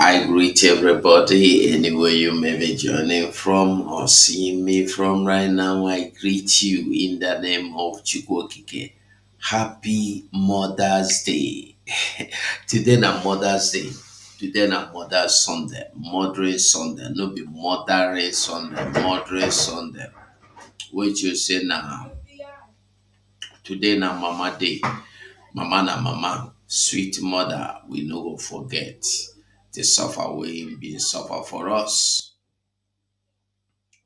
I greet everybody anywhere you may be joining from or seeing me from right now. I greet you in the name of Chukwokike. Happy Mother's Day. Today na Mother's Day. Today na Mother's Sunday. Mothering Sunday. No be Mothering Sunday. Mothering Sunday. Which you say now. Today na Mama Day. Mama na mama, sweet mother, we no go forget the suffer we been suffer for us.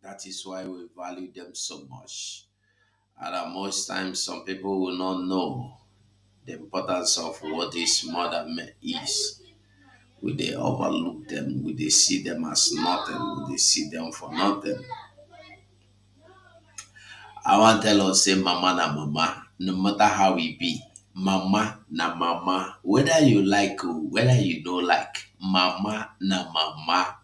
That is why we value them so much. And most times, some people will not know the importance of what this is. We they overlook them, we they see them as nothing, we they see them for nothing. I want to tell us, say mama na mama, no matter how we be, mama na mama. Whether you like or whether you don't like, mama na mama.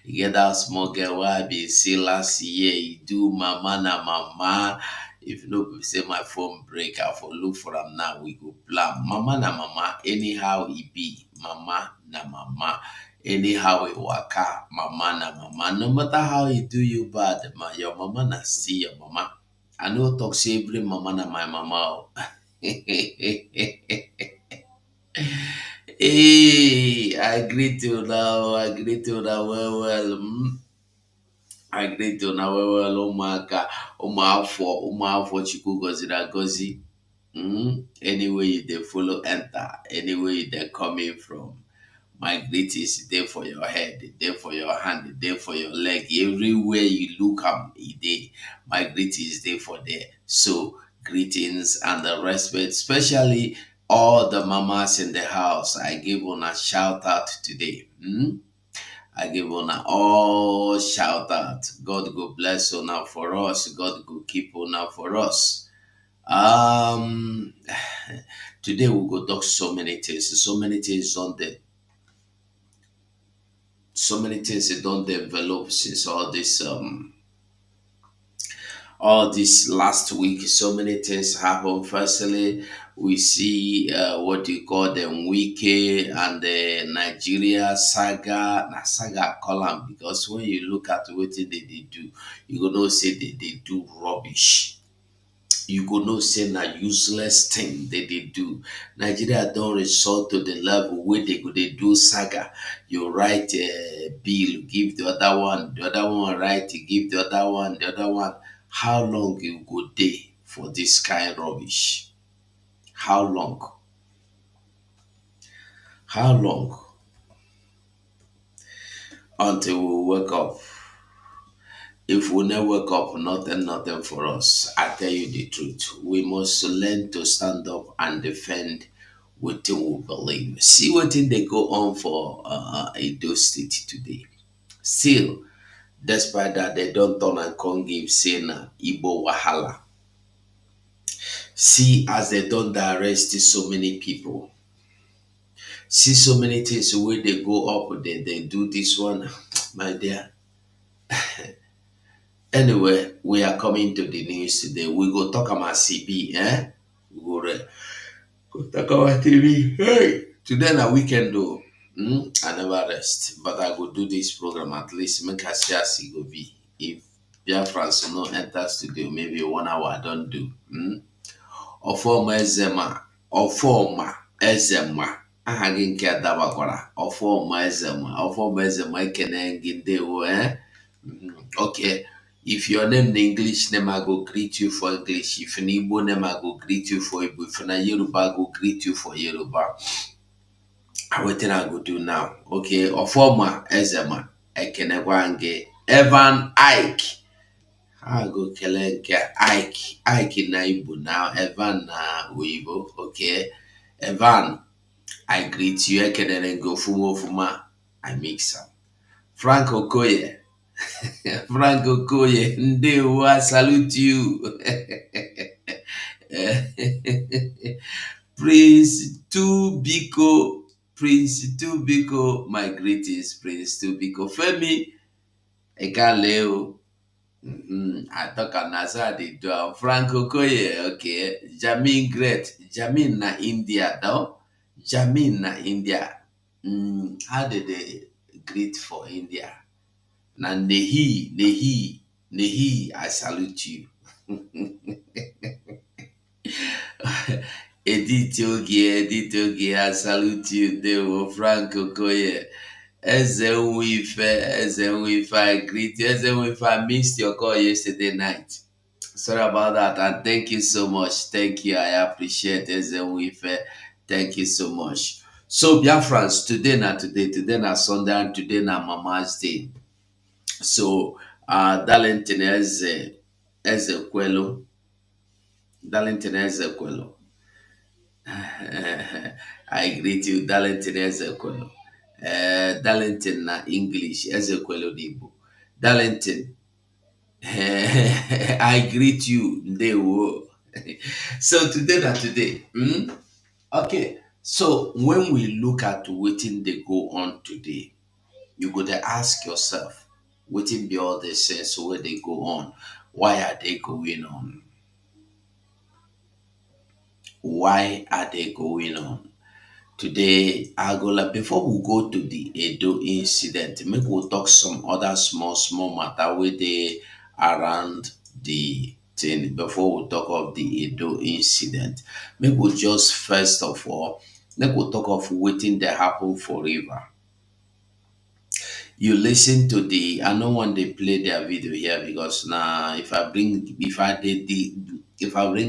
You get that small girl where I be see last year, you do mama na mama. If you know, say my phone break, I for look for them now, we go plan. Mama na mama, anyhow it be, mama na mama. Anyhow it waka, mama na mama. No matter how you do you bad, your mama na see your mama. I know talk say every mama na my mama. Hey, I greet you now. I greet you now well. I greet you now well. Umaka, umafo, chiku gozi. Anyway you they follow enter. Anyway you they coming from. My greetings there for your head, there for your hand, there for your leg. Everywhere you look up, day. My greetings there for there. So greetings and the respect, especially all the mamas in the house. I give on a shout out today. I give on a all shout out. God go bless on for us. God go keep on for us. Um, Today we go talk so many things on there. So many things they don't develop since all this last week. So many things happen. Firstly, we see what you call them wiki and the Nigeria saga. Na saga column because when you look at what they do, you gonna say they do rubbish. You go know say na useless thing they do. Nigeria don't resort to the level where they go they do saga. You write a bill, give the other one write, give the other one. How long you go day for this kind rubbish? How long? How long? Until we wake up. If we never wake up, nothing for us. I tell you the truth. We must learn to stand up and defend what we believe. See what thing they go on for Edo State today. Still, despite that, they don't turn and come give Sena Igbo Wahala. See as they don't arrest so many people. See so many things where they go up, they do this one, my dear. Anyway, we are coming to the news today. We go talk about CB, eh? We go talk about TV. Hey, today na weekend though. I never rest, but I go do this program at least make I see as e go be. If Biafran no enter studio, maybe 1 hour I don't do. Ọfọma Ezema, Ọfọma Ezema. Aha gị nke adabakwara. Ọfọma Ezema ekene gị ndewo, eh? Okay. If your name in English name, I go greet you for English. If in Igbo name, I go greet you for Igbo. If in Yoruba, I go greet you for Yoruba. What I go do now? Okay, Ofoma Ezema, Ekenegwange, Evan Ike. I go kelenke Ike na Igbo now. Evan na Weibo. Okay, Evan, I greet you. Ekenengo Fuma. I mix some. Frank Okoye. Franco Koye, Ndewo, I salute you. Prince Tubiko, my greetings, Prince Tubiko. Femi, Ekaleo. I talk an Azadi do Franco Koye, okay. Jamin great. Jamin na India, though. Jamin na India. How did they greet for India? Na Nehi, Nehi, Nehi, I salute you. Edith Ogie, I salute you. They were Franco Koye. Eze Nwife, I greet you. Eze Nwife, I missed your call yesterday night. Sorry about that, and thank you so much. Thank you, I appreciate Eze Nwife. Thank you so much. So, Biafrans, today na Sunday, and today na Mama's Day. So, Darlington Eze Kwelo, Darlington Eze Kwelo. I greet you, Darlington Ezekwelo. Darlington na English, Ezekwelo Igbo. Darlington, I greet you, Ndewo. So today. Okay, so when we look at wetin dey go on today, you go to ask yourself, wetin be all the sense wey dey go on? Why are they going on? Why are they going on? Today, I go like before we go to the Edo incident, make we talk some other small matter wey dey around the thing before we talk of the Edo incident. Make we just first of all, make we talk of wetin dey happen for river. You listen to the, I no wan dey play their video here because na if I bring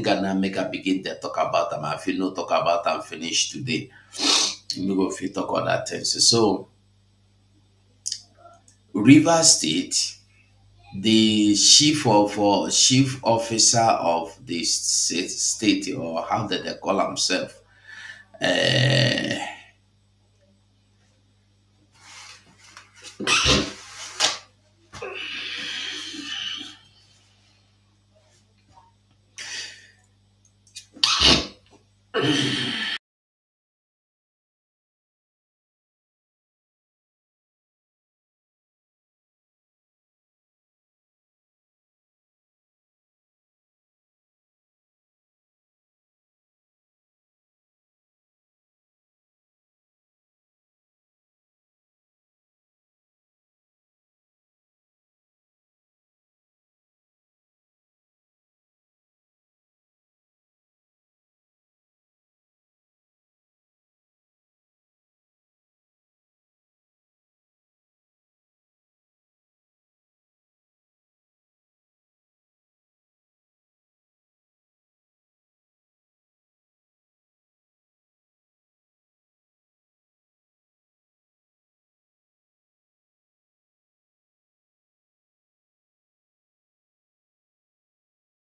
am now make I begin dey talk about am, I fit no talk about am finish today. We go fit talk other things. So Rivers State, the chief officer of the state, or how did they call himself? Uh,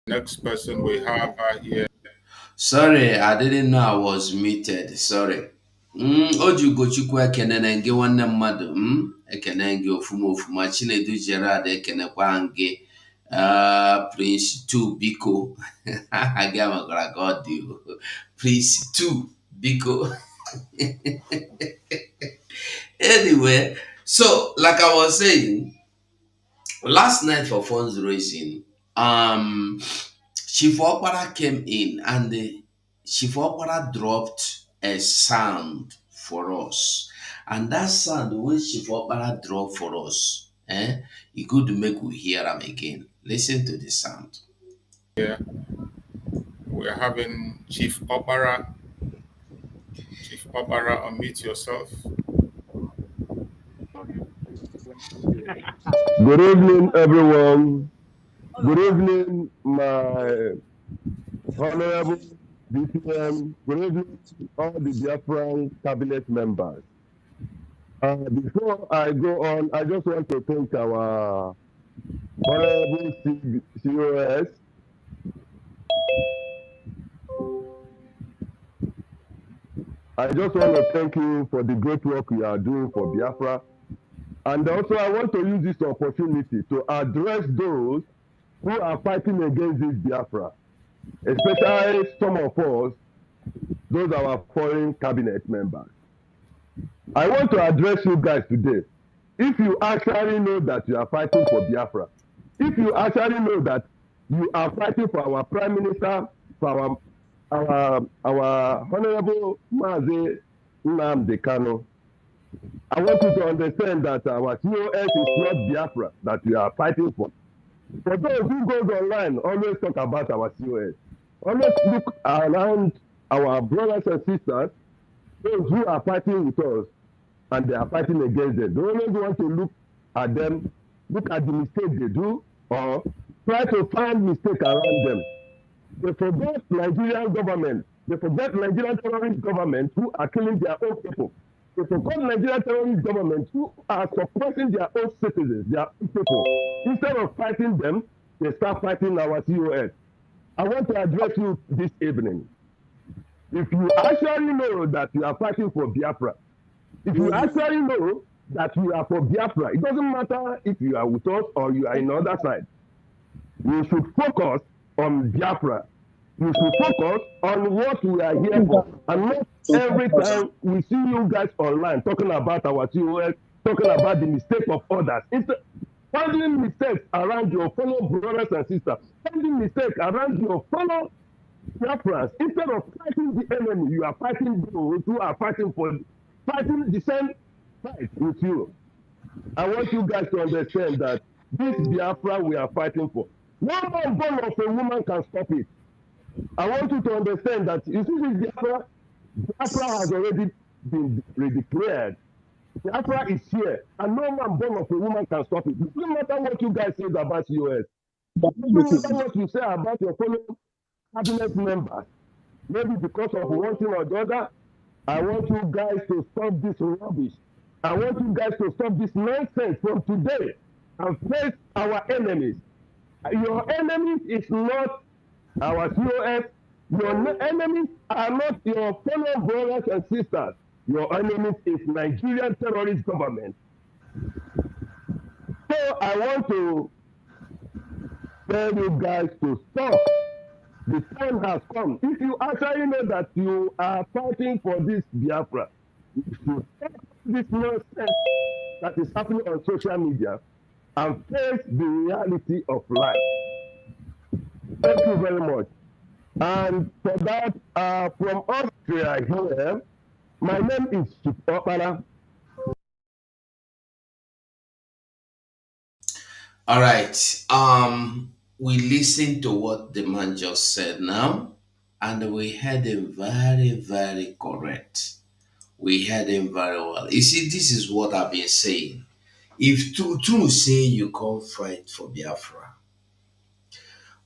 Next person we have here. Sorry, I didn't know I was muted. Sorry. Ojugochukwu ekene na nge nwanne mmadụ. Ekene nge ofuma ofuma. Chinedu Gerard ekenekwa nge. Prince 2 biko. Aga magara ka ọ dị o. Prince 2 biko. Anyway, so like I was saying, last night for fundraising, Chief Okpara came in, and Chief Okpara dropped a sound for us. And that sound when Chief Okpara dropped for us, it good to make we hear them again. Listen to the sound. Yeah, we're having Chief Opera. Chief Opera, unmute yourself. Good evening, everyone. Good evening, my honorable BPM. Good evening, all the Biafran cabinet members. Before I go on, I just want to thank our honorable COS. I just want to thank you for the great work you are doing for Biafra. And also, I want to use this opportunity to address those who are fighting against this Biafra, especially some of us, those are our foreign cabinet members. I want to address you guys today. If you actually know that you are fighting for Biafra, if you actually know that you are fighting for our Prime Minister, for our Honorable Mazi Nnamdi Kanu, I want you to understand that our COS is not Biafra that we are fighting for. For those who goes online, always talk about our COS. Always look around our brothers and sisters, those who are fighting with us, and they are fighting against them. They always want to look at them, look at the mistake they do, or try to find mistake around them. They forget Nigerian government. They forget Nigerian terrorist government who are killing their own people. They forget Nigerian terrorist government who are suppressing their own citizens, their own people. Instead of fighting them, they start fighting our COS. I want to address you this evening. If you actually know that you are fighting for Biafra, if you actually know that you are for Biafra, it doesn't matter if you are with us or you are in the other side. You should focus on Biafra. You should focus on what we are here for. And not every time we see you guys online talking about our COS, talking about the mistake of others. It's finding mistakes around your fellow brothers and sisters, finding mistakes around your fellow Biafrans. Instead of fighting the enemy, you are fighting those who are fighting the same fight with you. I want you guys to understand that this Biafra we are fighting for, no more born of a woman can stop it. I want you to understand that you see this Biafra has already been redeclared. Biafra is here, and no man born of a woman can stop it. It doesn't matter what you guys say about US. It doesn't matter what you say about your fellow cabinet members. Maybe because of one thing or the other, I want you guys to stop this rubbish. I want you guys to stop this nonsense from today and face our enemies. Your enemies is not our COS. Your enemies are not your fellow brothers and sisters. Your enemies is Nigerian terrorist government. So I want to tell you guys to stop. The time has come. If you actually know that you are fighting for this Biafra, you should stop this nonsense that is happening on social media and face the reality of life. Thank you very much. And for that, from Austria here, my name is Opala. All right. We listened to what the man just said now, and we heard him very, very correct. We heard him very well. You see, this is what I've been saying. If true say you can't fight for Biafra,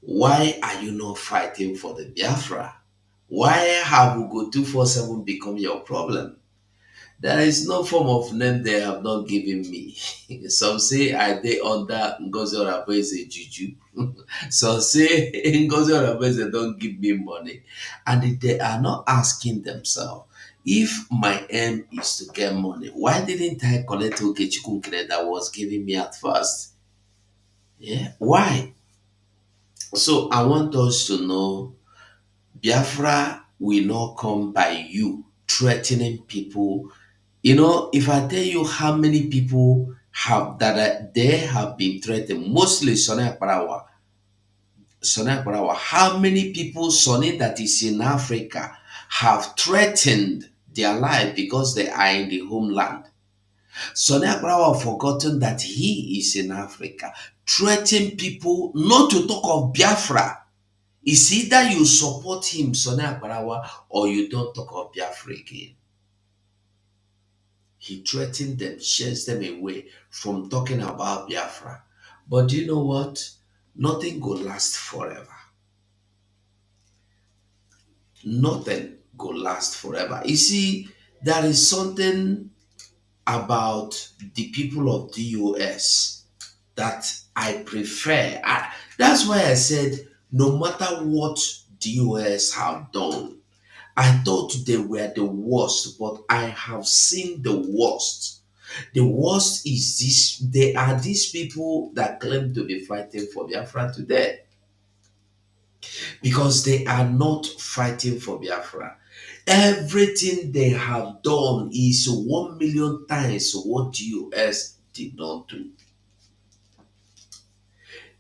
why are you not fighting for the Biafra? Why have Ugo 247 become your problem? There is no form of name they have not given me. Some say I dey under Ngozi Oraboeze juju. Some say Ngozi Oraboeze don't give me money. And they are not asking themselves, if my aim is to get money, why didn't I collect Okechukwu that was giving me at first? Yeah, why? So I want us to know Biafra will not come by you threatening people. You know, if I tell you how many people have that they have been threatened, mostly Sonny Parawa, how many people, Sonny that is in Africa, have threatened their life because they are in the homeland. Sonny Parawa forgotten that he is in Africa, threatening people not to talk of Biafra. It's either you support him, Sonny Parawa, or you don't talk of Biafra again. He threatened them, shares them away from talking about Biafra. But do you know what? Nothing will last forever. Nothing will last forever. You see, there is something about the people of the US that I prefer. That's why I said, no matter what the US have done, I thought they were the worst, but I have seen the worst. The worst is this, they are these people that claim to be fighting for Biafra today because they are not fighting for Biafra. Everything they have done is 1 million times what US did not do.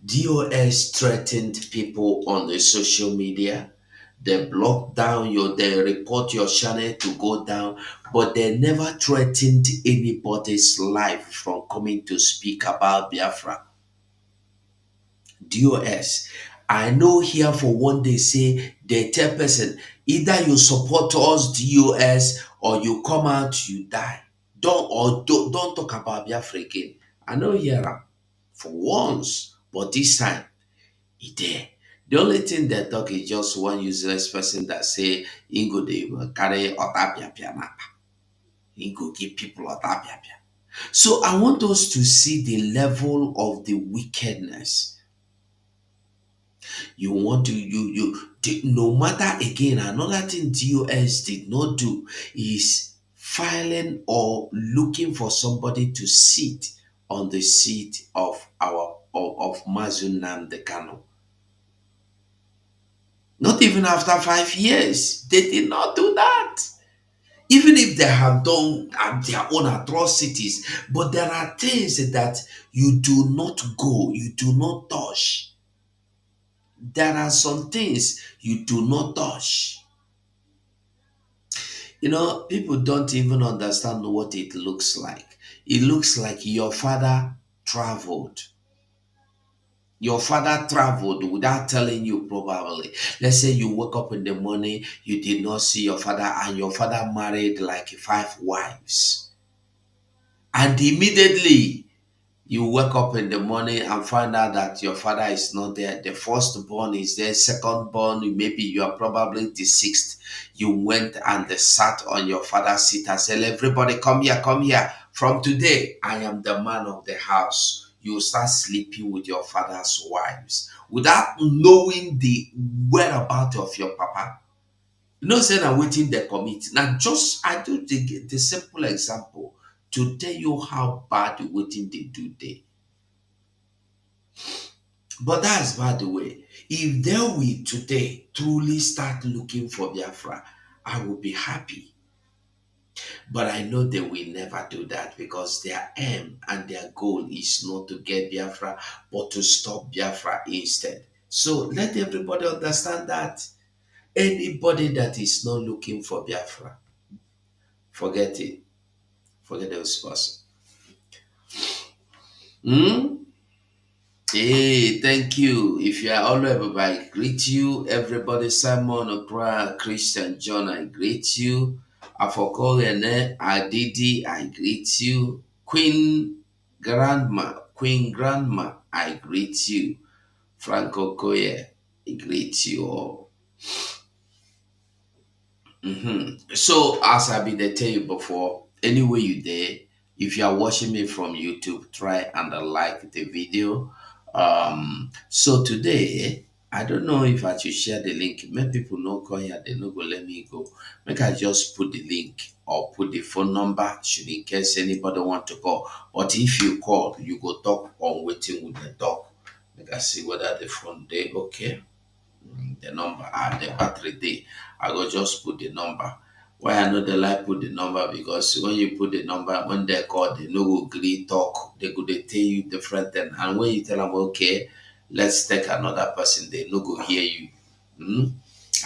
DOS threatened people on the social media. They block down they report your channel to go down, but they never threatened anybody's life from coming to speak about Biafra. DOS. I know here for one day say they tell person either you support us DOS or you come out you die. Don't talk about Biafra again. I know here for once, but this time he there. The only thing they talk is just one useless person that say he go dey carry otapia na he go give people otapia. So I want us to see the level of the wickedness. You want to no matter again another thing DOS did not do is filing or looking for somebody to sit on the seat of Mazun Namdekano. Not even after 5 years, they did not do that. Even if they have done their own atrocities, but there are things that you do not go, you do not touch. There are some things you do not touch. People don't even understand what it looks like. It looks like your father traveled. Your father traveled without telling you, probably. Let's say you wake up in the morning, you did not see your father, and your father married like 5 wives. And immediately you wake up in the morning and find out that your father is not there. The firstborn is there, secondborn, maybe you are probably the sixth. You went and they sat on your father's seat and said, everybody come here, come here. From today, I am the man of the house. You start sleeping with your father's wives without knowing the whereabouts of your papa. Say I'm waiting the commit. Now, just I do the simple example to tell you how bad waiting they do there. But that's by the way. If they will today truly start looking for Biafra, I will be happy. But I know they will never do that because their aim and their goal is not to get Biafra, but to stop Biafra instead. So let everybody understand that anybody that is not looking for Biafra, forget it. Forget those person. Hmm? Hey, thank you. If you are all over, I greet you. Everybody, Simon, Okra, Christian, John, I greet you. Afokole, Adidi, I greet you. Queen Grandma, I greet you. Franco Koye, I greet you all. So, as I been there tell you before, anyway you there, if you are watching me from YouTube, try and like the video. So today, I don't know if I should share the link. Many people no call here, they no go let me go. Make I just put the link or put the phone number, should in case anybody want to call. But if you call, you go talk on waiting with the talk. Make I see whether the phone day okay. The number and the battery day. I go just put the number. Why I know they like put the number because when you put the number, when they call, they no go agree talk. They go they tell you different thing. And when you tell them okay, let's take another person, they no go hear you. Hmm?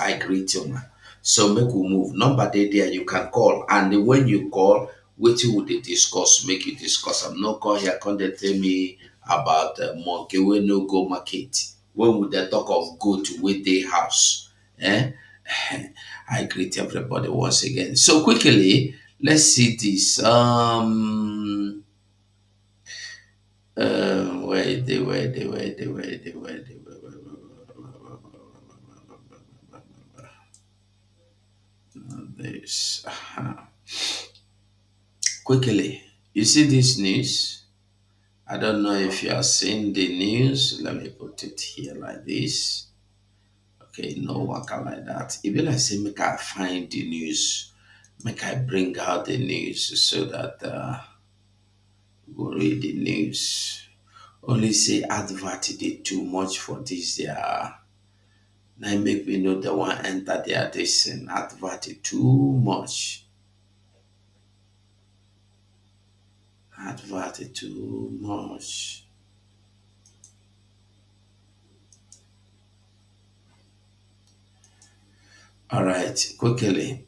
I agree to you. So make we move. Number there you can call. And when you call, what you would they discuss, make you discuss. I'm not call here, come they tell me about monkey when no go market. When would they talk of go to with their house? Eh? I greet everybody once again. So quickly, let's see this. Wait. This. Quickly, you see this news? I don't know if you are seeing the news. Let me put it here like this. Okay, no waka like that. If you like say make I find the news, make I bring out the news so that go read the news. Only say advert dey too much for this their now make me know the one enter their this advert too much. Advert too much. All right, quickly.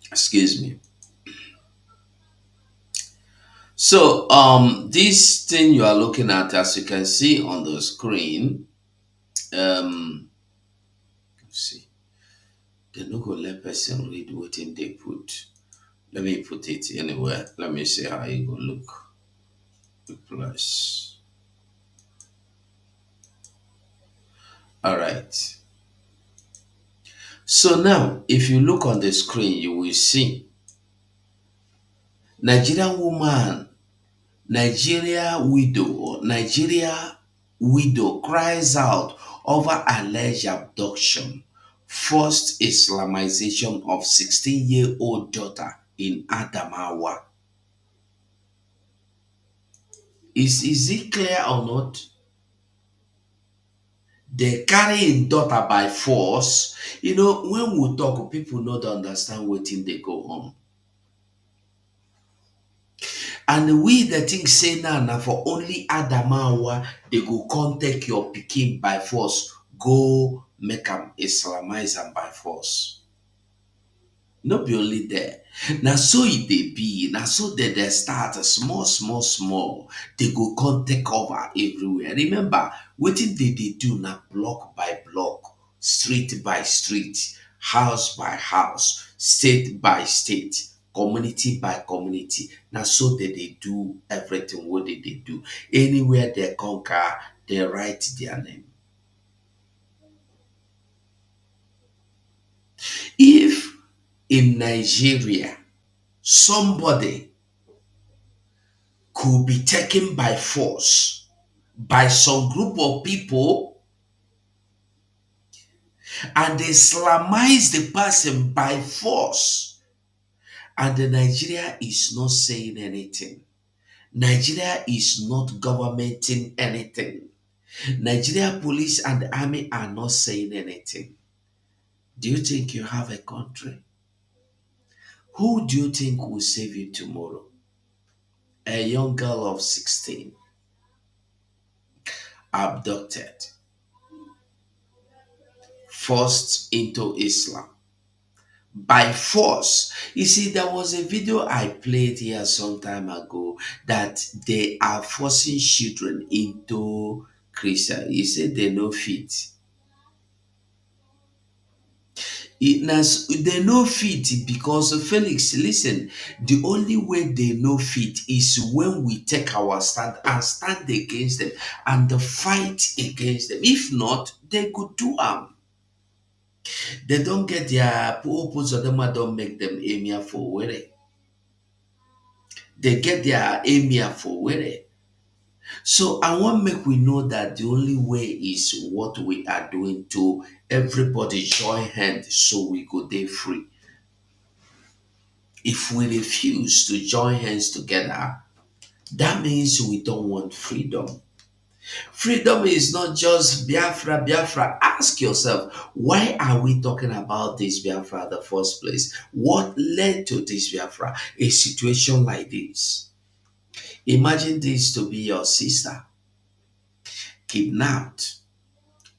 Excuse me. So, this thing you are looking at, as you can see on the screen, let's see, they no go let person read what in they put. Let me put it anywhere. Let me see how it go look. Plus. All right. So now, if you look on the screen, you will see Nigerian woman, Nigeria widow, or Nigeria widow cries out over alleged abduction, forced Islamization of 16-year-old daughter in Adamawa. Is it clear or not? They carry a daughter by force. You know, when we talk, people not understand what thing they go on. And we the thing say now, na for only Adamawa, they go come take your pikin by force, go make am Islamize am by force. No be only there. Na so it dey be. Na so they start small, small, small. They go come take over everywhere. Remember, wetin they do na block by block, street by street, house by house, state by state, community by community. Na so they do everything what they do. Anywhere they conquer, they write their name. If in Nigeria somebody could be taken by force by some group of people and they Islamize the person by force, and the Nigeria is not saying anything. Nigeria is not governmenting anything. Nigeria police and the army are not saying anything. Do you think you have a country? Who do you think will save you tomorrow? A young girl of 16 abducted, forced into Islam by force. You see, there was a video I played here some time ago that they are forcing children into Christian. You said they no fit. They no fit because Felix, listen, the only way they no fit is when we take our stand and stand against them and fight against them. If not, they could do harm. They don't get their purpose of them, don't make them emir for where they get their emir for where. So I want make we know that the only way is what we are doing to everybody join hands so we go day free. If we refuse to join hands together, that means we don't want freedom. Freedom is not just Biafra, Biafra. Ask yourself, why are we talking about this Biafra in the first place? What led to this Biafra? A situation like this. Imagine this to be your sister, kidnapped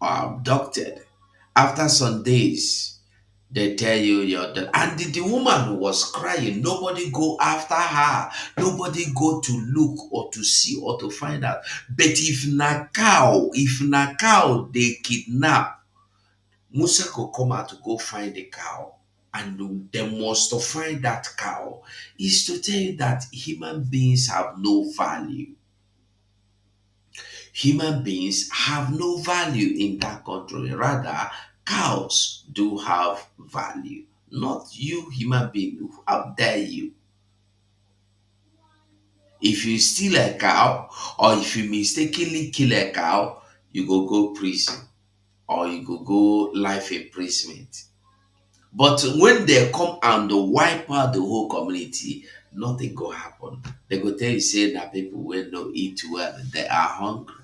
or abducted. After some days, they tell you you're dead. And the woman was crying. Nobody go after her. Nobody go to look or to see or to find out. But if na cow they kidnap, Musa could come out to go find the cow. And they must to find that cow is to tell you that human beings have no value. Human beings have no value in that country. Rather, cows do have value. Not you, human being. How dare you? If you steal a cow or if you mistakenly kill a cow, you go prison or you go life imprisonment. But when they come and wipe out the whole community, nothing go happen. They go tell you say that people will not eat well, they are hungry.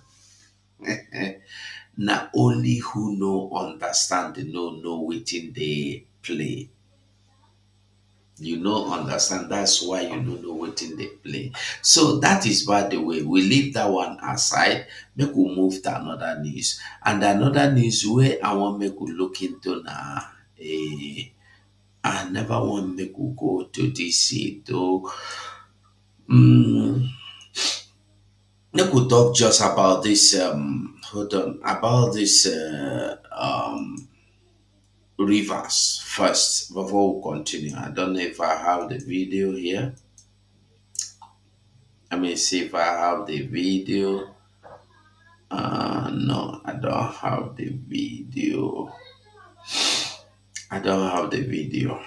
Na only who no understand, no know wetin dey play. You know, understand. That's why you don't know what in they play. So that is by the way. We leave that one aside. Make we move to another news. And another news where I want make we look into now. I never want make we go to DC though. Mm, make we talk just about this. Hold on, about this. Rivers first before we continue. I don't know if I have the video here. Let me see if I have the video. No, I don't have the video. I don't have the video.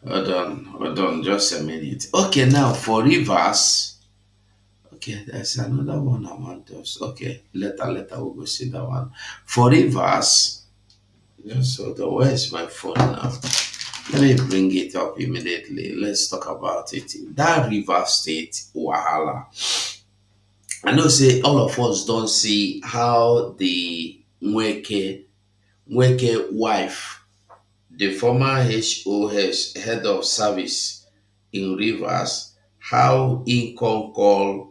Hold on, just a minute. Okay, now for rivers. Okay, there's another one I want us. Okay, later, we'll go see that one. For rivers, just hold on. Where is my phone now? Let me bring it up immediately. Let's talk about it. That River State Wahala. I know say all of us don't see how the Mweke wife, the former HOS head of service in Rivers, how he can call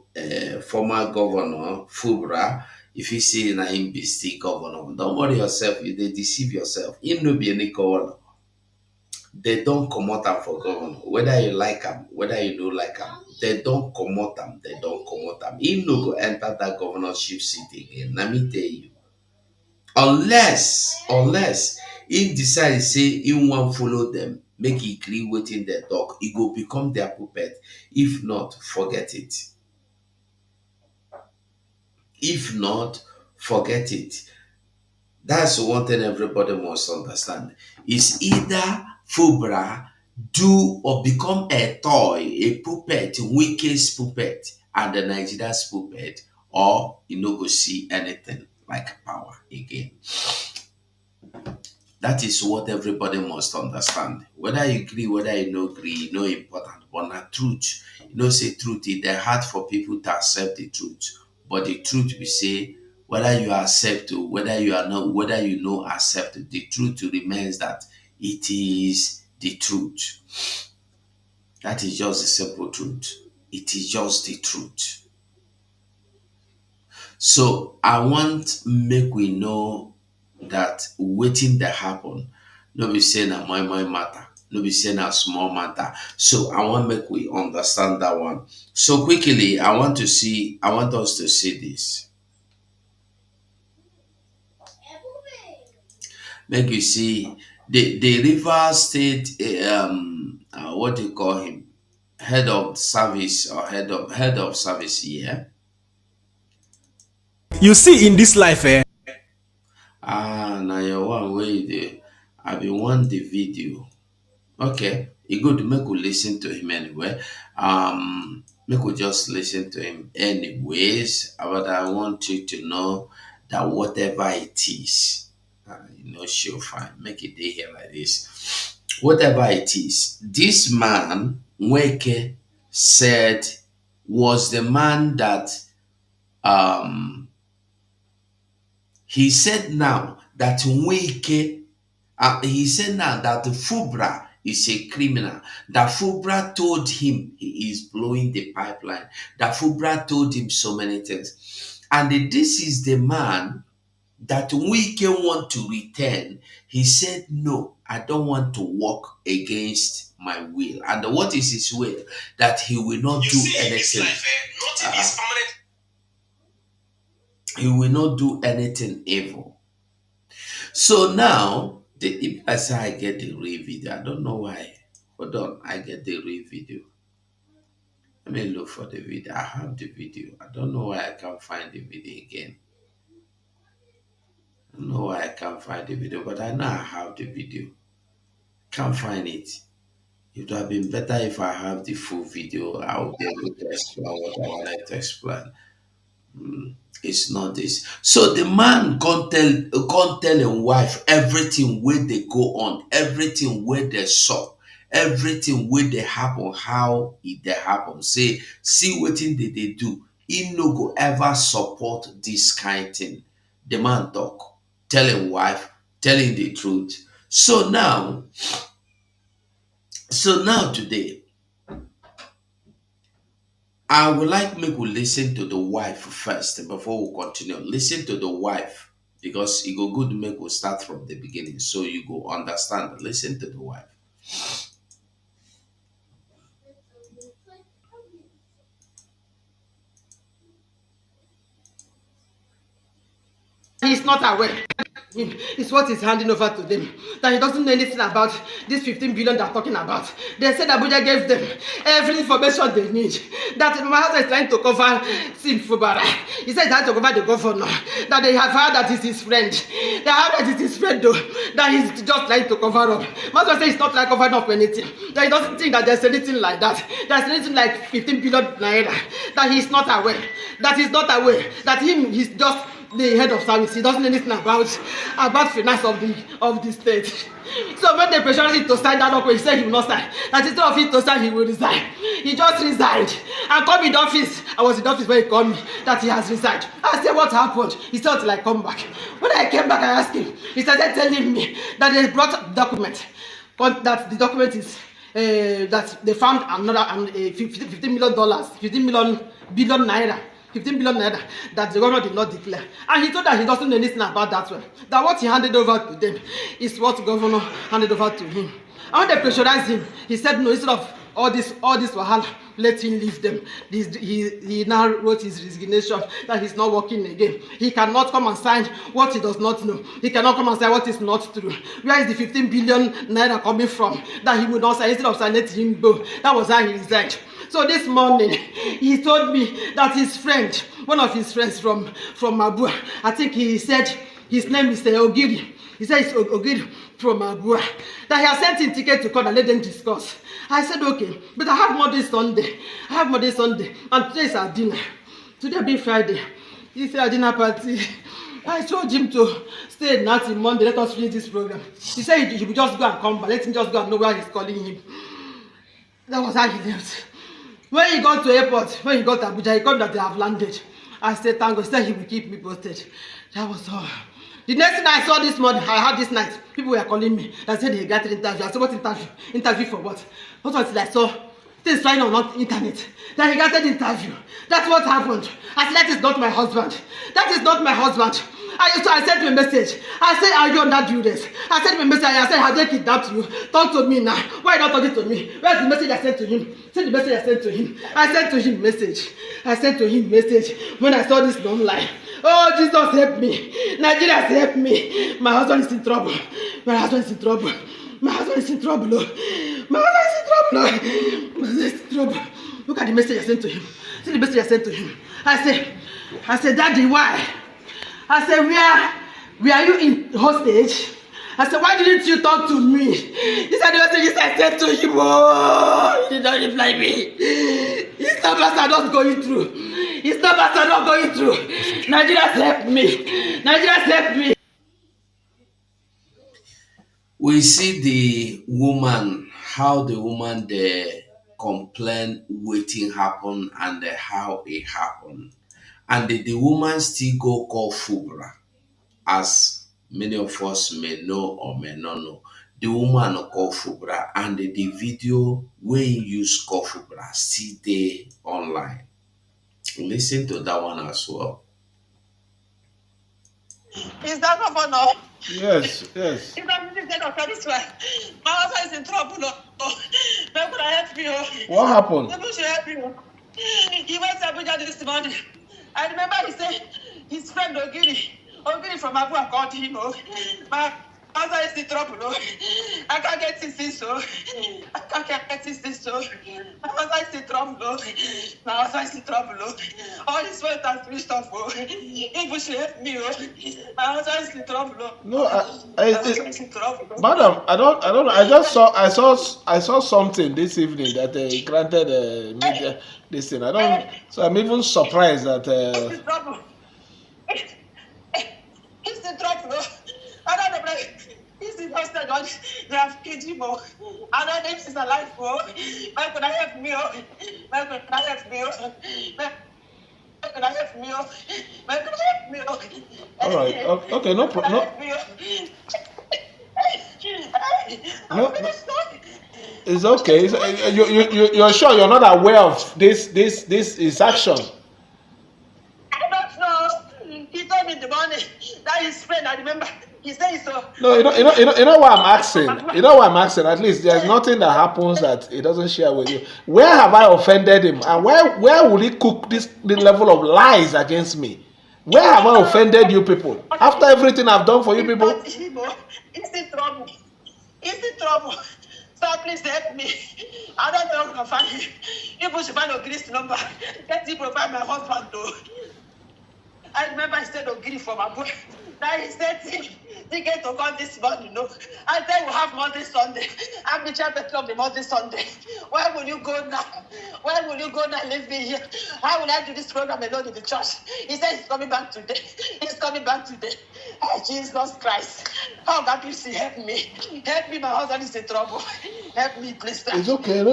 former governor Fubra. If you see na him be still governor, don't worry yourself, you dey deceive yourself. He no be any governor. They don't comot am for governor, whether you like am, whether you don't like am. They don't comot am, they don't comot am. He no go enter that governorship seat again. Let me tell you, unless he decide say he wan follow them, make he gree wetin dem talk, he go become their puppet. If not, forget it. If not, forget it. That's one thing everybody must understand. Is either Fubra do or become a toy, a puppet, Wike's puppet, and the Nigeria's puppet, or you no go see anything like power again. That is what everybody must understand. Whether you agree, whether you no agree, no important. But na truth. You know, say truth, it's hard for people to accept the truth. But the truth we say, whether you accept or whether you are not, whether you know accept, the truth remains that it is the truth. That is just the simple truth. It is just the truth. So I want make we know that waiting that happen, no be say na my matter, no be say na small matter. So I want make we understand that one. So quickly, I want us to see this. Make you see the River State what do you call him? Head of service or head of service here. You see, in this life, Now your one way there. I been want the video. Okay, it good make we listen to him anyway. Make we just listen to him anyways. But I want you to know that whatever it is, you know, she'll find. Make it day here like this. Whatever it is, this man Weke said was the man that um he said now that Weke he said now that the Fubra is a criminal. That Fubra told him he is blowing the pipeline. That Fubra told him so many things. And this is the man that Wike want to return. He said, no, I don't want to work against my will. And what is his will? That he will not do anything. He will not do anything evil. So now, if I say I get the real video, I don't know why. Hold on, I get the real video. Let me look for the video. I have the video. I don't know why I can't find the video again. I don't know why I can't find the video, but I know I have the video. Can't find it. It would have been better if I have the full video. I would be able to explain what I wanted to explain. It's not this. So the man can't tell him wife everything where they go on, everything where they saw, everything where they happen, how it they happen. Say, see what thing they do. He no go ever support this kind thing. The man talk, tell him wife, tell him the truth. So now, today, I would like me to listen to the wife first before we continue. Listen to the wife because it go good make we start from the beginning so you go understand. Listen to the wife. He's not aware. It's what he's handing over to them. That he doesn't know anything about this 15 billion they're talking about. They said Abuja gave them every information they need. That my husband is trying to cover Sim Fubara. He said he's trying to cover the governor. That they have heard that it's his friend. They have heard that it's his friend though. That he's just trying to cover up. My husband says he's not trying to cover up anything. That he doesn't think that there's anything like that. There's anything like 15 billion naira. That he's not aware. That he's not aware. That he's just the head of service. He doesn't know anything about finance of the state. So when they pressured him to sign that document, he said he will not sign. That instead of him to sign, he will resign. He just resigned and come in the office. I was in the office when he called me that he has resigned. I said, what happened? He said, till I come back. When I came back, I asked him. He started telling me that they brought document. That the document is that they found another $15 million, 15 billion naira. 15 billion naira that the governor did not declare. And he told that he doesn't know anything about that one. That what he handed over to them is what the governor handed over to him. And when they pressurized him, he said no, instead of all this wahala, let him leave them. He now wrote his resignation that he's not working again. He cannot come and sign what he does not know. He cannot come and sign what is not true. Where is the 15 billion naira coming from that he would not sign instead of signing him go? That was how he resigned. So this morning, he told me that his friend, one of his friends from Abua, I think he said his name is Ogiri. He said it's Ogiri from Abua. That he has sent him ticket to come and let them discuss. I said, okay, but I have Monday, Sunday. And today is our dinner. Today being Friday. It's our dinner party. I told him to stay at night till Monday. Let us finish this program. He said he would just go and come back. Let him just go and know where he's calling him. That was how he left. When he got to airport, when he got to Abuja, he called that they have landed. I said, thank God. He said he will keep me posted. That was all. The next thing I saw this morning, I had this night, people were calling me. They said they got an interview. I said, what interview? Interview for what? What was it I saw? Things flying on the internet. Then he got an interview. That's what happened. I said, that is not my husband. That is not my husband. I sent him a message. I said, are you under duress? I sent him a message. I said, have they kidnapped you? Talk to me now. Why not talking to me? Where's the message I sent to him? Send the message I sent to him. I sent to him message. I sent to him message when I saw this online. Oh, Jesus help me. Nigeria help me. My husband is in trouble. My husband is in trouble. My husband is in trouble. My husband is in trouble. My husband is in trouble. Look at the message I sent to him. See the message I sent to him. I said, Daddy, why? I said, where are you in hostage? I said, why didn't you talk to me? He said, the messages I sent to him. Oh, he did not reply me. His numbers are not going through. His numbers are not going through. Nigeria's helped me. Nigeria's helped me. We see the woman, how the woman there complain waiting happen and how it happened. And the woman still go call Fula, as many of us may know or may not know. The woman call Fubra and the video wey use call Fubra still dey online. Listen to that one as well. Is that governor? Yes. Is that minister of this one? My husband is in trouble. Where could I help you? What happened? Maybe should help you. He went to Abuja this morning. I remember he said his friend Ogiri from Abuja called him. My husband is in trouble. I can't get his things so. I can't get his things so. My husband is in trouble. My husband is in trouble. All his wealth has reached off. If you should help me, my husband is in trouble. No, Madam, I don't know. I saw something this evening that granted media this thing. So I'm even surprised that. He's in trouble. He's in trouble. I don't know. He's in hospital. They have killed him. I don't know if he's alive. Why could I help me? Why could I help me? Why could I help me? Why could I help me? All right. Okay. No problem. No, no, it's okay. You're sure you're not aware of this is action? I don't know. He told me in the morning that his friend, I remember, he said so. No, you know why I'm asking. You know why I'm asking. At least there's nothing that happens that he doesn't share with you. Where have I offended him, and where will he cook this level of lies against me? Where have I offended you people? After everything I've done for you people. He's in trouble. He's in trouble. So please help me. I don't know how to find him. You push find Ogiri's number. Let him provide my husband though. I remember I said Ogiri from my boy. Now he said he get to come this morning, you know. And then we'll have Monday, Sunday. I'm the chairperson of the Monday, Sunday. Where will you go now? Where will you go now? Leave me here. How will I do this program alone in the church? He said he's coming back today. He's coming back today. Oh, Jesus Christ. Oh, God, please help me. Help me, my husband is in trouble. Help me, please. It's okay.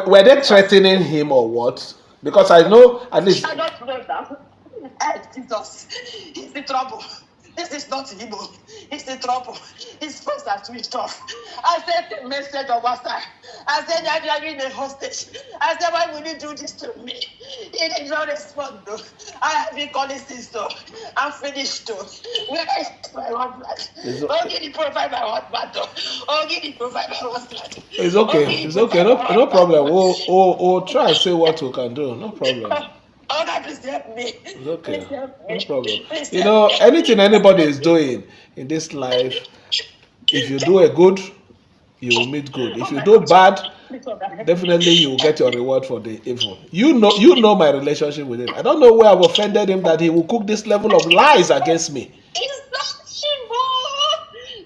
Were they threatening him or what? Because I know at least. I don't know that. Jesus, he's in trouble. This is not Igbo. He's in trouble. His phones are switched off. I sent a message on WhatsApp. I said, I'm in a hostage. I said, why will you do this to me? He did not respond, though. I have been calling since, though. I'm finished, though. Where is my husband? Oh, give the provide my husband, though. Oh, give the provide my husband. It's okay. It's okay. No problem. We'll try and see what we can do. No problem. Oh, God, please help me. It's okay. No problem. Please You know, help me. anything anybody is doing in this life, if you do a good, you will meet good. If you do bad, definitely you will get your reward for the evil. You know my relationship with him. I don't know where I've offended him that he will cook this level of lies against me. It's not Shimo.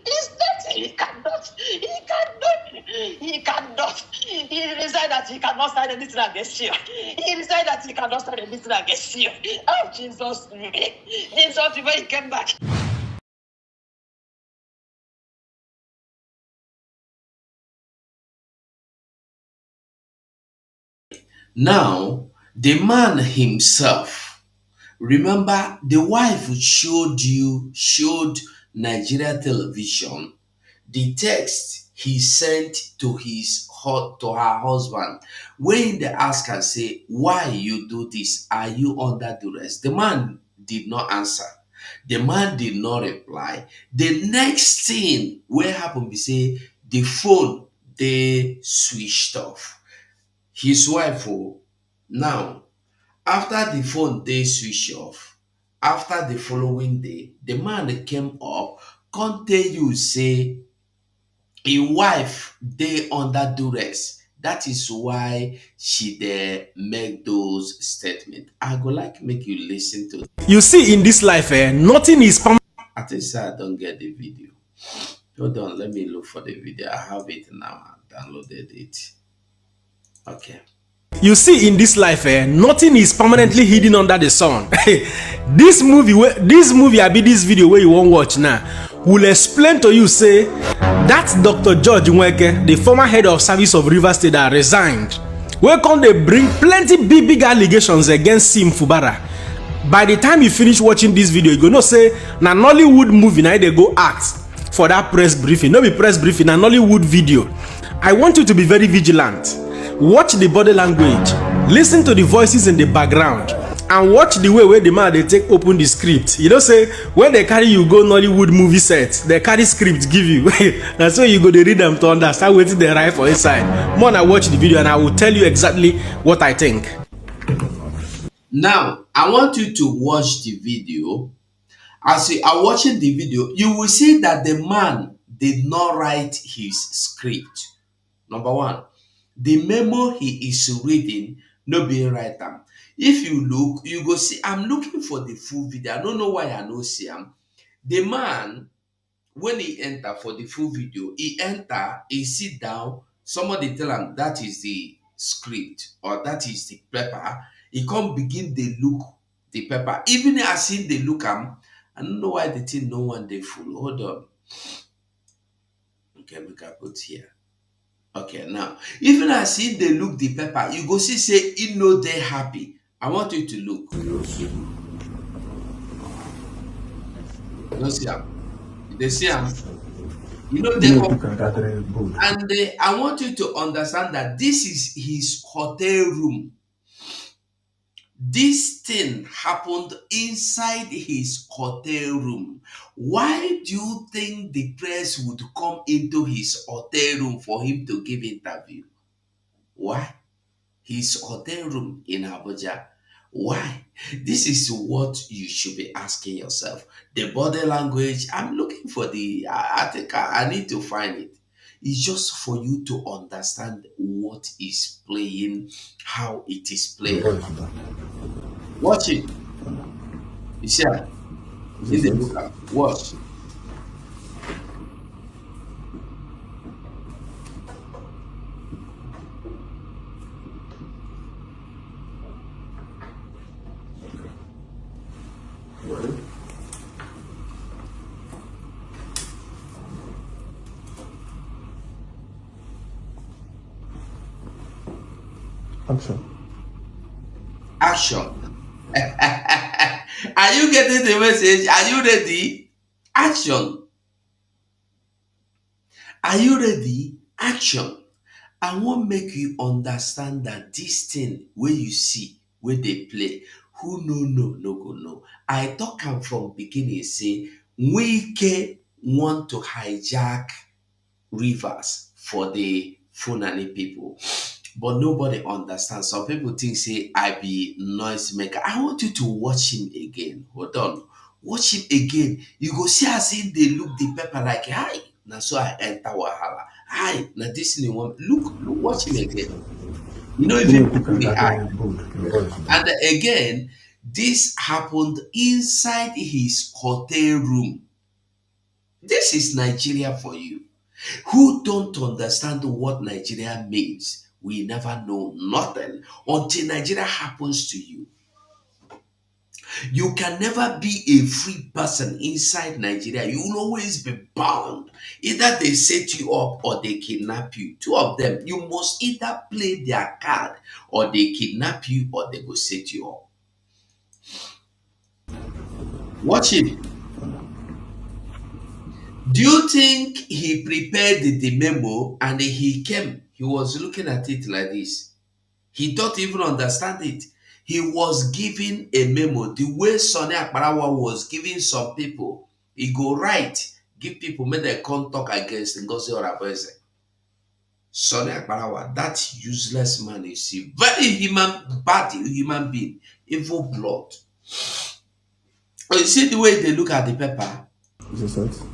It's not. He cannot. He cannot. He cannot. He decided that he cannot sign anything against you. He decided that he cannot sign anything against you. Oh, Jesus. Jesus, when he came back. Now, the man himself, remember the wife showed Nigeria television the text he sent to her husband when they ask her, say, why you do this? Are you under duress? The man did not answer. The man did not reply. The next thing what happened be say the phone they switched off. His wife, oh, now after the phone they switch off, after the following day, the man came up, come tell you say a wife dey under duress. That is why she dey make those statements. I go like make you listen to. You see, in this life, nothing is permanent. I think say I don't get the video. Hold on, let me look for the video. I have it now. I downloaded it. Okay. You see, in this life, nothing is permanently hidden under the sun. This movie, I be this video where you won't watch now, will explain to you, say, that Dr. George Nweke, the former head of service of Rivers State that resigned, where come they bring plenty big allegations against him Fubara. By the time you finish watching this video, you go know say, na Nollywood movie now they go act for that press briefing. No be press briefing, na Nollywood video. I want you to be very vigilant. Watch the body language, listen to the voices in the background, and watch the way where the man they take open the script. You know say when they carry you go Nollywood movie set, they carry script give you. That's why you go to read them to understand what they write for inside. More now watch the video and I will tell you exactly what I think. Now I want you to watch the video. As you are watching the video, you will see that the man did not write his script. Number one. The memo he is reading, no be right am. If you look, you go see, I'm looking for the full video. I don't know why I no see him. The man, when he enter for the full video, he enter, he sit down, somebody tell him that is the script or that is the paper. He come begin the look the paper. Even as him they look am, I don't know why the thing no one they full. Hold on. Okay, we can put here. Okay, now, even as if they look the paper, you go see say, you know they're happy. I want you to look. You know, see, They see him. You know, and I want you to understand that this is his hotel room. This thing happened inside his hotel room. Why do you think the press would come into his hotel room for him to give interview? Why? His hotel room in Abuja. Why? This is what you should be asking yourself. The body language, I'm looking for the article. I need to find it. It's just for you to understand what is playing, how it is playing. Watch it. You see, in the book, watch. Action. Are you getting the message? Are you ready? Action. Are you ready? Action. I want make you understand that this thing where you see, where they play, who no go know. I talk am from beginning say Wike want to hijack rivers for the Funani people. But nobody understands. Some people think say I be noise maker. I want you to watch him again. Hold on. Watch him again. You go see as if they look the pepper like hi. Now so I enter Wahala. Hi. Now this thing one. Look, watch him again. You know if you put the eye. And again, this happened inside his hotel room. This is Nigeria for you. Who don't understand what Nigeria means, we never know nothing until Nigeria happens to you. You can never be a free person inside Nigeria. You will always be bound. Either they set you up or they kidnap you. Two of them. You must either play their card or they kidnap you or they will set you up. Watch it. Do you think he prepared the memo and he came? He was looking at it like this. He don't even understand it. He was giving a memo. The way Sonny Akbarawa was giving some people, he go right, give people, make them come talk against Ngozi Oraboeze. Sonny Akbarawa, that useless man you see, very bad human being, evil blood. Oh, you see the way they look at the paper? Is this it?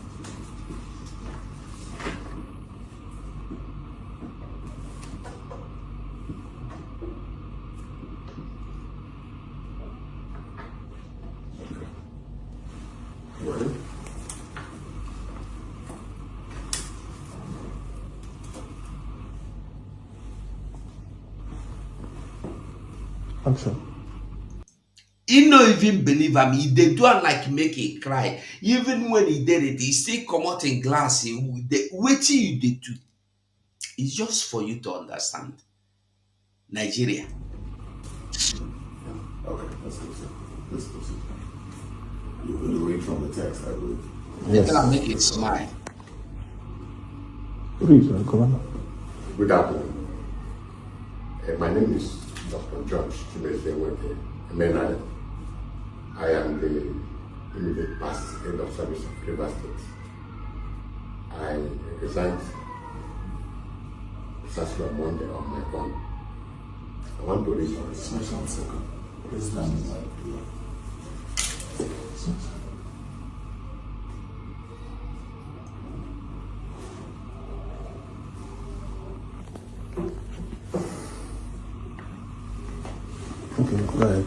Action. He no even believe him. He they do like make it cry. Even when he did it, he still come out in glass. Waiting you did too. It's just for you to understand. Nigeria. Okay, let's listen. You read from the text, I believe. Yes. They're gonna make it smile. Read, Commander. Good afternoon. My name is Dr. George Chimezeweke Menai. I am the immediate past head of service of River State. I resigned precisely on Monday on my own. I want to read Just one second. Please let me know. Okay, go ahead.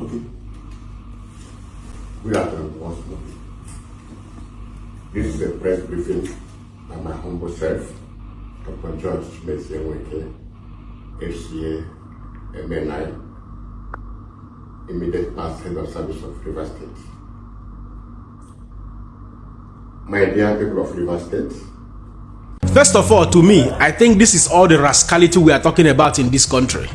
Okay. Good afternoon once more. This is a press briefing by my humble self, Dr. George Chimezeweke, HCA, MNI, immediate past head of service of River State. My dear people of River State, First of all, to me, I think this is all the rascality we are talking about in this country.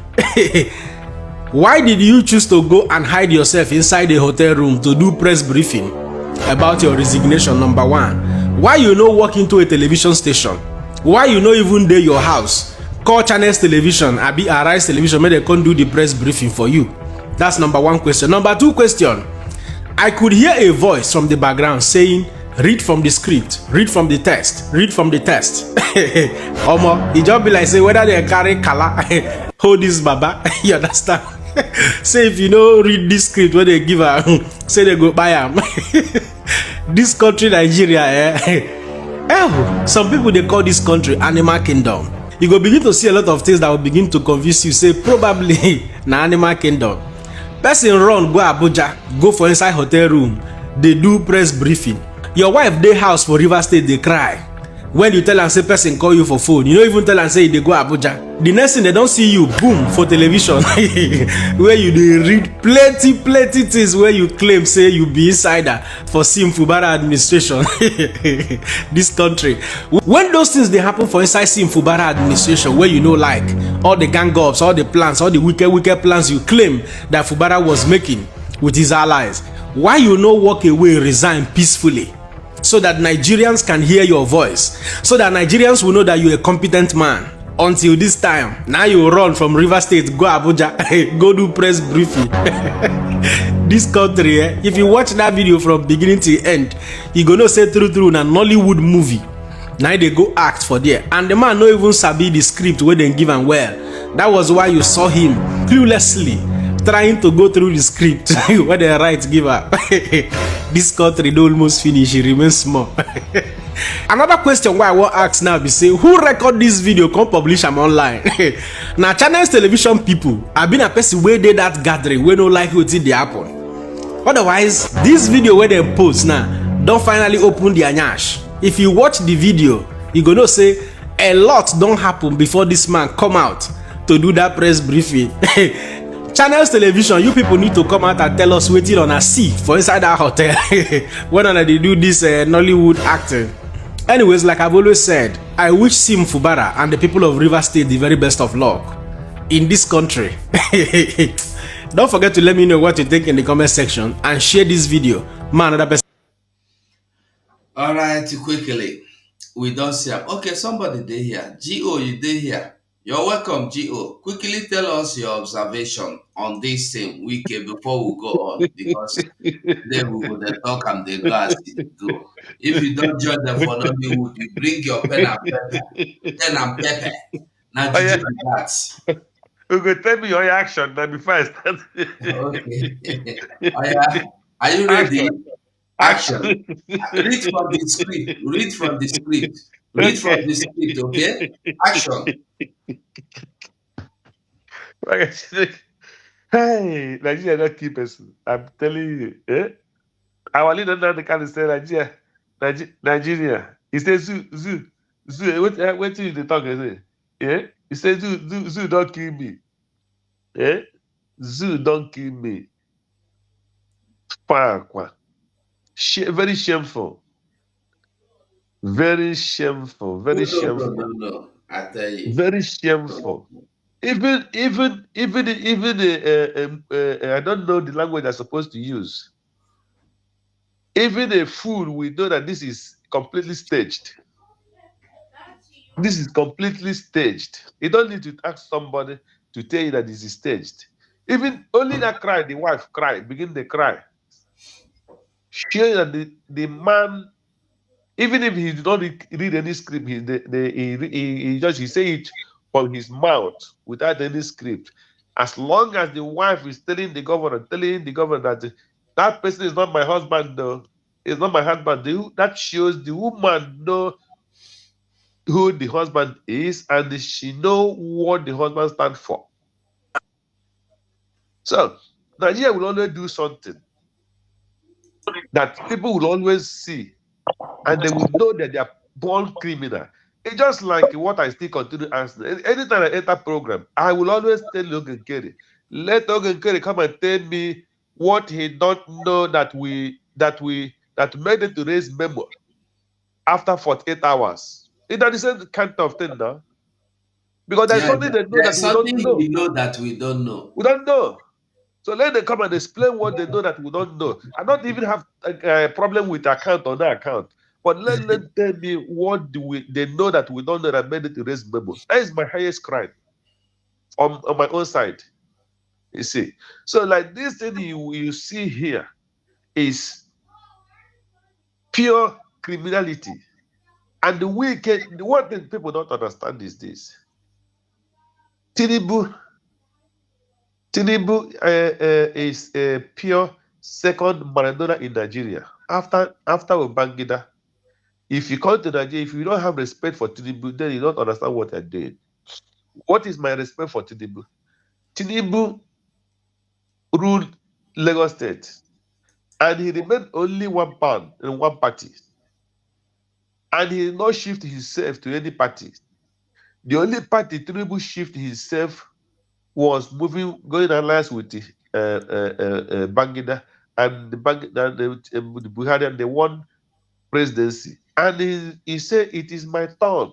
Why did you choose to go and hide yourself inside a hotel room to do press briefing about your resignation? Number one. Why you no walk into a television station? Why you no even dey your house? Call Channels Television, abi Arise Television, make they come do the press briefing for you. That's number one question. Number two question. I could hear a voice from the background saying, read from the script, read from the text, read from the text. Omo, it just be like say whether they carry color, hold this baba, you understand? Say if you know read this script when they give her, say they go buy am. This country Nigeria, some people they call this country animal kingdom. You go begin to see a lot of things that will begin to confuse you. Say probably na animal kingdom. Person run go Abuja, go for inside hotel room, they do press briefing. Your wife dey house for River State, they cry. When you tell am say person call you for phone, you don't even tell am say they go Abuja. The next thing they don't see you, boom, for television, where you dey read plenty things where you claim say you be insider for Sim Fubara administration. This country. When those things they happen for inside Sim Fubara administration, where you know like all the gang ups, all the plans, all the wicked plans you claim that Fubara was making with his allies, why you no walk away, resign peacefully? So that Nigerians can hear your voice, so that Nigerians will know that you're a competent man. Until this time, now you run from River State, go Abuja, go do press briefing. This country, if you watch that video from beginning to end, you gonna say true na Nollywood movie. Now they go act for there, and the man no even sabi the script where they give him well. That was why you saw him cluelessly trying to go through the script where the right give her. This country don't almost finish, it remains small. Another question why I want to ask now be say, who record this video come publish them online? Now Channels Television people, I've been a person where they that gathering, we no like what they happen. Otherwise, this video where they post now, don't finally open the anyash. If you watch the video, you gonna say a lot don't happen before this man come out to do that press briefing. Channels Television, you people need to come out and tell us waiting on a see for inside that hotel when they do this Nollywood acting. Anyways, like I've always said, I wish Sim Fubara and the people of River State the very best of luck in this country. Don't forget to let me know what you think in the comment section and share this video. Man, another person. All right, quickly. We don't see him. Okay, somebody dey here. Go, you dey here. You're welcome, Go. Quickly tell us your observation on this same week before we go on, because today we will talk and they go as it go. If you don't join them for Nollywood, you bring your pen and pepper. Now, Oh, you yeah. do that. You go tell me your reaction now before I start. Okay. Oh, yeah. Are you ready? Action. Read from the script. Read from the script. Read from the script, okay? Action. Hey, Nigeria not key person. I'm telling you. Eh? Our leader now the kind of say Nigeria. He says zoo. What till they talk say? Yeah? He says zoo don't kill me. Eh? Zoo don't kill me. Fuck. Very shameful. Very shameful. Very shameful. No. I tell you. Very shameful. Even I don't know the language I'm supposed to use. Even a fool will know that this is completely staged. This is completely staged. You don't need to ask somebody to tell you that this is staged. Even only that cry, the wife cry, begin to cry. Showing that the man, even if he did not read any script, he say it from his mouth without any script. As long as the wife is telling the governor that that person is not my husband, though, is not my husband, that shows the woman know who the husband is and she know what the husband stands for. So Nigeria will always do something that people will always see, and they will know that they are born criminal. It's just like what I still continue asking. Anytime I enter program, I will always tell Logan Kerry, let Logan Kerry come and tell me what he don't know that made it to raise memo after 48 hours. It's the same kind of thing now. Because there's Yeah, something they know that there's we don't something know. we know that we don't know. We don't know. So let them come and explain what they know that we don't know. I don't even have a problem with account or no account. But let them tell me what they know that we don't know that made it to raise memo. That is my highest crime on my own side. You see. So like this thing you see here is pure criminality. And the wicked, what the people don't understand is this. Tinubu is a pure second Maradona in Nigeria. After Ubangida, if you come to Nigeria, if you don't have respect for Tinubu, then you don't understand what they're doing. What is my respect for Tinubu? Tinubu ruled Lagos State, and he remained only one man in one party, and he did not shift himself to any party. The only party Tinubu shift himself was going alliance with the Bangida, and the Buhari, and they won presidency. And he said, "It is my turn."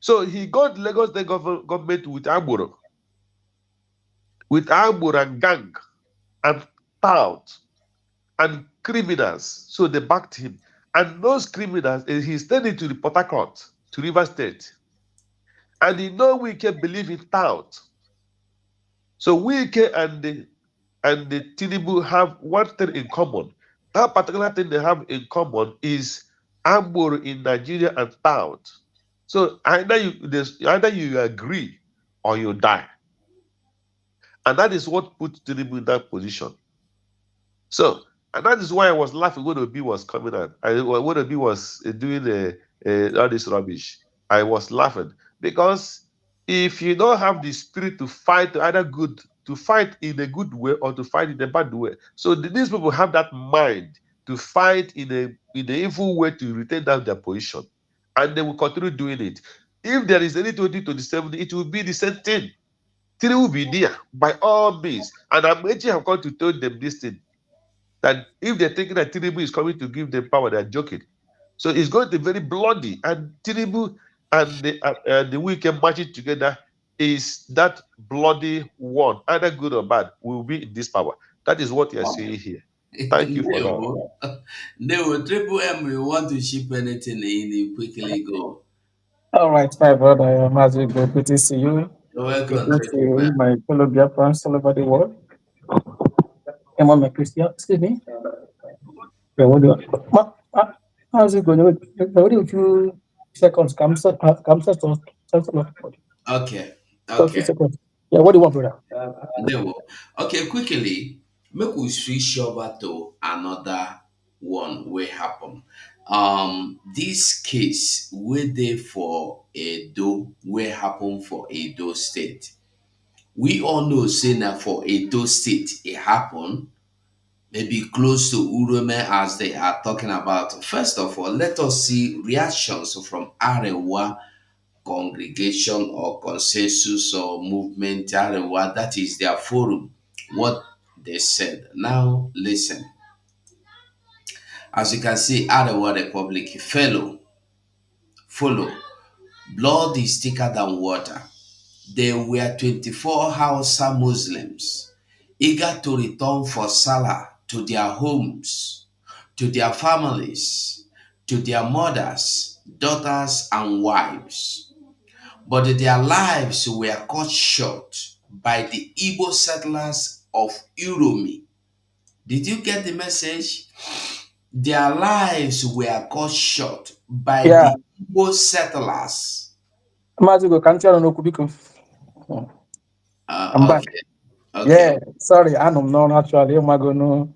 So he got Lagos State government with Agboro and gang and tout and criminals. So they backed him. And those criminals, he stayed into the Port Harcourt to River State. And he know Wike believe in tout. So Wike and the Tinubu have one thing in common. That particular thing they have in common is Agboro in Nigeria and tout. So either you agree or you die. And that is what put Tinubu in that position. So, and that is why I was laughing when Obi was coming out. When Obi was doing all this rubbish, I was laughing. Because if you don't have the spirit to fight to fight in a good way or to fight in a bad way. So these people have that mind to fight in an evil way to retain down their position. And they will continue doing it. If there is any 2027, it will be the same thing. Tinubu will be there by all means. And I'm actually have come to tell them this thing. That if they're thinking that Tinubu is coming to give them power, they're joking. So it's going to be very bloody. And Tinubu and the weekend marching together is that bloody one, either good or bad, will be in this power. That is what you're saying here. Thank you for that. No, Triple M, we want to ship anything in, you quickly go. All right, my brother, Mazi, good to see you. You're Good welcome, to see Triple you, M. my fellow Biafrans all over the world. Am I Christian? Excuse me. Yeah, what do you, how's it going? What do you few seconds? Okay, A few okay. seconds. Yeah, what do you want, brother? No. Okay, quickly, make we switch over to another one wey happen. This case wey dey for Edo, wey happen for Edo State. We all know say na for Edo State e happen, maybe close to Uromi as they are talking about. First of all, let us see reactions from Arewa congregation or consensus or movement Arewa, that is their forum, what they said. Now listen. As you can see, Arewa Republic follow. Blood is thicker than water. There were 24 Hausa Muslims eager to return for Salah to their homes, to their families, to their mothers, daughters, and wives. But their lives were cut short by the Igbo settlers of Uromi. Did you get the message? Their lives were cut short by Yeah, the Igbo settlers. Mazi, go can't tell no kubiko. I'm back. Okay, okay, Yeah, sorry, I don't know naturally. I'm going to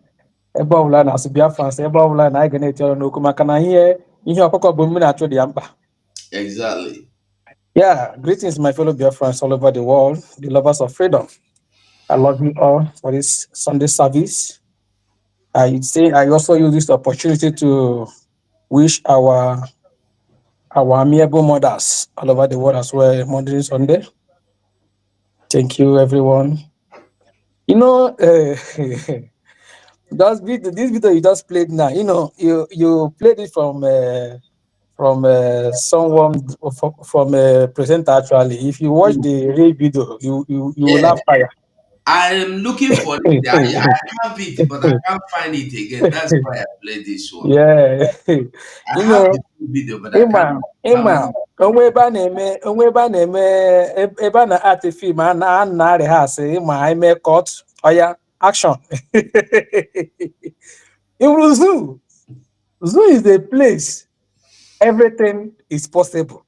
ebe ọbụla na-asụ Biafrans, ebe ọbụla na anyị ga na-eti ọrụ n'okwu maka na ihe ọkụkọ bụ mmiri achụ dị ya mkpa. exactly. Yeah, greetings, my fellow Biafrans all over the world, the lovers of freedom. I love you all for this Sunday service. I also use this opportunity to wish our amiable mothers all over the world as well, Mother's Sunday. Thank you, everyone. You know, this video you just played now. You know, you played it from someone from a presenter. Actually, if you watch the real video, you will Yeah, laugh fire. I'm looking for it. I have it, but I can't find it again. That's why I play this one. Yeah, I you have know, the full video, but I can't. Ima, Ima, onwe ebe a na-eme ebe a na-art film a na-rehearse ịma ime cut oya action. In zoo is a place everything is possible.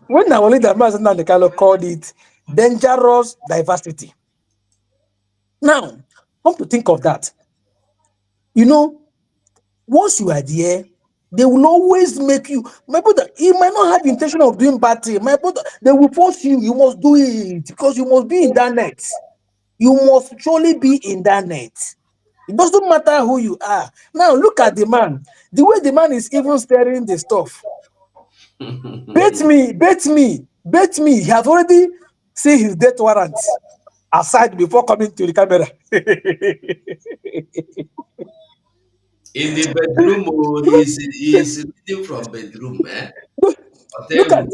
When Nawalida Mazana Dekalo called it dangerous diversity. Now, come to think of that, you know, once you are there, they will always make you. My brother, you might not have intention of doing bad thing. My brother, they will force you. You must do it because you must be in that net. You must surely be in that net. It doesn't matter who you are. Now look at the man. The way the man is even stirring the stuff. Bet me, bet me, bet me. He has already seen his death warrant aside before coming to the camera. In the bedroom, oh, he's reading from bedroom, eh? look Hotel at room.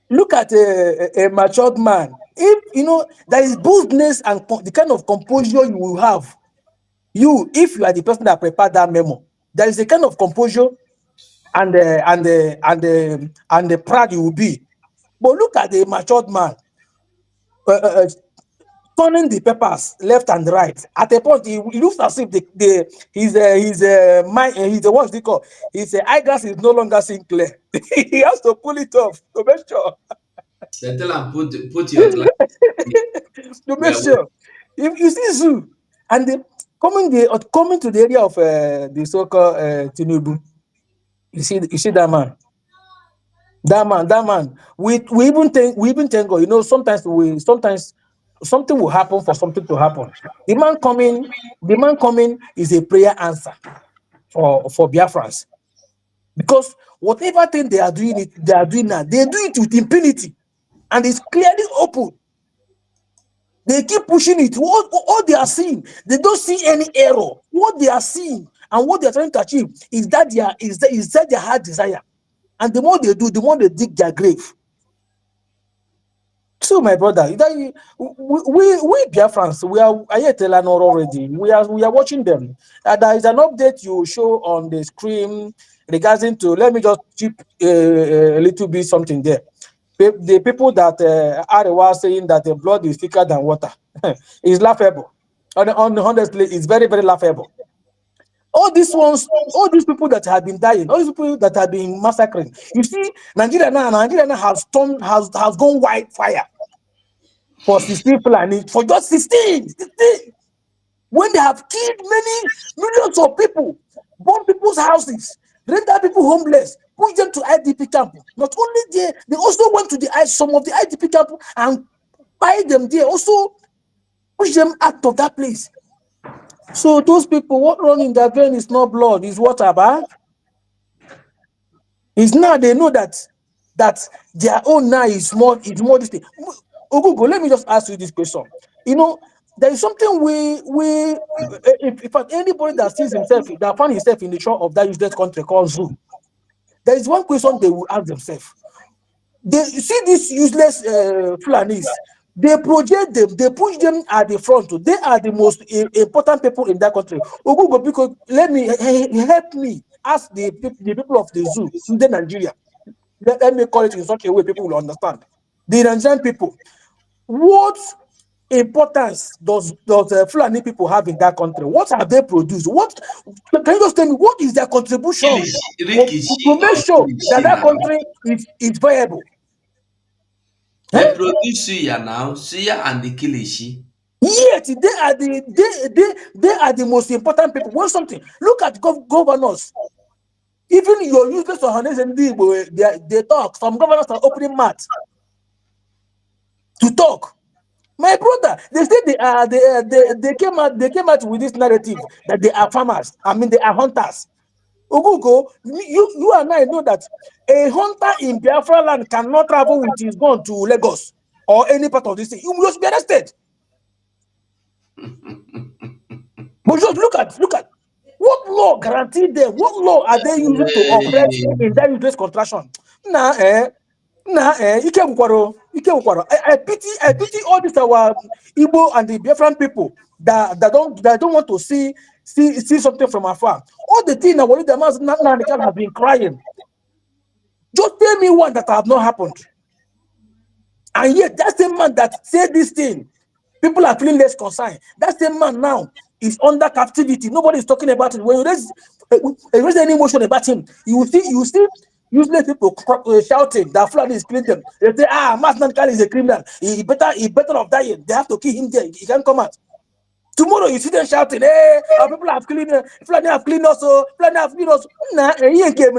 look at a matured man. If you know there is boldness and the kind of composure you will have, if you are the person that prepared that memo, there is a kind of composure and the proud you will be. But look at the matured man uh, uh, uh, turning the papers left and right. At a point, he looks as if his mind, his what's it called? His eyeglass is no longer seeing clear. He has to pull it off to make sure. They tell him put your glass. To We make are waiting. sure. If you see zoo and coming to the area of the so-called Tinubu, you see that man. That man. We even thank God. You know, sometimes something will happen for something to happen. The man coming is a prayer answer for Biafrans. Because whatever thing they are doing now, they do it with impunity. And it's clearly open. They keep pushing it. What they are seeing, they don't see any error. What they are seeing and what they are trying to achieve is that their heart desire. And the more they do, the more they dig their grave. So, my brother, we Biafrans, we are Ayetela already. We are watching them. There is an update you show on the screen regarding to. Let me just chip a little bit something there. The people that are saying that the blood is thicker than water is laughable. Honestly, it's very, very laughable. All these people that have been dying, all these people that have been massacring. You see, Nigeria now has gone wildfire for 16 Fulani, for just 16. When they have killed many millions of people, burn people's houses, render people homeless, push them to IDP camp. Not only there, they also went to some of the IDP camp and buy them there, also push them out of that place. So those people, what run in their vein is not blood, is water, bah? It's now they know that their own now is more this thing. Ogugo, let me just ask you this question. You know, there is something if anybody that sees himself, that found himself in the shore of that useless country called zoo, there is one question they will ask themselves. They see these useless Fulanis, they project them, they push them at the front. They are the most important people in that country. Ogugo, because help me ask the people of the zoo in Nigeria. Let me call it in such a way people will understand. The Nigerian people, what importance does Fulani people have in that country? What have they produced? What can you just tell me? What is their contribution Rikishi to make or sure that Kilishi that now. country is viable? They Eh? produce suya now, suya and the Kilishi. Yet they are the most important people. Want something? Look at governors. Even your useless they talk. Some governors are opening mouth to talk. My brother, they say they came out with this narrative that they are farmers. I mean, they are hunters. Ogugo, you and I know that a hunter in Biafra land cannot travel with his gun to Lagos or any part of this thing. You must be arrested. But just look at law guaranteed them? What law are they using to operate in that useless contraction? Nah, Ike Wukwaro, I pity all these our Igbo and the Biafran people that don't want to see something from afar. All the things that Wali Damas Nan have been crying. Just tell me one that have not happened. And yet, that same man that said this thing, people are feeling less concerned. That same man now is under captivity. Nobody is talking about it. When you raise any emotion about him, you see useless people shouting that Fula is killing them. They say, Masnan Khan is a criminal. He better off dying. They have to kill him there. He can't come out. Tomorrow you see them shouting, hey, our people have cleaned us, Fulani have cleaned us, Fulani have cleaned us. Nah, he ain't came.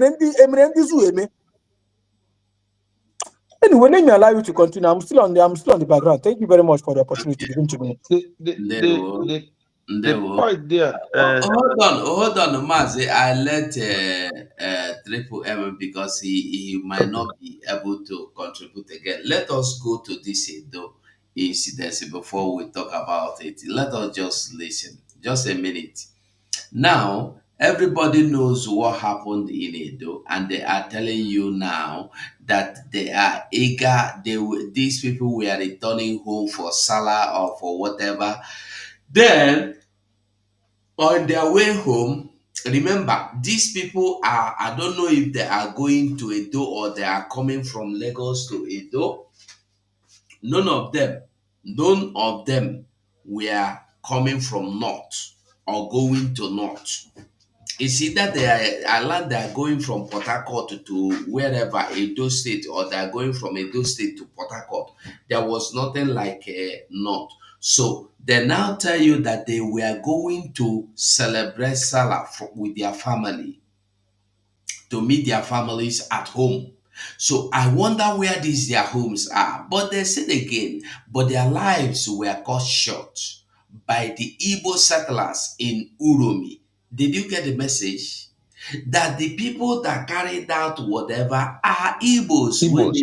Anyway, let me allow you to continue. I'm still on the background. Thank you very much for the opportunity given to me. Ndewo. The point there. Hold on, Mazi. I let Triple M because he might not be able to contribute again. Let us go to this Edo incident before we talk about it. Let us just listen. Just a minute. Now, everybody knows what happened in Edo, and they are telling you now that they are eager. These people were returning home for Salah or for whatever. Then, on their way home, remember, these people are, I don't know if they are going to Edo or they are coming from Lagos to Edo. None of them were coming from north or going to north. It's either they are going from Port Harcourt to wherever, Edo State, or they are going from Edo State to Port Harcourt. There was nothing like north. So they now tell you that they were going to celebrate Salah with their family, to meet their families at home. So I wonder where these their homes are. But they said again, but their lives were cut short by the Igbo settlers in Uromi. Did you get the message? That the people that carried out whatever are Igbos. Igbos.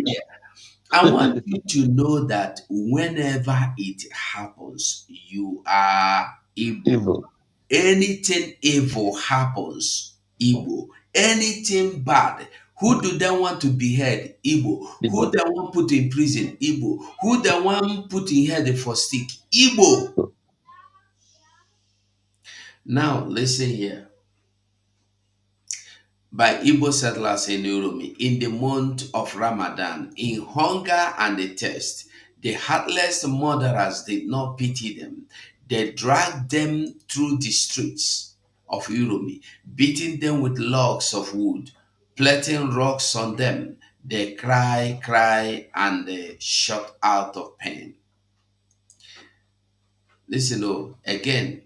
I want you to know that whenever it happens, you are Igbo. Evil. Anything evil happens, Igbo. Anything bad, who do they want to behead? Igbo. Who Igbo. they want put in prison? Igbo. Who they want put in head for stick? Igbo. Now listen here. By Igbo settlers in Uromi in the month of Ramadan, in hunger and the thirst, the heartless murderers did not pity them. They dragged them through the streets of Uromi, beating them with logs of wood, planting rocks on them. They cry, and they shout out of pain. Listen, again,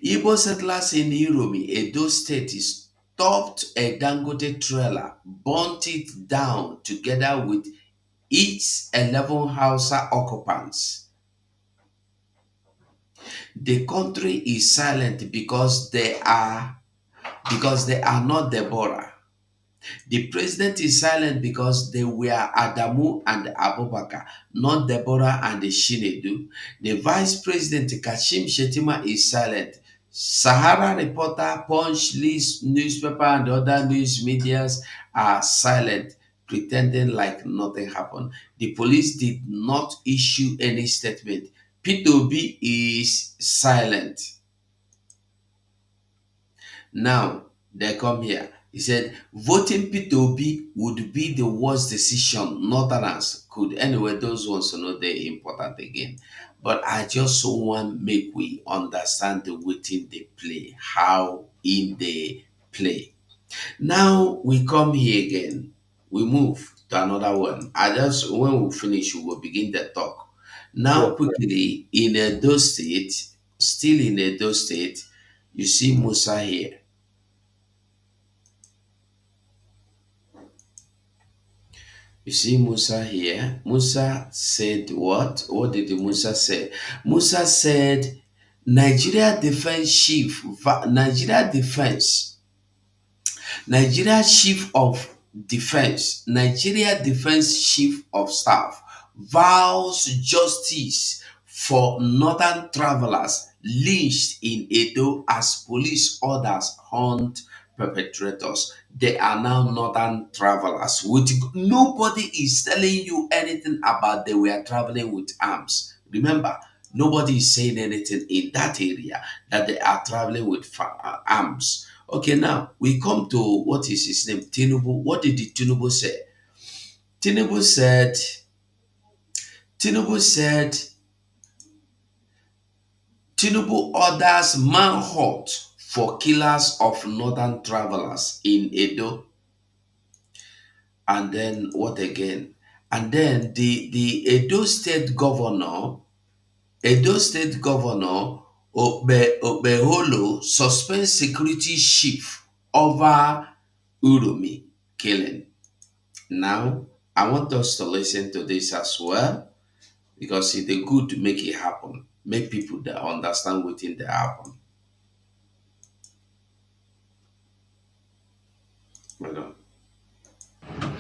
Igbo settlers in Uromi, Edo State, stopped a Dangote trailer, burnt it down together with its 11 Hausa occupants. The country is silent because they are not Deborah. The president is silent because they were Adamu and Abubakar, not Deborah and Shinedu. The vice president Kashim Shetima is silent. Sahara Reporter, Punch, List, newspaper, and other news medias are silent, pretending like nothing happened. The police did not issue any statement. P2B is silent. Now, they come here. He said, voting P2B would be the worst decision Northerners could. Anyway, those ones are not very important again. But I just want make we understand the waiting they play, how in they play. Now we come here again. We move to another one. When we finish, we will begin the talk. Now, quickly, in Edo State, still in Edo State, you see Musa here. You see Musa here. Musa said what? What did Musa say? Musa said Nigeria Defense Chief, Nigeria Chief of Defense, Nigeria Defense Chief of Staff vows justice for northern travelers lynched in Edo as police orders hunt perpetrators. They are now northern travelers. Nobody is telling you anything about they were traveling with arms. Remember, nobody is saying anything in that area that they are traveling with arms. Okay, now we come to what is his name? Tinubu. What did the Tinubu say? Tinubu said, Tinubu said, Tinubu orders manhunt for killers of northern travelers in Edo. And then what again? And then the Edo State Governor Obeholo suspends security chief over Uromi killing. Now, I want us to listen to this as well because it's good to make it happen. Make people that understand within the happen.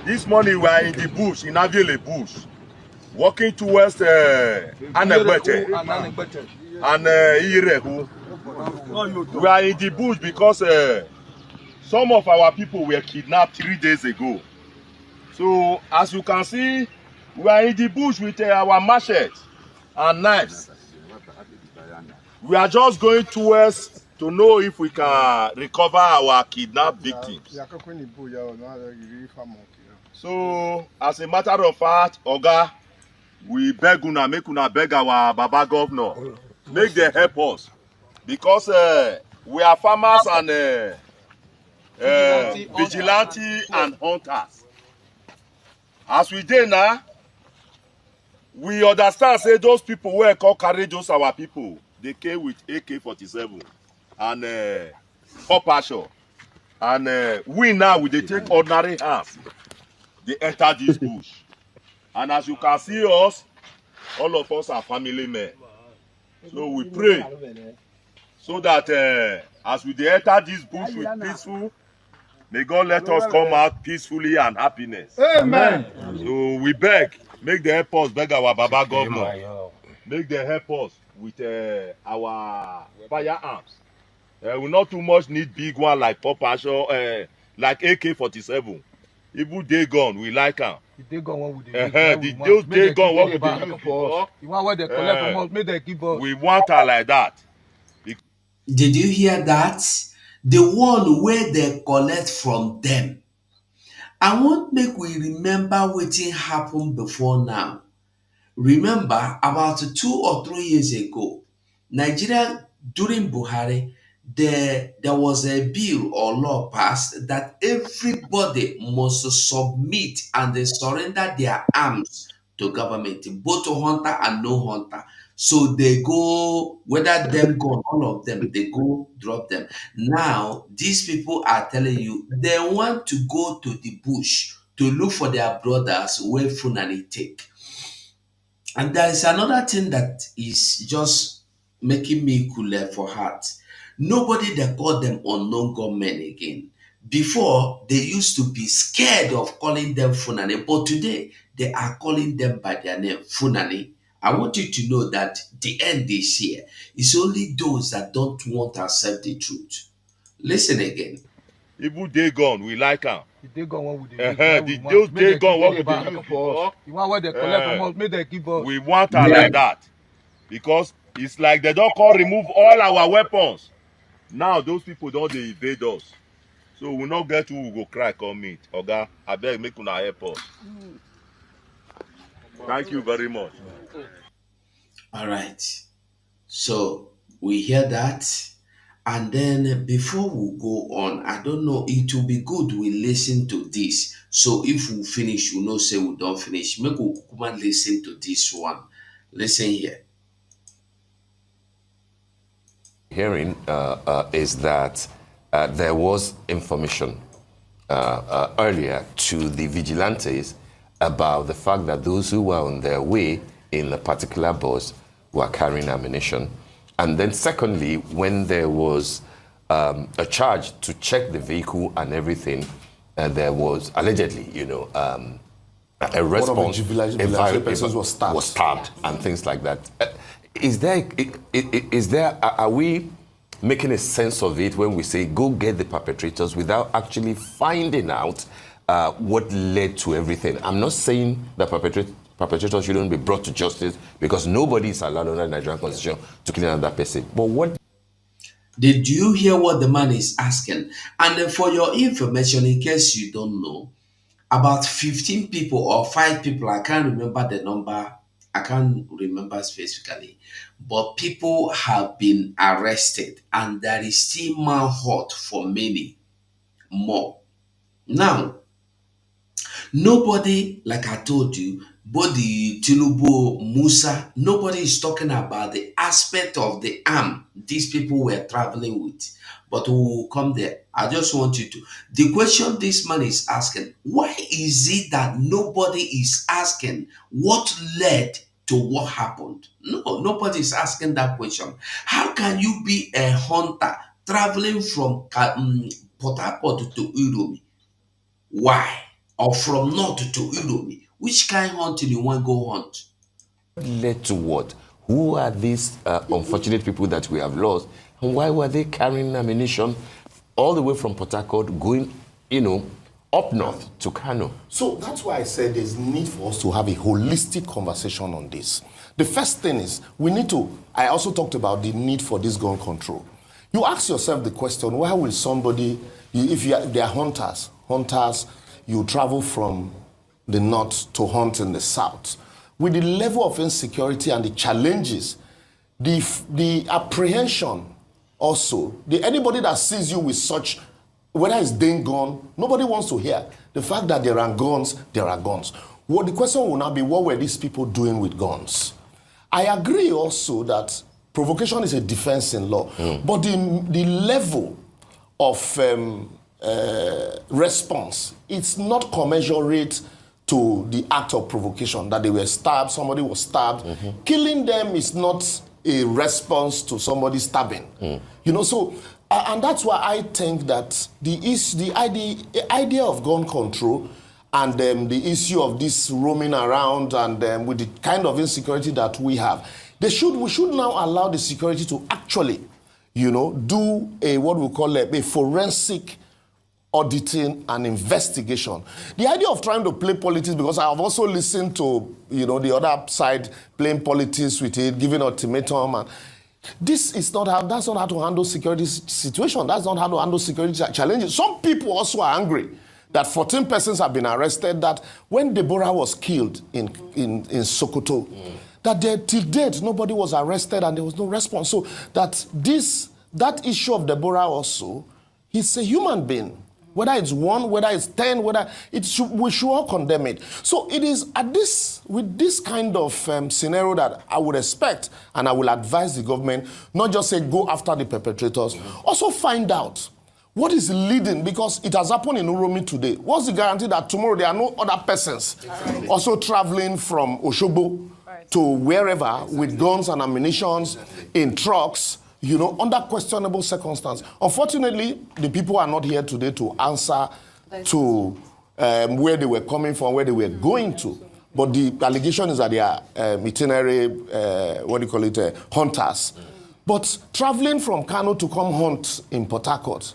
This morning we are in the bush, in Avile bush, walking towards Anegbete and Irehu. We are in the bush because some of our people were kidnapped 3 days ago. So as you can see, we are in the bush with our machetes and knives. We are just going towards to know if we can recover our kidnapped victims. So, as a matter of fact, Oga, we beg una, make una beg our Baba Governor, make them help us. Because we are farmers and vigilante and hunters. As we do now, we understand, say, those people who call courageous our people, they came with AK-47 and Popasho. And we now, they take ordinary hands. They enter this bush. And as you can see us, all of us are family men. So we pray so that as we enter this bush with peaceful, may God let us come out peacefully and happiness. Amen. So we beg, make the help us, beg our Baba Governor, make them help us with our firearms. We not too much need big one like Popasho, like AK-47. Even they gone, we like them. They gone one with those day gone what we dey use for. You want what they collect from us, make they give us. We want her like that. Did you hear that? The one where they collect from them. I want make we remember wetin happened before now. Remember, about 2 or 3 years ago, Nigeria, during Buhari, there was a bill or law passed that everybody must submit and they surrender their arms to government, both hunter and no hunter. So they go, whether them go, all of them, they go drop them. Now, these people are telling you they want to go to the bush to look for their brothers where Funani take. And there is another thing that is just making me cooler for heart. Nobody that call them unknown gunmen again. Before, they used to be scared of calling them Funani, but today they are calling them by their name, Funani. I want you to know that the end is here. It's only those that don't want to accept the truth. Listen again. Even they gone, we like them. They gone one with those day gone what we dey use for. You want what they collect from us, make they give us. We want her like that. Because it's like they don't call remove all our weapons. Now those people don't they invade us. So we not get who we go cry come meet. Oga, I beg make una help us. Thank you very much. All right. So we hear that. And then before we go on, I don't know, it will be good we listen to this. So if we finish, we know say we don't finish. Make we come and listen to this one. Listen here. Hearing is that there was information earlier to the vigilantes about the fact that those who were on their way in a particular bus were carrying ammunition. And then secondly, when there was a charge to check the vehicle and everything, there was allegedly, a response. One of the vigilante persons was stabbed and things like that. Is there, are we making a sense of it when we say go get the perpetrators without actually finding out what led to everything? I'm not saying that perpetrators shouldn't be brought to justice, because nobody is allowed under the Nigerian Constitution to kill another person. But what Did you hear what the man is asking? And for your information, in case you don't know, about 15 people or 5 people, I can't remember the number, I can't remember specifically, but people have been arrested and there is still manhunt for many more. Now, nobody, like I told you, both the Tinubu, Musa, nobody is talking about the aspect of the arm these people were traveling with. But we will come there. I just want you to. The question this man is asking, why is it that nobody is asking what led to what happened? No, nobody is asking that question. How can you be a hunter traveling from Port Harcourt to Uromi? Why? Or from north to Uromi? Which kind hunting you want to go hunt? led to what? Who are these unfortunate people that we have lost? And why were they carrying ammunition all the way from Port Harcourt going, up north to Kano? So that's why I said there's need for us to have a holistic conversation on this. The first thing is I also talked about the need for this gun control. You ask yourself the question, why will somebody, if they are hunters, you travel from the north to hunt in the south. With the level of insecurity and the challenges, the apprehension also, anybody that sees you with such, whether it's Dane gun, nobody wants to hear. The fact that there are guns, there are guns. Well, the question will now be, what were these people doing with guns? I agree also that provocation is a defense in law, but the level of response, it's not commensurate to the act of provocation, that they were stabbed, somebody was stabbed. Killing them is not a response to somebody stabbing. So, and that's why I think that the idea of gun control and the issue of this roaming around and with the kind of insecurity that we have, we should now allow the security to actually, do what we call a forensic auditing and investigation. The idea of trying to play politics, because I have also listened to, the other side playing politics with it, giving ultimatum, and that's not how to handle security situation. That's not how to handle security challenges. Some people also are angry that 14 persons have been arrested, that when Deborah was killed in Sokoto, that till date nobody was arrested and there was no response. So that issue of Deborah also, he's a human being. Whether it's 1, whether it's 10, we should all condemn it. So it is with this kind of scenario that I would expect, and I will advise the government, not just say go after the perpetrators, also find out what is leading, because it has happened in Uromi today. What's the guarantee that tomorrow there are no other persons also traveling from Oshobo to wherever with guns and ammunition in trucks, under questionable circumstances? Unfortunately, the people are not here today to answer to where they were coming from, where they were going to. But the allegation is that they are itinerary, hunters. But traveling from Kano to come hunt in Port Harcourt,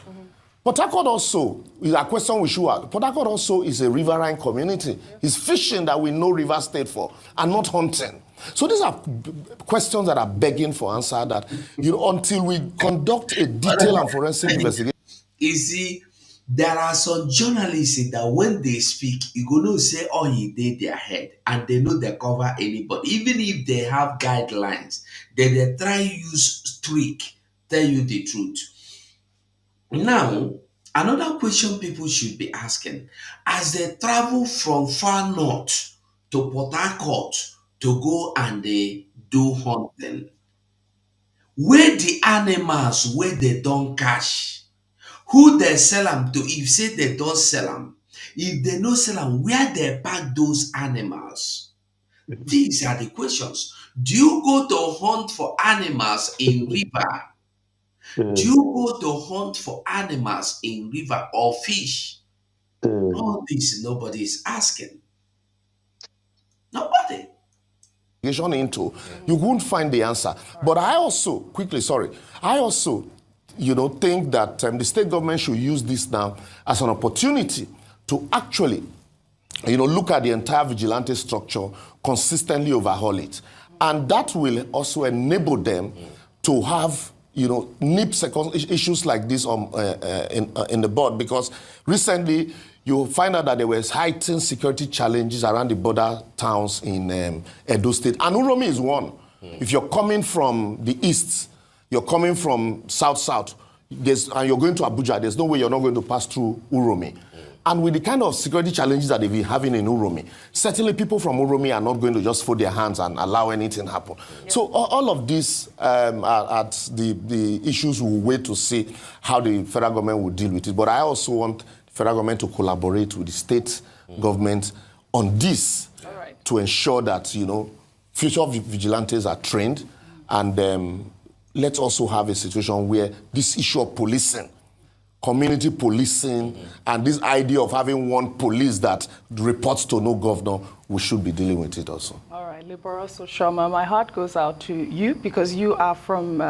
Port Harcourt also is a question we should ask. Port Harcourt also is a riverine community. It's fishing that we know River State for, and not hunting. So these are questions that are begging for answer that, until we conduct a detailed and forensic investigation. You see, there are some journalists that when they speak, you go know say, oh, he did their head, and they know they cover anybody. Even if they have guidelines, they try use trick, tell you the truth. Now, another question people should be asking, as they travel from far north to Port Harcourt to go and they do hunting, where the animals where they don't catch, who they sell them to, if say they don't sell them, if they no sell them, where they pack those animals? These are the questions. Do you go to hunt for animals in river? Do you go to hunt for animals in river or fish? All this nobody is asking. Nobody. into, you won't find the answer. But I also, quickly, think that the state government should use this now as an opportunity to actually, look at the entire vigilante structure, consistently overhaul it. And that will also enable them to have, nip issues like this in the board. Because recently, you'll find out that there were heightened security challenges around the border towns in Edo State. And Uromi is one. If you're coming from the east, you're coming from south, and you're going to Abuja, there's no way you're not going to pass through Uromi. And with the kind of security challenges that they've been having in Uromi, certainly people from Uromi are not going to just fold their hands and allow anything happen. Yeah. So all of these are the issues we'll wait to see how the federal government will deal with it. But I also want the federal government to collaborate with the state government on this to ensure that, future vigilantes are trained. And let's also have a situation where this issue of policing, community policing, and this idea of having one police that reports to no governor, we should be dealing with it also. All right, Liberaso Shoma, my heart goes out to you because you are from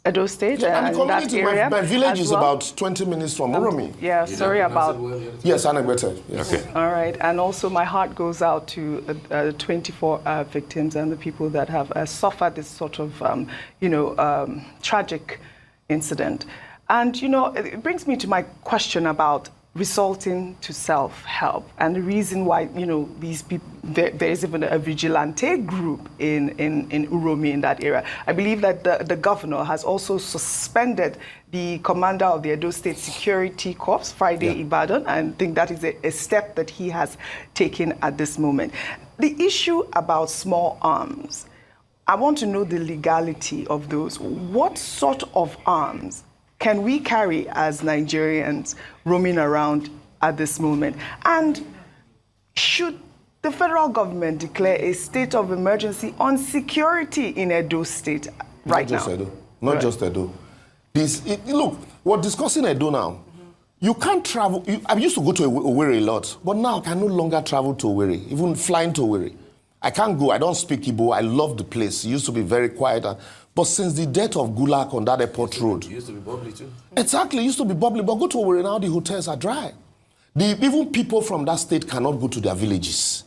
Edo State and that area. My village is about 20 minutes from Uromi. Yeah, sorry about... Yes, Anagbete. Yes. Okay. All right, and also my heart goes out to 24 victims and the people that have suffered this sort of, tragic incident. And, it brings me to my question about resulting to self-help and the reason why, these people, there is even a vigilante group in Uromi in that area. I believe that the governor has also suspended the commander of the Edo State Security Corps, Friday Ibadan, and I think that is a step that he has taken at this moment. The issue about small arms, I want to know the legality of those. What sort of arms can we carry as Nigerians roaming around at this moment? And should the federal government declare a state of emergency on security in Edo State right now? Not just Edo. Look, we're discussing Edo now. You can't travel. I used to go to Owerri a lot, but now I can no longer travel to Owerri, even flying to Owerri. I can't go. I don't speak Igbo. I love the place. It used to be very quiet. But since the death of Gulak on that airport road... It used to be bubbly too. Exactly, it used to be bubbly. But go to Owerri now, the hotels are dry. Even people from that state cannot go to their villages.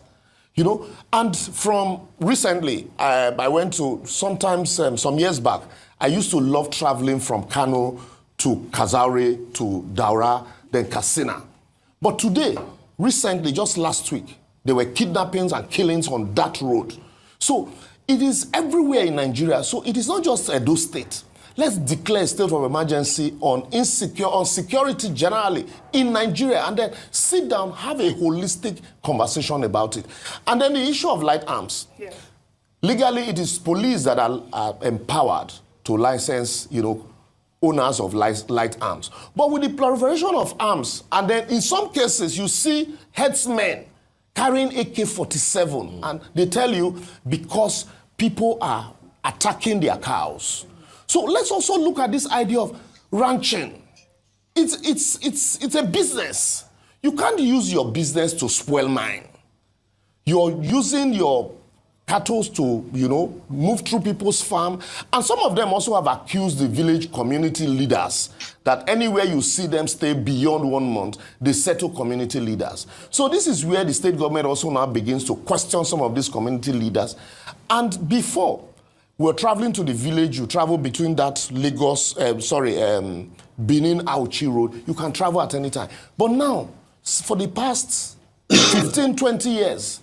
And from recently, I went to, sometimes, some years back, I used to love traveling from Kano to Kazaure to Daura, then Katsina. But today, recently, just last week, there were kidnappings and killings on that road. So it is everywhere in Nigeria. So it is not just Edo State. Let's declare a state of emergency on security generally in Nigeria, and then sit down, have a holistic conversation about it. And then the issue of light arms. Yeah. Legally, it is police that are empowered to license, owners of light arms. But with the proliferation of arms, and then in some cases, you see headsmen carrying AK-47, and they tell you because people are attacking their cows. So let's also look at this idea of ranching. It's a business. You can't use your business to spoil mine. You're using your cattle to, move through people's farm. And some of them also have accused the village community leaders that anywhere you see them stay beyond 1 month, they settle community leaders. So this is where the state government also now begins to question some of these community leaders. And before, we're traveling to the village, you travel between that Benin Auchi Road, you can travel at any time. But now, for the past 15, 20 years,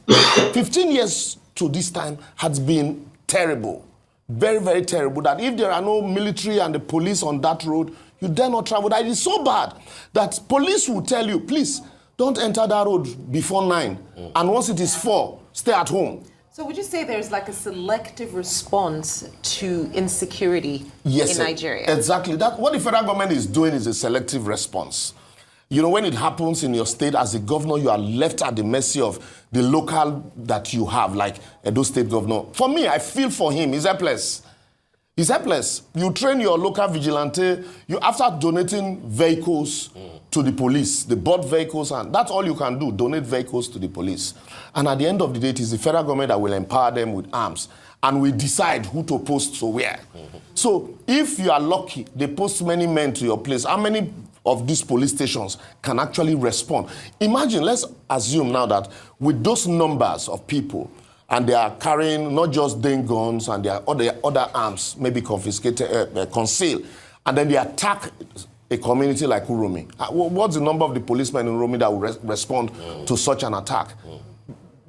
15 years to this time has been terrible. Very, very terrible. That if there are no military and the police on that road, you dare not travel. That is so bad that police will tell you, please, don't enter that road before 9. And once it is 4, stay at home. So would you say there's like a selective response to insecurity in Nigeria? Exactly. What the federal government is doing is a selective response. When it happens in your state, as a governor, you are left at the mercy of the local that you have, like Edo State governor. For me, I feel for him. He's helpless. It's helpless. You train your local vigilante, you after donating vehicles to the police, they bought vehicles, and that's all you can do, donate vehicles to the police. And at the end of the day, it is the federal government that will empower them with arms and will decide who to post to where. So if you are lucky, they post many men to your place. How many of these police stations can actually respond? Imagine, let's assume now that with those numbers of people, and they are carrying not just Dane guns and their other arms, maybe confiscated, concealed, and then they attack a community like Uromi. What's the number of the policemen in Uromi that will respond to such an attack?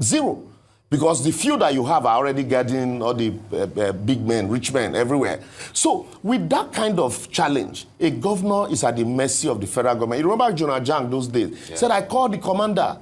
Zero. Because the few that you have are already guarding all the big men, rich men everywhere. So with that kind of challenge, a governor is at the mercy of the federal government. You remember Jonah Jang those days? Said, I called the commander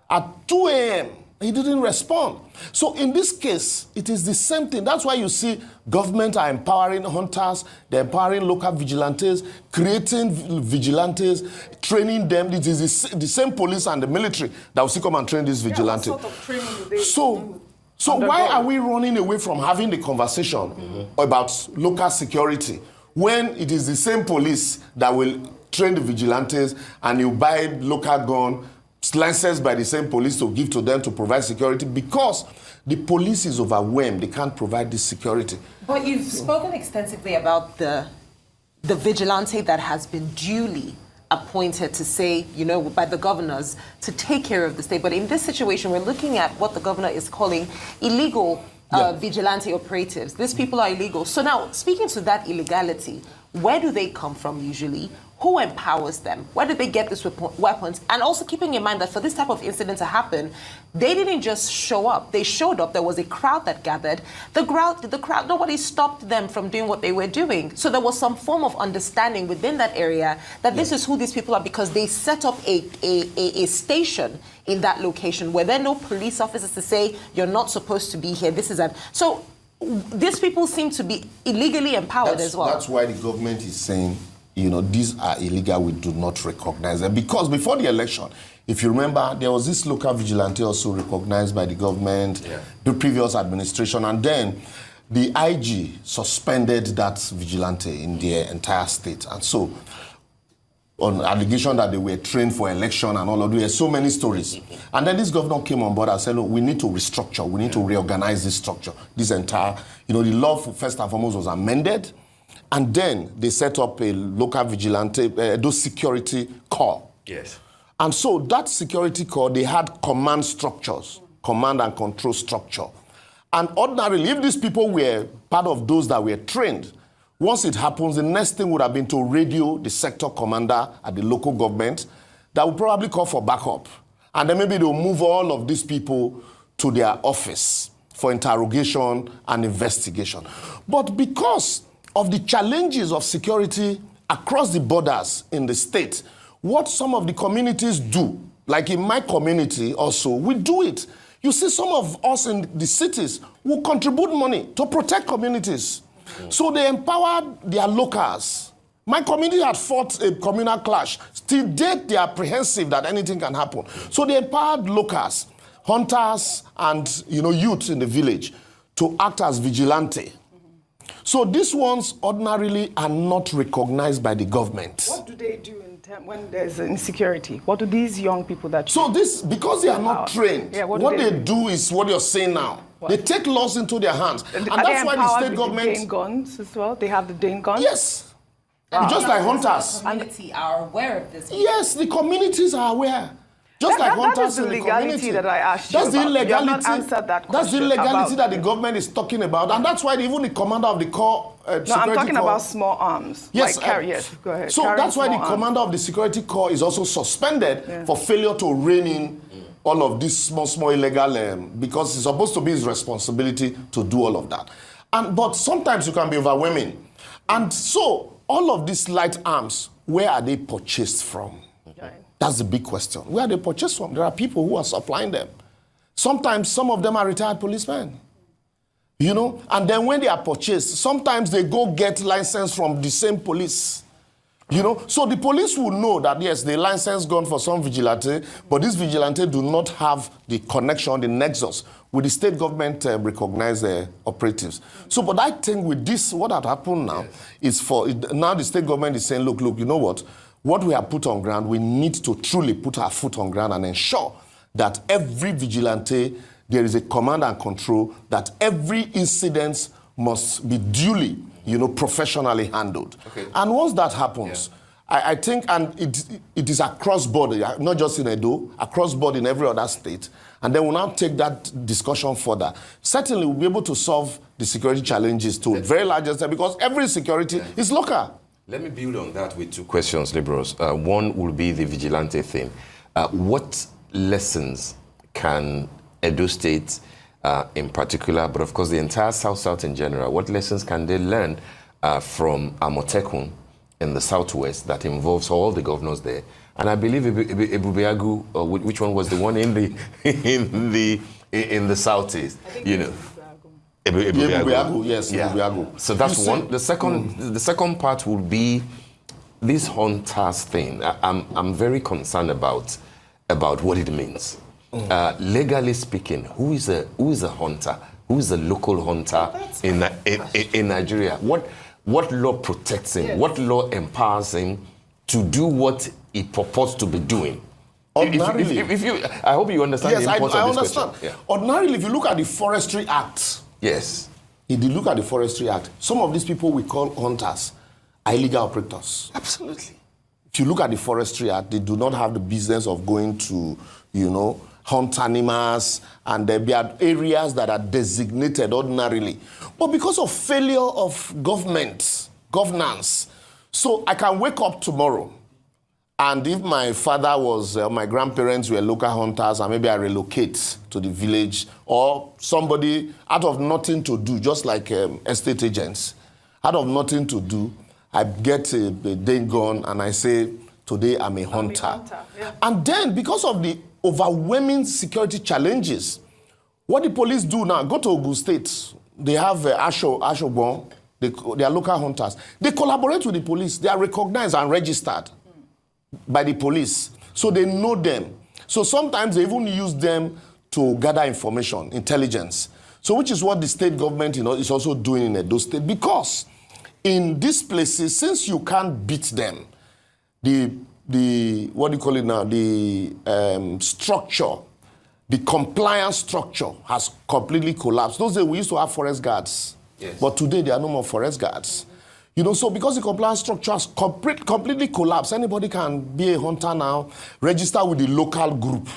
at 2 a.m. He didn't respond. So in this case, it is the same thing. That's why you see government are empowering hunters, they're empowering local vigilantes, creating vigilantes, training them. It is the same police and the military that will still come and train these vigilantes. What sort of training do they So why are we running away from having the conversation about local security when it is the same police that will train the vigilantes and you buy local gun, licensed by the same police to give to them to provide security, because the police is overwhelmed. They can't provide this security. But you've spoken extensively about the vigilante that has been duly appointed to say, you know, by the governors to take care of the state. But in this situation, we're looking at what the governor is calling illegal vigilante operatives. These people are illegal. So now, speaking to that illegality, where do they come from usually? Who empowers them? Where did they get these weapons? And also keeping in mind that for this type of incident to happen, they didn't just show up. They showed up. There was a crowd that gathered. The crowd, nobody stopped them from doing what they were doing. So there was some form of understanding within that area that this is who these people are, because they set up a station in that location where there are no police officers to say, you're not supposed to be here. This is so these people seem to be illegally empowered as well. That's why the government is saying, you know, these are illegal, we do not recognize them. Because before the election, if you remember, there was this local vigilante also recognized by the government, the previous administration, and then the IG suspended that vigilante in the entire state. And so, on allegation that they were trained for election and all of that, so many stories. And then this governor came on board and said, look, we need to restructure, we need to reorganize this structure. This entire, you know, the law first and foremost was amended. And then they set up a local vigilante, those security corps. Yes. And so that security corps, they had command structures, command and control structure. And ordinarily, if these people were part of those that were trained, once it happens, the next thing would have been to radio the sector commander at the local government that would probably call for backup. And then maybe they'll move all of these people to their office for interrogation and investigation. But because of the challenges of security across the borders in the state, what some of the communities do, like in my community also, we do it. You see, some of us in the cities will contribute money to protect communities. So they empowered their locals. My community had fought a communal clash. Till date, they are apprehensive that anything can happen. So they empowered locals, hunters, and youth in the village to act as vigilante. So these ones ordinarily are not recognized by the government. What do they do when there's insecurity? What do these young people that... So this, because they are not trained, what they do is what you're saying now. What? They take laws into their hands. And that's why the state government... The Dane guns as well? They have the Dane guns? Yes. Just like hunters. The community are aware of this. Yes, the communities are aware. Just like hunters in the community. That I asked you that's the illegality. You have not answered that question. That's the illegality that the government is talking about, and that's why even the commander of the corps. I'm talking about small arms. Yes, yes. Go ahead. So that's why the commander of the security corps is also suspended for failure to rein in all of this small illegal, because it's supposed to be his responsibility to do all of that. But sometimes you can be overwhelming, and so all of these light arms, where are they purchased from? That's the big question. Where are they purchased from? There are people who are supplying them. Sometimes some of them are retired policemen. And then when they are purchased, sometimes they go get license from the same police. You know, so the police will know that, yes, the license gone for some vigilante, but these vigilante do not have the connection, the nexus with the state government recognized operatives. So, but I think with this, what had happened now is now the state government is saying, look, you know what we have put on ground, we need to truly put our foot on ground and ensure that every vigilante, there is a command and control, that every incident must be duly, professionally handled. Okay. And once that happens, I think, and it is across board, not just in Edo, across board in every other state, and then we'll now take that discussion further. Certainly, we'll be able to solve the security challenges to a very large extent, because every security is local. Let me build on that with two questions, Liberals. One will be the vigilante thing. What lessons can Edo State in particular, but of course the entire South in general, what lessons can they learn from Amotekun in the Southwest that involves all the governors there? And I believe Ebubeagu, which one was the one in the Southeast? Ebubeagu, yes, yeah. Ebubeagu. So that's one. The second part will be this hunters thing. I'm very concerned about what it means. Legally speaking, who is a hunter? Who is a local hunter in Nigeria? What law protects him? Yes. What law empowers him to do what he purports to be doing? Ordinarily, I hope you understand the importance of this question. Yeah. Ordinarily, if you look at the Forestry Act, yes. If you look at the Forestry Act, some of these people we call hunters are illegal operators. Absolutely. If you look at the Forestry Act, they do not have the business of going to, hunt animals, and there are areas that are designated ordinarily. But because of failure of governance, so I can wake up tomorrow, and if my father was, my grandparents were local hunters, and maybe I relocate to the village, or somebody out of nothing to do, just like estate agents, out of nothing to do, I get a day gun and I say, today I'm a hunter. Yeah. And then because of the overwhelming security challenges, what the police do now, go to Ogun State, they have Ashobon, they are local hunters. They collaborate with the police. They are recognized and registered by the police. So they know them. So sometimes they even use them to gather information, intelligence. So which is what the state government is also doing in Edo State. Because in these places, since you can't beat them, the what do you call it now? The structure, the compliance structure has completely collapsed. Those days we used to have forest guards, yes. But today there are no more forest guards. So because the compliance structure has completely collapsed, anybody can be a hunter now, register with the local group.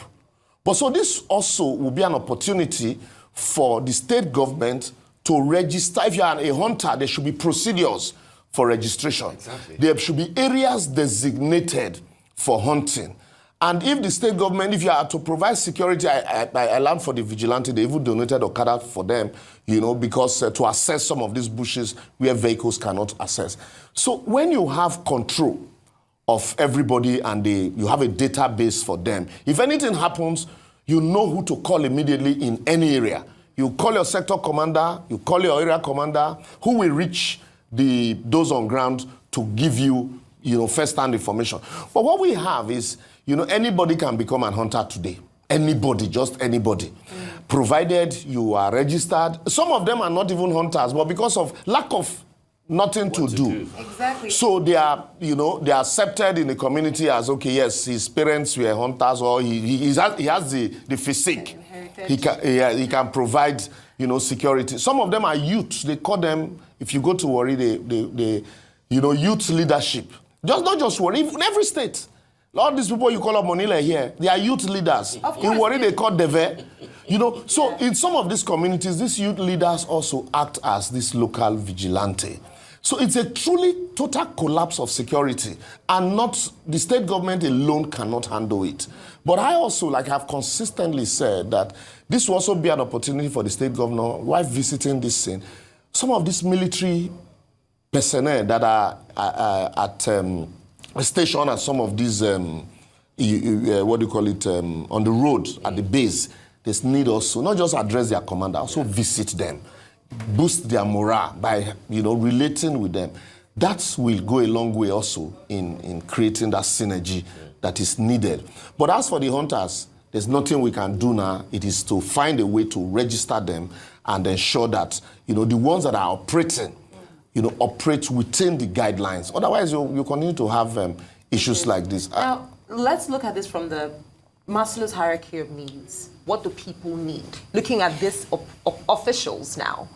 But so this also will be an opportunity for the state government to register. If you are a hunter, there should be procedures for registration. Exactly. There should be areas designated for hunting. And if the state government, if you are to provide security, I learned for the vigilante, they even donated Okada for them, because to assess some of these bushes where vehicles cannot access. So when you have control of everybody and you have a database for them, if anything happens, you know who to call immediately in any area. You call your sector commander, you call your area commander, who will reach those on ground to give you, first-hand information. But what we have is, anybody can become an hunter today. Anybody, just anybody. Provided you are registered. Some of them are not even hunters, but because of lack of nothing to do. Exactly. So they are, they are accepted in the community as, okay, yes, his parents were hunters, or he has the physique. He can provide, security. Some of them are youths. They call them, if you go to Warri, they youth leadership. Not just Warri, in every state. All these people you call up Monila here, they are youth leaders. In Warri, they call Deve. So in some of these communities, these youth leaders also act as this local vigilante. So it's a truly total collapse of security, and not the state government alone cannot handle it. But I also, like I've consistently said, that this will also be an opportunity for the state governor, while visiting this scene, some of these military personnel that are at station at some of these, on the road, at the base, they need also not just address their commander, also visit them, boost their morale by, relating with them. that will go a long way also in creating that synergy that is needed. But as for the hunters, there's nothing we can do now. It is to find a way to register them and ensure that, the ones that are operating, operate within the guidelines. Otherwise, you continue to have issues like this. Now, let's look at this from the Maslow's hierarchy of needs. What do people need? Looking at this officials now.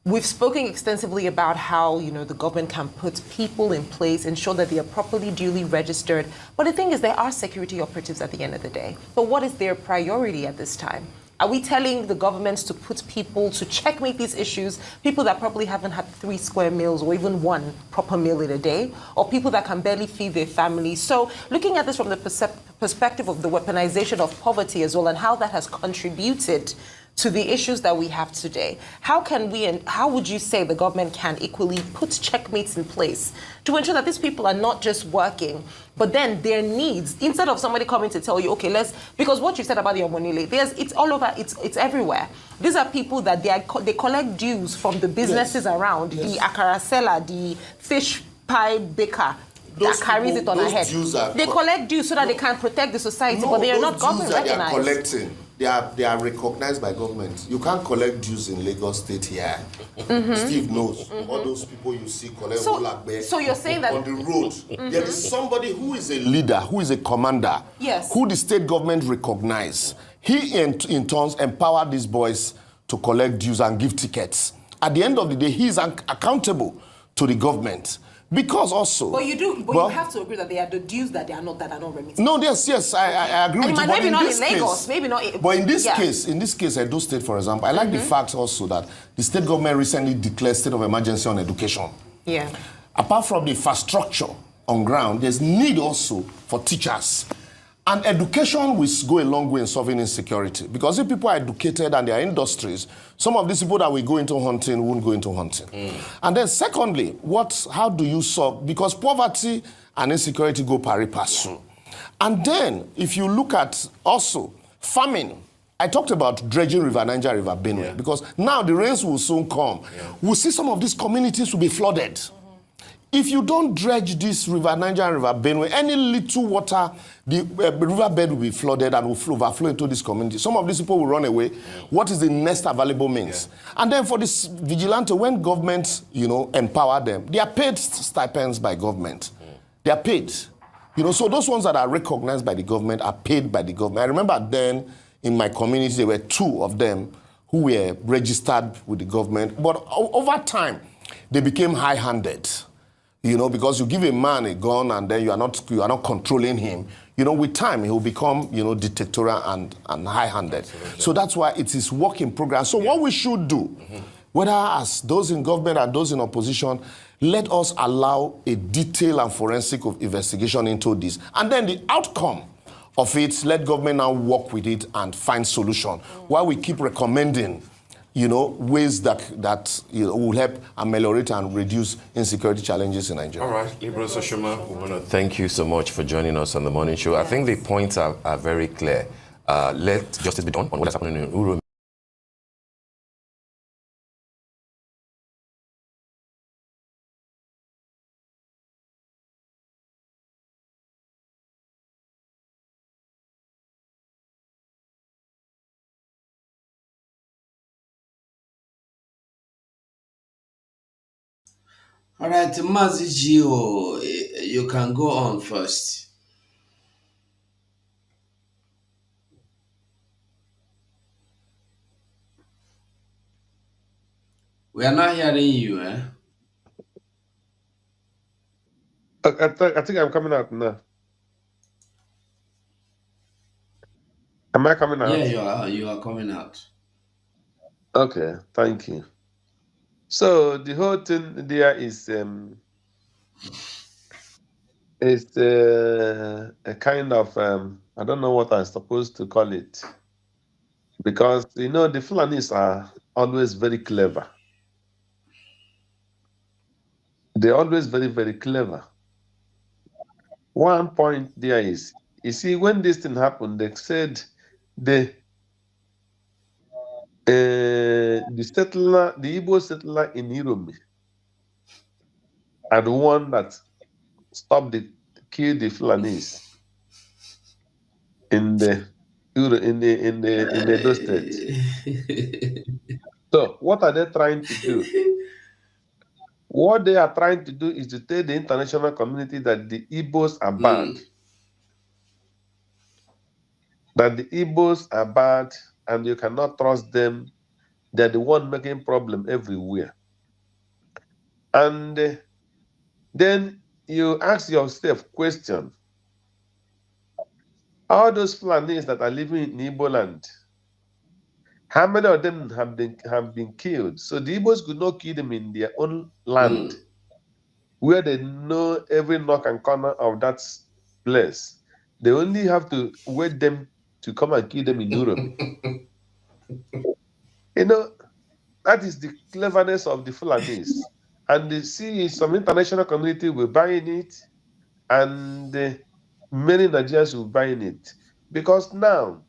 We've spoken extensively about how, the government can put people in place, ensure that they are properly, duly registered. But the thing is, there are security operatives at the end of the day. But what is their priority at this time? Are we telling the governments to put people to checkmate these issues, people that probably haven't had 3 square meals or even 1 proper meal in a day, or people that can barely feed their families? So looking at this from the perspective of the weaponization of poverty as well, and how that has contributed to the issues that we have today, how would you say the government can equally put checkmates in place to ensure that these people are not just working, but then their needs, instead of somebody coming to tell you, okay, because what you said about the Omonile, it's all over, it's everywhere. These are people that they collect dues from the businesses around, the akara seller, the fish pie baker, that carries it on their head. They collect dues so that they can protect the society, but they are not government recognized. They are collecting. They are recognized by government. You can't collect dues in Lagos State here. Steve knows. All those people you see collect so you're saying that on the road. There is somebody who is a leader, who is a commander, who the state government recognize. He in turns empower these boys to collect dues and give tickets. At the end of the day, he is accountable to the government. Because also, but you have to agree that they are the dues that are not remitted. No, yes, I agree with you. Maybe not in Lagos, maybe not. But in this case, Edo State, for example, I like the fact also that the state government recently declared state of emergency on education. Yeah. Apart from the infrastructure on ground, there's need also for teachers. And education will go a long way in solving insecurity. Because if people are educated and there are industries, some of these people that will go into hunting won't go into hunting. And then secondly, how do you solve? Because poverty and insecurity go pari passu. And then if you look at also farming, I talked about dredging River Niger, River Benue, because now the rains will soon come. We'll see some of these communities will be flooded. If you don't dredge this River Niger and River Benue, any little water, the riverbed will be flooded and will overflow into this community. Some of these people will run away. What is the next available means? And then for this vigilante, when governments, empower them, they are paid stipends by government. They are paid. So those ones that are recognized by the government are paid by the government. I remember then in my community, there were 2 of them who were registered with the government. But over time, they became high-handed. Because you give a man a gun and then you are not controlling him. With time he will become, dictatorial and high-handed. So that's why it is work in progress. So what we should do, whether as those in government and those in opposition, let us allow a detailed and forensic investigation into this. And then the outcome of it, let government now work with it and find solution. While we keep recommending ways that will help ameliorate and reduce insecurity challenges in Nigeria. All right, Libra Soshima, we want to thank you so much for joining us on the morning show. I think the points are very clear. Let justice be done on what is happening in Uromi. All right, Mazi Gio, you can go on first. We are not hearing you, eh? I think I'm coming out now. Am I coming out? Yeah, you are coming out. Okay, thank you. So the whole thing there is a kind of I don't know what I'm supposed to call it, because the Fulanis are always very clever. They're always very, very clever. One point there is, you see, when this thing happened, they said the Igbo settler in Uromi, are the one that killed the Fulanese in the Edo State. So what are they trying to do? What they are trying to do is to tell the international community that the Igbos are bad. That the Igbos are bad and you cannot trust them. They're the one making problem everywhere. And then you ask yourself question, all those Fulanis that are living in Igbo land, how many of them have been killed? So the Igbos could not kill them in their own land, where they know every nook and corner of that place. They only have to wait them to come and kill them in Uromi. You know, that is the cleverness of the Fulanis. And they see some international community will buying it, and many Nigerians will buying it. Because now,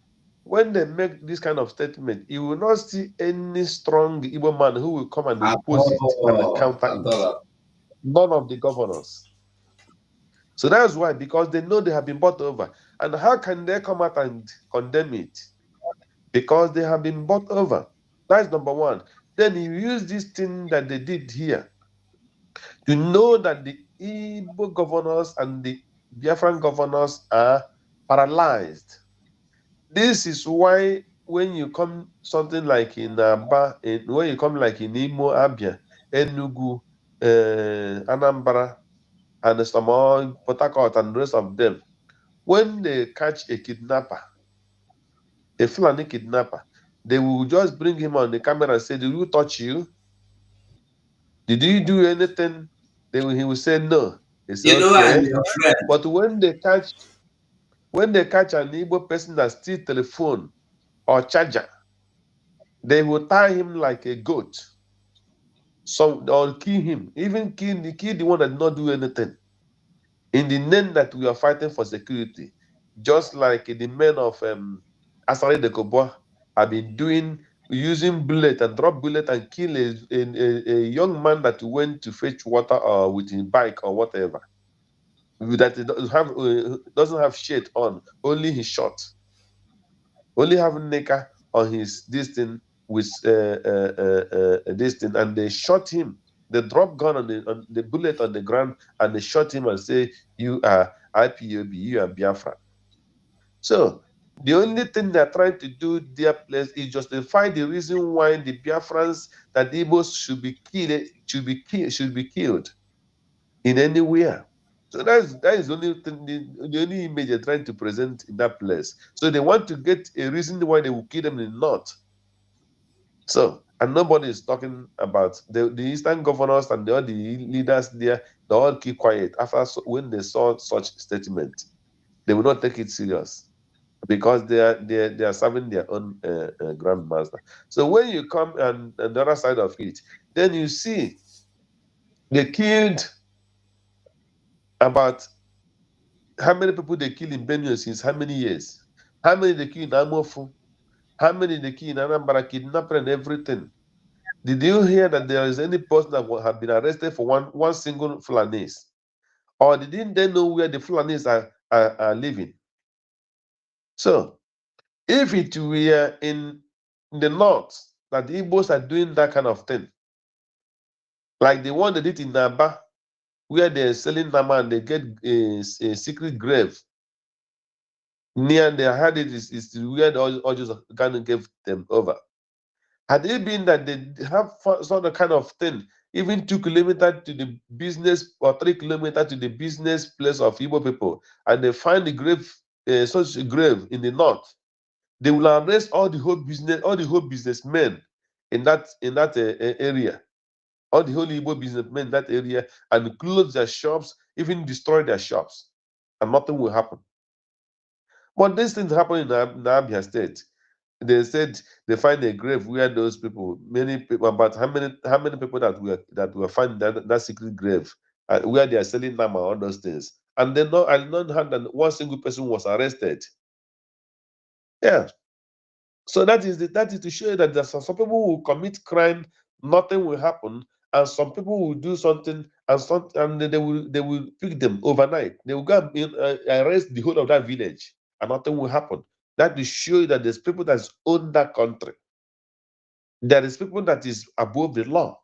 when they make this kind of statement, you will not see any strong Igbo man who will come and oppose it and counter it. None of the governors. So that's why, because they know they have been bought over. And how can they come out and condemn it? Because they have been bought over. That's number one. Then you use this thing that they did here to know that the Igbo governors and the Biafran governors are paralyzed. This is why when you come something like in Aba, when you come like in Imo, Abia, Enugu, Anambra, and some more Port Harcourt and the rest of them, when they catch a kidnapper, a Fulani kidnapper, they will just bring him on the camera and say, "Did you touch you? Did you do anything?" He will say no. He say, You know I'm okay. your friend. But when they catch an Igbo person that steals telephone or charger, they will tie him like a goat. So or kill him, even kill the one that did not do anything. In the name that we are fighting for security, just like the men of Asari de Koboa have been doing, using bullet and drop bullet and kill a young man that went to fetch water with his bike or whatever, that doesn't have shirt on, only his short, only have knicker on his this thing with this thing, and they shot him. They drop gun on the bullet on the ground, and they shot him and say, "You are IPOB, you are Biafra." So the only thing they're trying to do their place is justify the reason why the Biafrans, that the Igbos should be killed in anywhere. So that is the only thing, the only image they're trying to present in that place. So they want to get a reason why they will kill them in the north. So, and nobody is talking about the eastern governors and all the leaders there. They all keep quiet after when they saw such statement. They will not take it serious because they are serving their own grandmaster. So when you come and the other side of it, then you see they killed about how many people they kill in Benue since how many years? How many they kill in Amofu? How many they kill in Anambra, kidnapper and everything? Did you hear that there is any person that have been arrested for one single Fulanese? Or didn't they know where the Fulanese are living? So, if it were in the north that the Igbos are doing that kind of thing, like the one they did in Naba, where they're selling Nama and they get a secret grave near their had it is where all just kind of gave them over. Had it been that they have some kind of thing, even 2 kilometers to the business or 3 kilometers to the business place of Igbo people, and they find the grave, such a grave in the north, they will arrest all the whole businessmen in that area, all the whole Igbo businessmen in that area, and close their shops, even destroy their shops, and nothing will happen. But these things happen in Abia State. They said they find a grave where those people, many people, about how many people that were finding that secret grave, where they are selling them and all those things, and then I not heard that one single person was arrested. Yeah. So that is to show you that some people will commit crime, nothing will happen, and some people will do something and they will pick them overnight. They will go and arrest the whole of that village, and nothing will happen. That will show you that there's people that own that country. There is people that is above the law.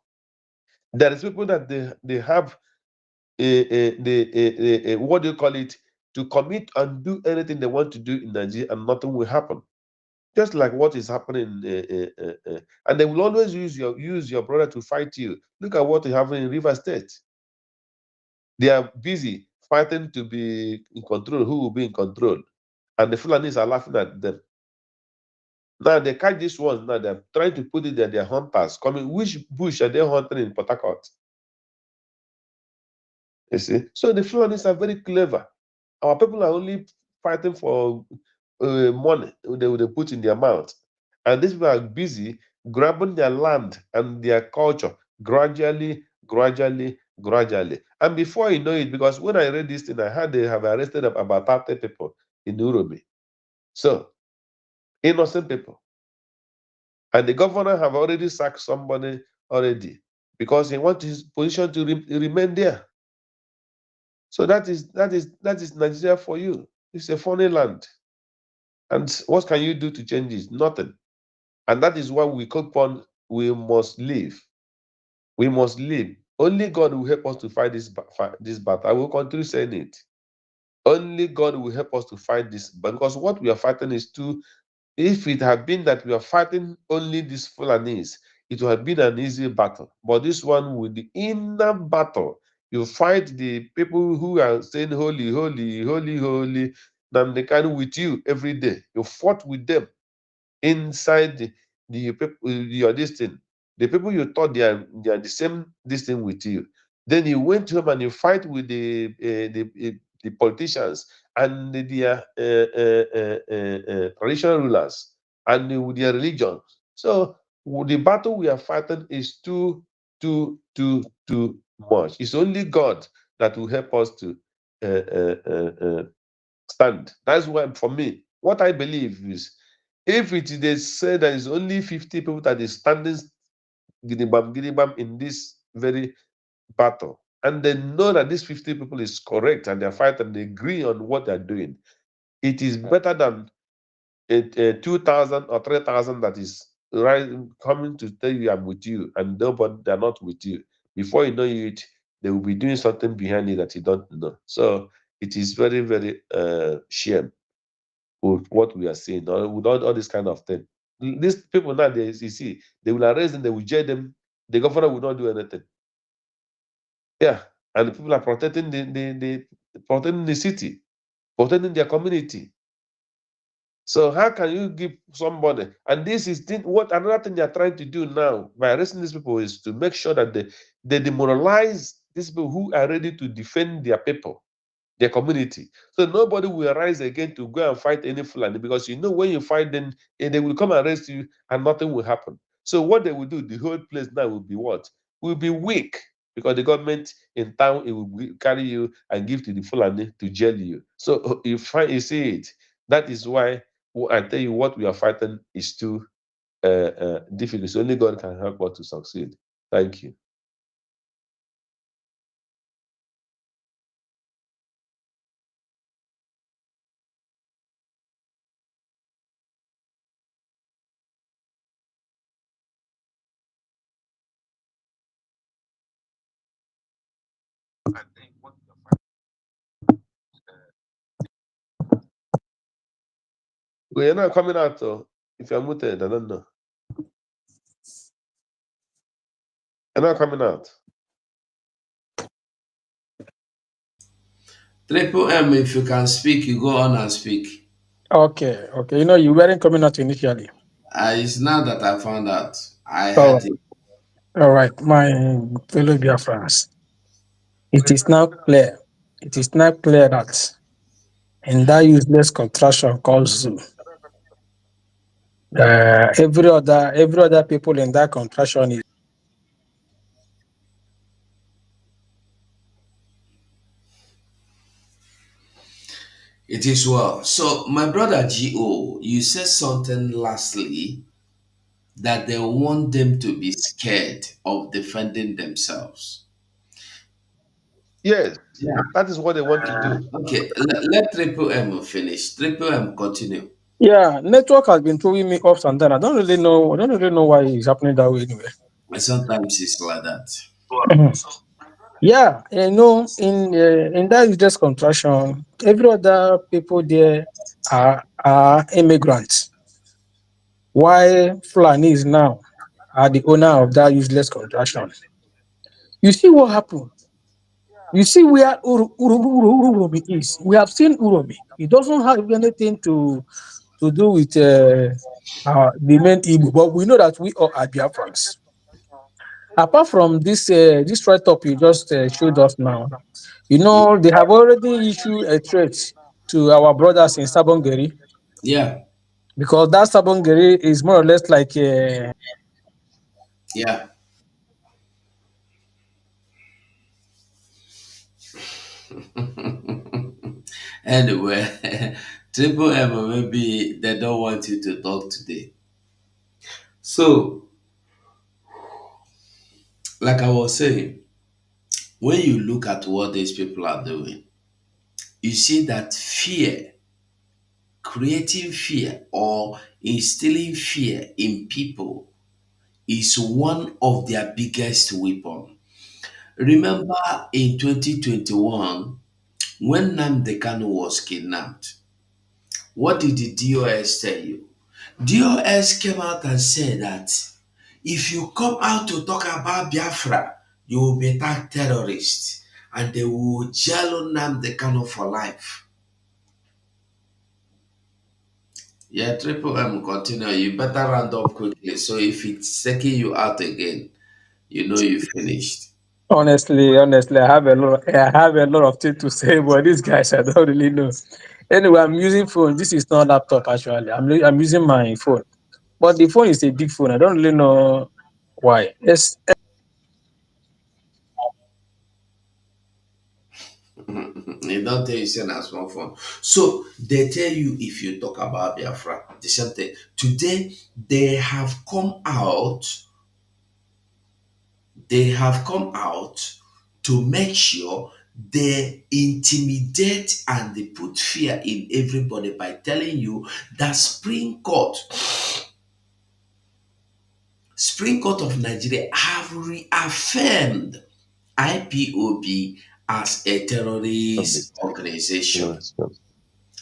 There is people that they have what do you call it, to commit and do anything they want to do in Nigeria, and nothing will happen. Just like what is happening, and they will always use your brother to fight you. Look at what is happening in River State. They are busy fighting to be in control. Who will be in control? And the Fulanis are laughing at them. Now they catch this one. Now they're trying to put it that they're hunters coming. Which bush are they hunting in Port Harcourt? You see, so the Fulanis are very clever. Our people are only fighting for money they put in their mouth, and these people are busy grabbing their land and their culture gradually, gradually, gradually. And before you know it, because when I read this thing, I heard they have arrested about 30 people in Uromi. So innocent people, and the governor have already sacked somebody already because he wants his position to remain there. So that is Nigeria for you. It's a funny land. And what can you do to change it? Nothing. And that is why we keep on, we must live. We must live. Only God will help us to fight this battle. I will continue saying it. Only God will help us to fight this. But because what we are fighting is too, if it had been that we are fighting only these Fulanese, it would have been an easy battle. But this one with the inner battle, you fight the people who are saying holy, holy, holy, holy, then they can with you every day. You fought with them inside the people, your this thing. The people you thought they are the same this thing with you. Then you went home and you fight with the politicians and their traditional rulers and with their religion. So the battle we are fighting is too much. It's only God that will help us to stand. That's why, for me, what I believe is, if they say there is only 50 people that is standing gidigam in this very battle, and they know that these 50 people is correct and they're fighting and they agree on what they're doing, it is better than a 2,000 or 3,000 that is coming to tell you I'm with you and nobody, they're not with you. Before you know it, they will be doing something behind it that you don't know. So it is very, very shame with what we are seeing, or with all this kind of thing. These people now, you see, they will arrest them, they will jail them. The governor will not do anything. Yeah, and people are protecting protecting the city, protecting their community. So how can you give somebody? And this is what another thing they are trying to do now by arresting these people is to make sure that they demoralize these people who are ready to defend their people, their community. So nobody will rise again to go and fight any Fulani, because when you fight them, they will come and arrest you and nothing will happen. So what they will do, the whole place now will be what? Will be weak, because the government in town, it will carry you and give to the Fulani to jail you. So you see it. That is why I tell you, what we are fighting is too difficult. So only God can help us to succeed. Thank you. Well, you're not coming out, though. If you're muted, I don't know. You're not coming out. Triple M, if you can speak, you go on and speak. Okay. You weren't coming out initially. It's now that I found out. I All had right. it. All right, my fellow Biafrans. It is now clear. It is now clear that in that useless contraction called zoo, every other people in that contraction is. It is well. So, my brother G.O., you said something lastly that they want them to be scared of defending themselves. Yes, Yeah. that is what they want to do. Okay. Let Triple M finish. Triple M continue. Yeah, network has been throwing me ups and down. I don't really know. I don't really know why it's happening that way anyway. And sometimes it's like that. Yeah, in that useless contraction, every other people there are immigrants. While Fulanis now are the owner of that useless contraction. You see what happened? You see where Uromi is. We have seen Uromi. It doesn't have anything to do with the main Igbo, but we know that we all are Biafrans. Apart from this write-up you just showed us now, they have already issued a threat to our brothers in Sabongeri, Yeah. because that Sabongeri is more or less like Yeah. Anyway, Triple M, maybe they don't want you to talk today. So, like I was saying, when you look at what these people are doing, you see that fear, creating fear or instilling fear in people is one of their biggest weapon. Remember in 2021, when Nnamdi Kanu was kidnapped, what did the DOS tell you? DOS came out and said that if you come out to talk about Biafra, you will be attacked terrorist and they will jail Nnamdi Kanu for life. Yeah, Triple M, continue. You better round up quickly. So if it's taking you out again, you know you finished. honestly, I have a lot of things to say, but these guys I don't really know. Anyway, I'm using phone. This is not laptop actually. I'm using my phone, but the phone is a big phone. I don't really know why. Yes, They don't tell you send a small phone. So they tell you if you talk about Biafra, the same thing. Today they have come out to make sure they intimidate and they put fear in everybody by telling you that Supreme Court of Nigeria have reaffirmed IPOB as a terrorist organization,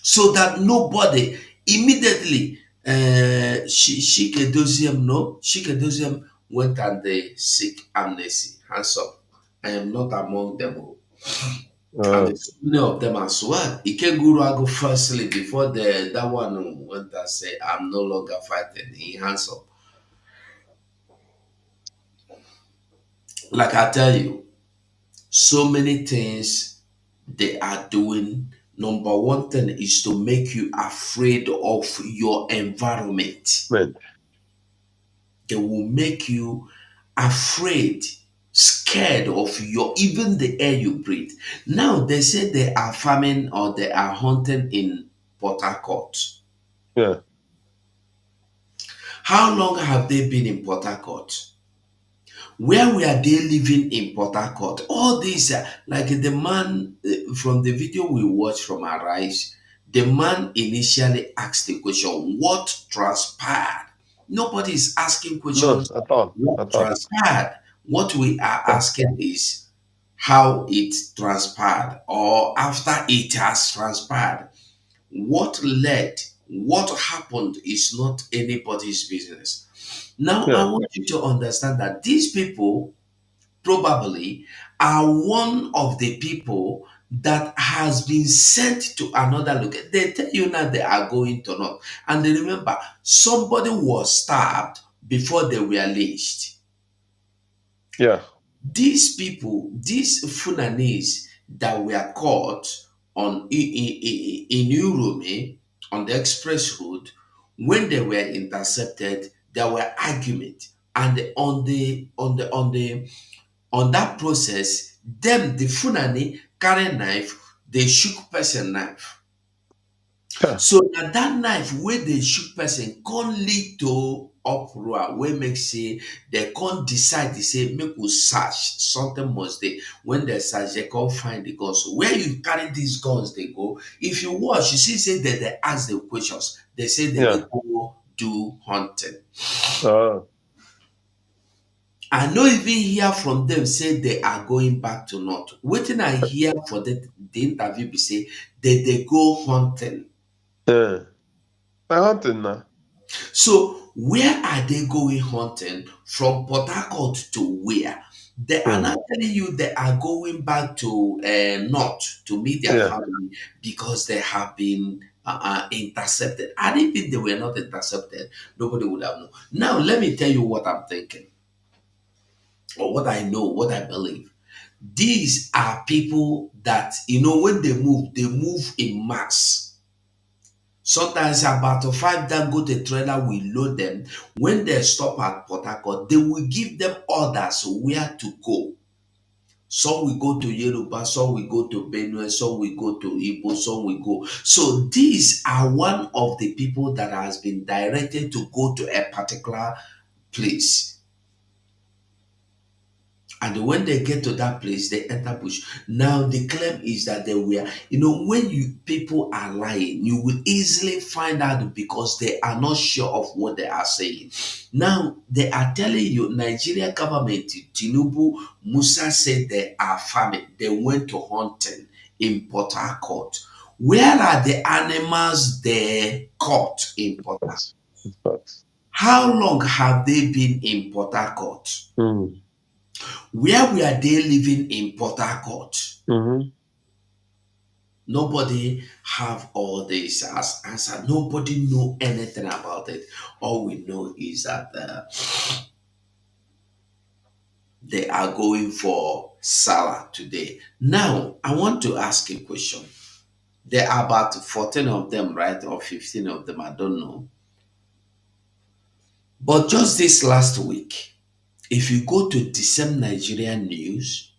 so that nobody immediately Shike went and they seek amnesty. Hands up. I am not among them. Oh. And there's so many of them as well. Ikeguru Ago firstly before that one went and say I'm no longer fighting. He hands up. Like I tell you, so many things they are doing. Number one thing is to make you afraid of your environment. They will make you afraid, scared of your even the air you breathe. Now they say they are farming or they are hunting in Port Harcourt. Yeah. How long have they been in Port Harcourt? Where were they living in Port Harcourt? All these, like the man from the video we watched from Arise, the man initially asked the question, what transpired? Nobody is asking No, questions, at all. what At all. transpired? What we are Yeah. asking is how it transpired, or after it has transpired. What led, what happened is not anybody's business. Now, I Yeah. want you to understand that these people probably are one of the people that has been sent to another location. They tell you now they are going to North. And they remember, somebody was stabbed before they were lynched. Yeah. These people, these Fulanese that were caught in Uromi on the express road, when they were intercepted, there were argument, and on that process, them the Fulani carry knife, they shook person knife. Yeah. So na that knife where they shoot person can lead to uproar wey make say they can't decide to say make we search something must dey. When they search they can't find the guns. Where you carry these guns they go. If you watch you see say that they ask the questions. They say that they Yeah. go do hunting. Oh. I no even hear from them say they are going back to north. Wetin I hear for the interview be say they go hunting. Yeah. By hunting now. So where are they going hunting? From Port Harcourt to where? They are not telling you they are going back to north to meet their Yeah. family because they have been intercepted. I didn't think they were not intercepted. Nobody would have known. Now let me tell you what I'm thinking, or what I know, what I believe. These are people that, when they move in mass. Sometimes about 5 Dangote trailer will load them. When they stop at Port Harcourt, they will give them orders where to go. Some will go to Yoruba, some will go to Benue, some will go to Igbo, some will go. So these are one of the people that has been directed to go to a particular place. And when they get to that place, they enter bush. Now the claim is that they were, when people are lying, you will easily find out because they are not sure of what they are saying. Now they are telling you, Nigerian government, Tinubu, Musa said they are farming. They went to hunting in Port Harcourt. Where are the animals they caught in Port Harcourt? How long have they been in Port Harcourt? Where were they living in Port Harcourt? Nobody have all this as answer. Nobody know anything about it. All we know is that they are going for Salah today. Now, I want to ask a question. There are about 14 of them, right? Or 15 of them, I don't know. But just this last week, if you go to the same Nigerian news,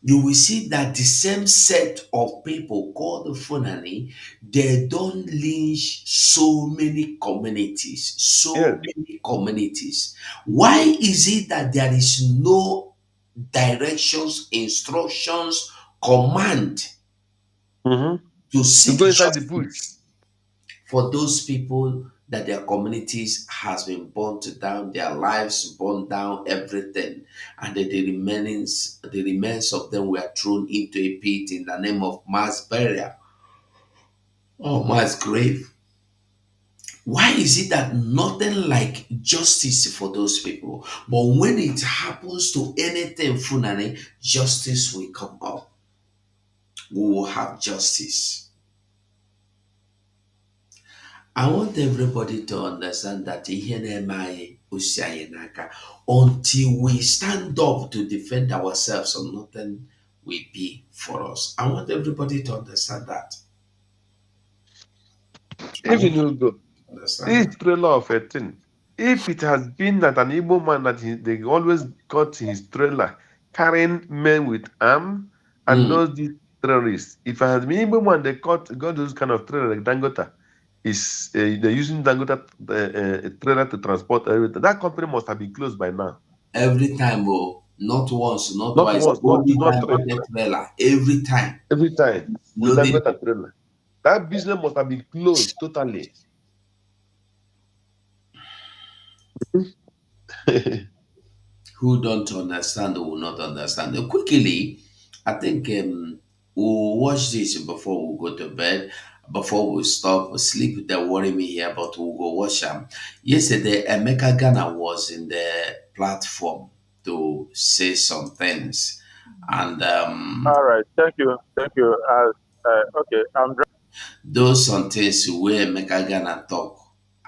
you will see that the same set of people called the Funani, they don't lynch so many communities, many communities. Why is it that there is no directions, instructions, command to seek go inside the justice bush for those people that their communities has been burnt down, their lives burned down, everything, and that the remains of them were thrown into a pit in the name of mass burial or mass grave? Why is it that nothing like justice for those people? But when it happens to anything Funani, justice will come up. We will have justice. I want everybody to understand that until we stand up to defend ourselves, or nothing will be for us. I want everybody to understand that. Even you go. Understand This that. trailer of a thing. If it has been that an Igbo man that they always got his trailer carrying men with arm and knows these terrorists. If it has been Igbo man, they got those kind of trailer like Dangota. They're using Dangota trailer to transport everything. That company must have been closed by now. Every time, not once, not Not twice, once, not two, only not three. trailer. Every time. Every time with Loading. Dangota trailer. That business must have been closed totally. Who don't understand or will not understand. Quickly, I think we'll watch this before we go to bed. Before we stop sleep, they worry me here, but we'll go watch them. Yesterday, Emeka Ghana was in the platform to say some things. And all right, thank you. Okay, those some things where Emeka Ghana talk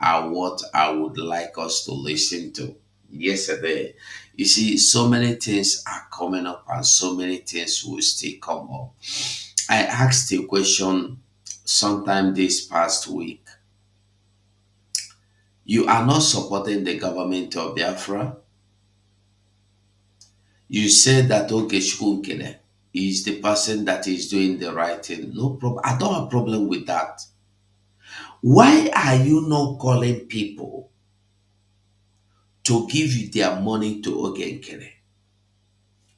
are what I would like us to listen to. Yesterday, you see, so many things are coming up and so many things will still come up. I asked a question sometime this past week. You are not supporting the government of Biafra. You said that Okechukwu is the person that is doing the right thing. No problem. I don't have a problem with that. Why are you not calling people to give you their money to Ogenkere?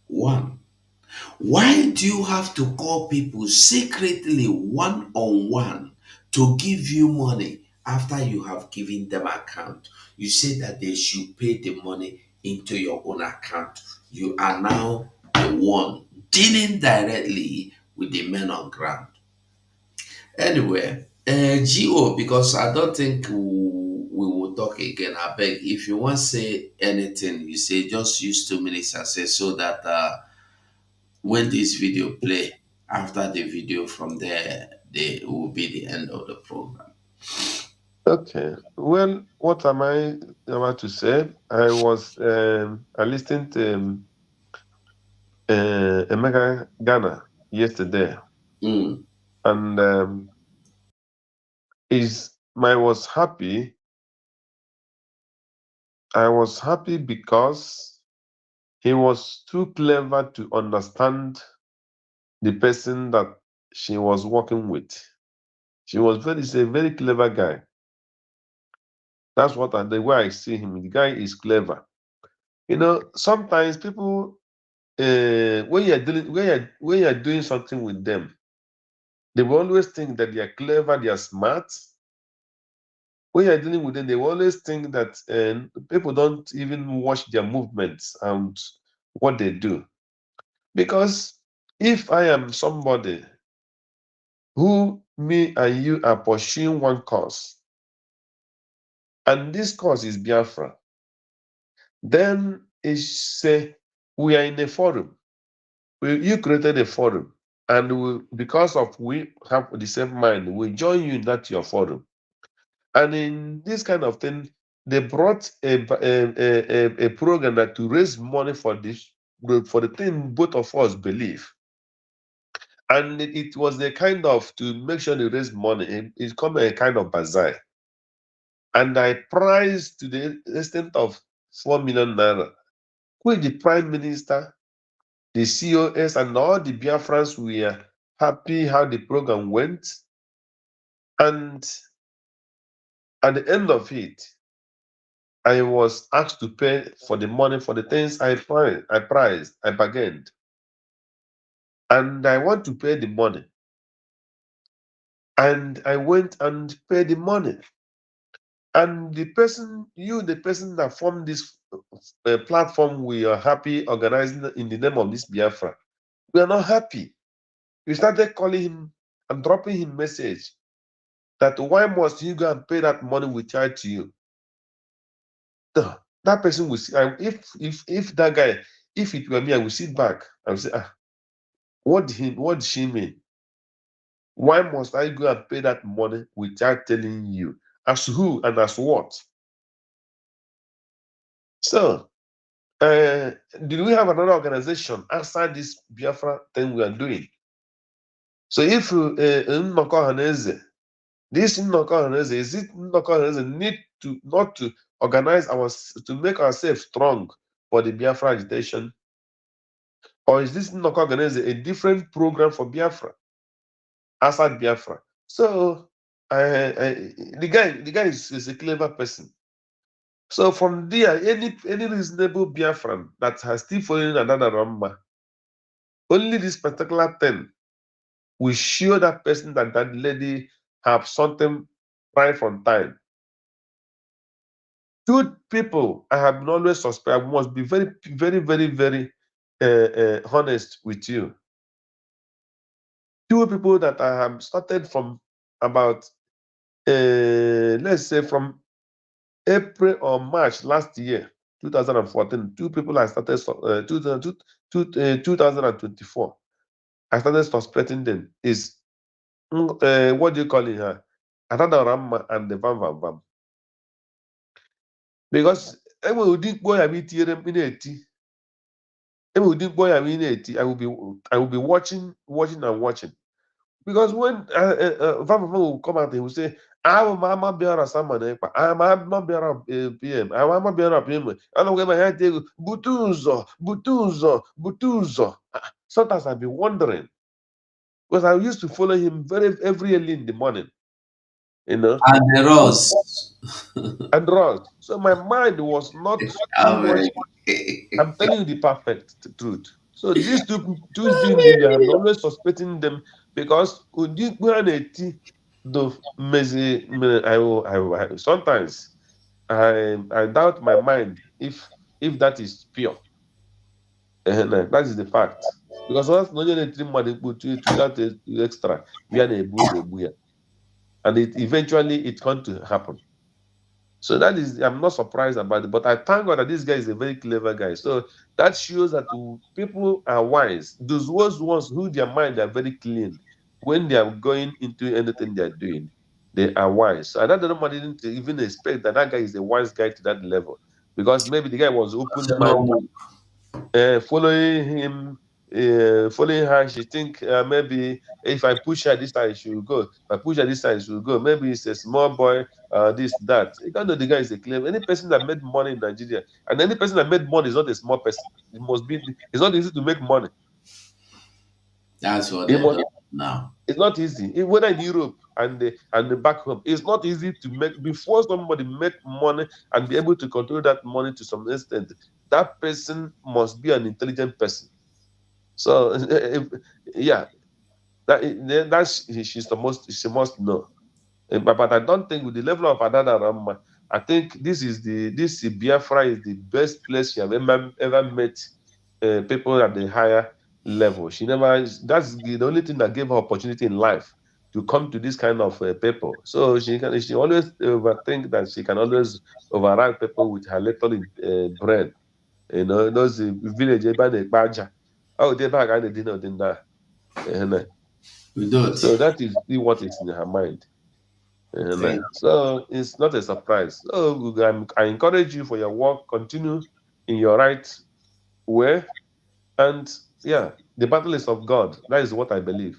One. Why do you have to call people secretly one on one to give you money after you have given them account? You say that they should pay the money into your own account. You are now the one dealing directly with the men on ground. Anyway, GO, because I don't think we will talk again. I beg, if you want to say anything, you say just use 2 minutes and say so that when this video play, after the video from there, they will be the end of the program. Okay. Well, what am I about to say? I listened to Emeka Ghana yesterday, and I was happy. I was happy because he was too clever to understand the person that she was working with. He's a very clever guy. That's the way I see him. The guy is clever. You know, sometimes people, when you're doing something with them, they will always think that they are clever, they are smart. When you're dealing with them, they will always think that people don't even watch their movements and what they do. Because if I am somebody who me and you are pursuing one cause, and this cause is Biafra, then we are in a forum. You created a forum, and because of we have the same mind, we join you in that your forum. And in this kind of thing, they brought a program that to raise money for the thing both of us believe. And it was a kind of to make sure they raise money. It's come a kind of bazaar. And I priced to the extent of 4 million naira, which the Prime Minister, the COS, and all the Biafrans were happy how the program went. And at the end of it, I was asked to pay for the money for the things I priced, I bargained. And I want to pay the money. And I went and paid the money. And the person that formed this platform, we are happy organizing in the name of this Biafra. We are not happy. We started calling him and dropping him message that why must you go and pay that money we charge to you? That person will see. If that guy, if it were me, I will sit back and say, what did she mean? Why must I go and pay that money without telling you? As who and as what? So, did we have another organization outside this Biafra thing we are doing? So if Nnọkọ Ọhaneze, this Nnọkọ Ọhaneze, is it Nnọkọ Ọhaneze need to not to organize to make ourselves strong for the Biafra agitation? Or is this Nnọkọ Ọhaneze a different program for Biafra, outside Biafra? So the guy is a clever person. So from there, any reasonable Biafran that has still following another Ramba, only this particular thing will show that person that lady have something right from time. Two people I have always suspect. I must be very, very, very, very honest with you. Two people that I have started from about, let's say from April or March last year, 2014. Two people I started 2024. I started suspecting them is what do you call it here? Another Ramma and the Vam Vam Vam. Because I will be watching and watching. Because when Vam Vam will come out, he will say, I'm a bearer Samana, I'm a bearer PM, I'm a bearer PM. I don't get my head, Butuzo. Sometimes I'll be wondering. Because I used to follow him every early in the morning. you know. And the Ross. And Ross. So my mind was not too much. I'm telling you the perfect truth. So these two individuals, I'm always suspecting them because the messy. Sometimes I doubt my mind if that is pure. That is the fact. Because once no need money put to that extra, we are able to, and it eventually it's going to happen. So that is, I'm not surprised about it, but I thank God that this guy is a very clever guy. So that shows that people are wise. Those ones who their mind are very clean when they are going into anything they are doing, they are wise. So I don't know, didn't even expect that that guy is a wise guy to that level, because maybe the guy was open minded, following him, following her. She think maybe if I push her this side, she will go. If I push her this side, she will go. Maybe it's a small boy, this, that. You don't know the guy is a claim. Any person that made money in Nigeria, and any person that made money is not a small person. It must be, it's not easy to make money. That's what they do now. It's not easy. Whether in Europe and back home, it's not easy to make. Before somebody make money and be able to control that money to some extent, that person must be an intelligent person. So, yeah, she's the most, she must know. But I don't think with the level of Adada Rama, I think this Biafra is the best place she have ever met people at the higher level. She never. That's the only thing that gave her opportunity in life to come to this kind of people. So she always overthink that she can always override people with her little brain. You know, those village oh, they back and they didn't know that. So that is what is in her mind. So it's not a surprise. So I encourage you for your work. Continue in your right way. And yeah, the battle is of God. That is what I believe.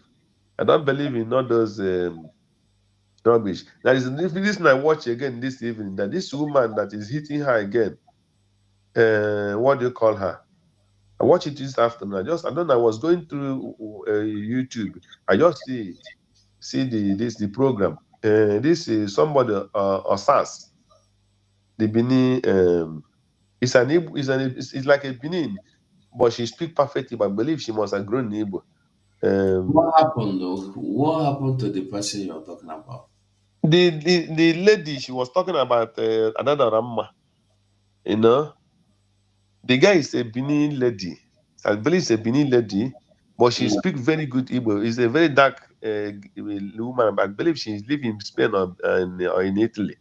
I don't believe in all those rubbish. That is this I watch again this evening. That this woman that is hitting her again. What do you call her? I watched it this afternoon. I don't know. I was going through YouTube. I just see the program. This is somebody Osas, the Benin. It's like a Benin, but she speaks perfectly. But I believe she must have grown in Igbo. What happened though? What happened to the person you're talking about? The lady she was talking about another Ramma, you know, the guy is a Benin lady. I believe it's a Benin lady, but she speaks very good Igbo. It's a very dark woman. I believe she lives in Spain or in Italy.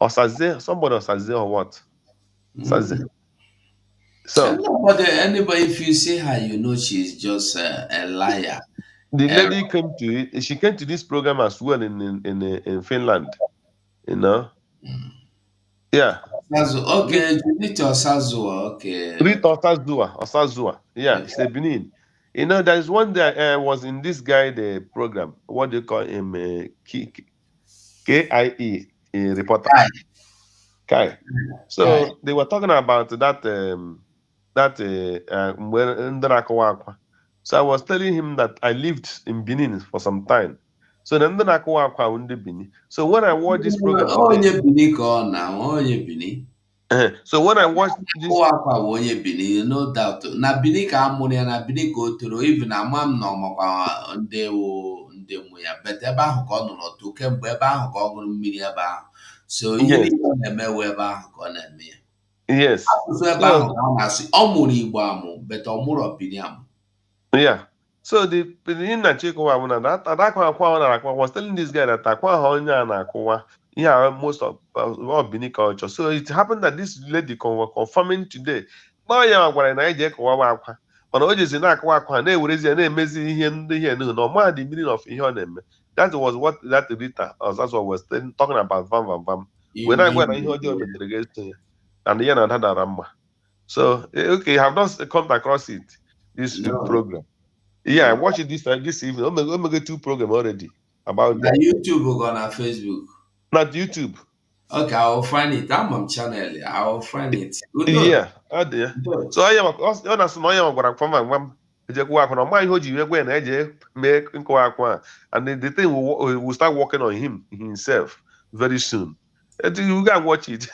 Osaze, somebody Osaze or what? Osaze. So Anybody, if you see her, you know she's just a liar. the lady came to it. She came to this program as well in Finland. You know. Yeah. Okay, Junito Osazua. Okay. Rita Osazua. Yeah, it's a Benin. You know, there's one that was in this guy the program. What do you call him? KIE reporter. Kai. So they were talking about that so I was telling him that I lived in Benin for some time. So then Benin. So when I watched this program today, so when I watched this, onye Benin, no doubt. Na Benin ka amụrụ ya, na Benin ka o toro, even ama m na ọmakwa ndị mụ ya, but ebe ahụ ka ọ nọrọ to kemgbe ebe ahụ ka ọ ṅụrụ mmiri ebe ahụ. So ihe niile ọ na-emewe ebe ahụ ka ọ na-eme ya. Yes. Asụsụ ebe ahụ ka ọ na-asụ, ọ mụrụ Igbo amụ, but ọ mụrụ Benin amụ. Yeah. So the Nna Chikowa was telling this guy that most of Bini culture. So it happened that this lady was confirming today. The meaning of that was what that Rita that's what was talking about. When I went and so okay, I have not come across it. This program. Yeah, I watched it this evening. Omega 2 program already about that. YouTube or on Facebook? Not YouTube. Okay, I will find it. I'm on channel. I will find it. Yeah, there. So I am going to from And the thing will start working on himself very soon. You can watch it.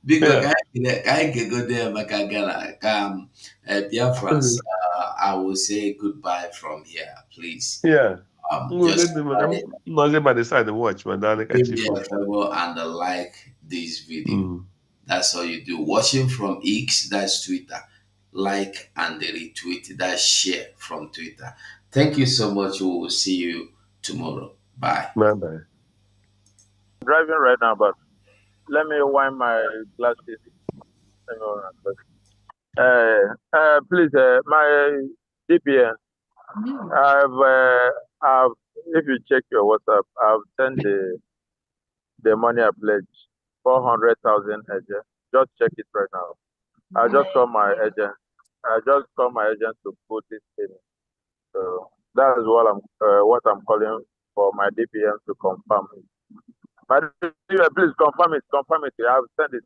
Because Yeah. I can go there, Biafrans, I will say goodbye from here, please. Yeah. Just I'm not by the side to watch, man. do me a favor and like this video. That's all you do. Watching from X, that's Twitter. Like and retweet, that's share from Twitter. Thank you so much. We will see you tomorrow. Bye. Bye. Driving right now, but let me wind my glasses. Hang on a second. Please, my DPN. I've, if you check your WhatsApp, I've sent the money I pledged, 400,000 agent. Just check it right now. I just call my agent. I just call my agent to put it in. So that is what I'm calling for my DPM to confirm it. My DPM, please confirm it. Confirm it. I've sent it.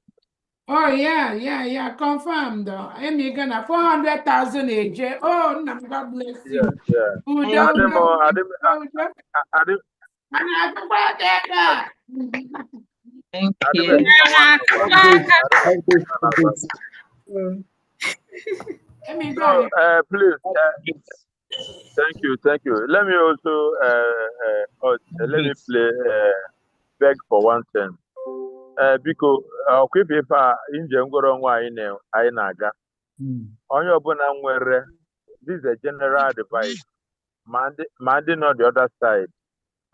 Oh, yeah. Confirmed. I'm gonna 400,000 AJ. Oh, no, God bless you. Yeah. Udo. Thank you. Please. Thank you. Let me also let me play beg for one thing. Because if inje ngoro nwa anyị na-aga onye ọbụla nwere this is a general advice ma ndị nọ the other side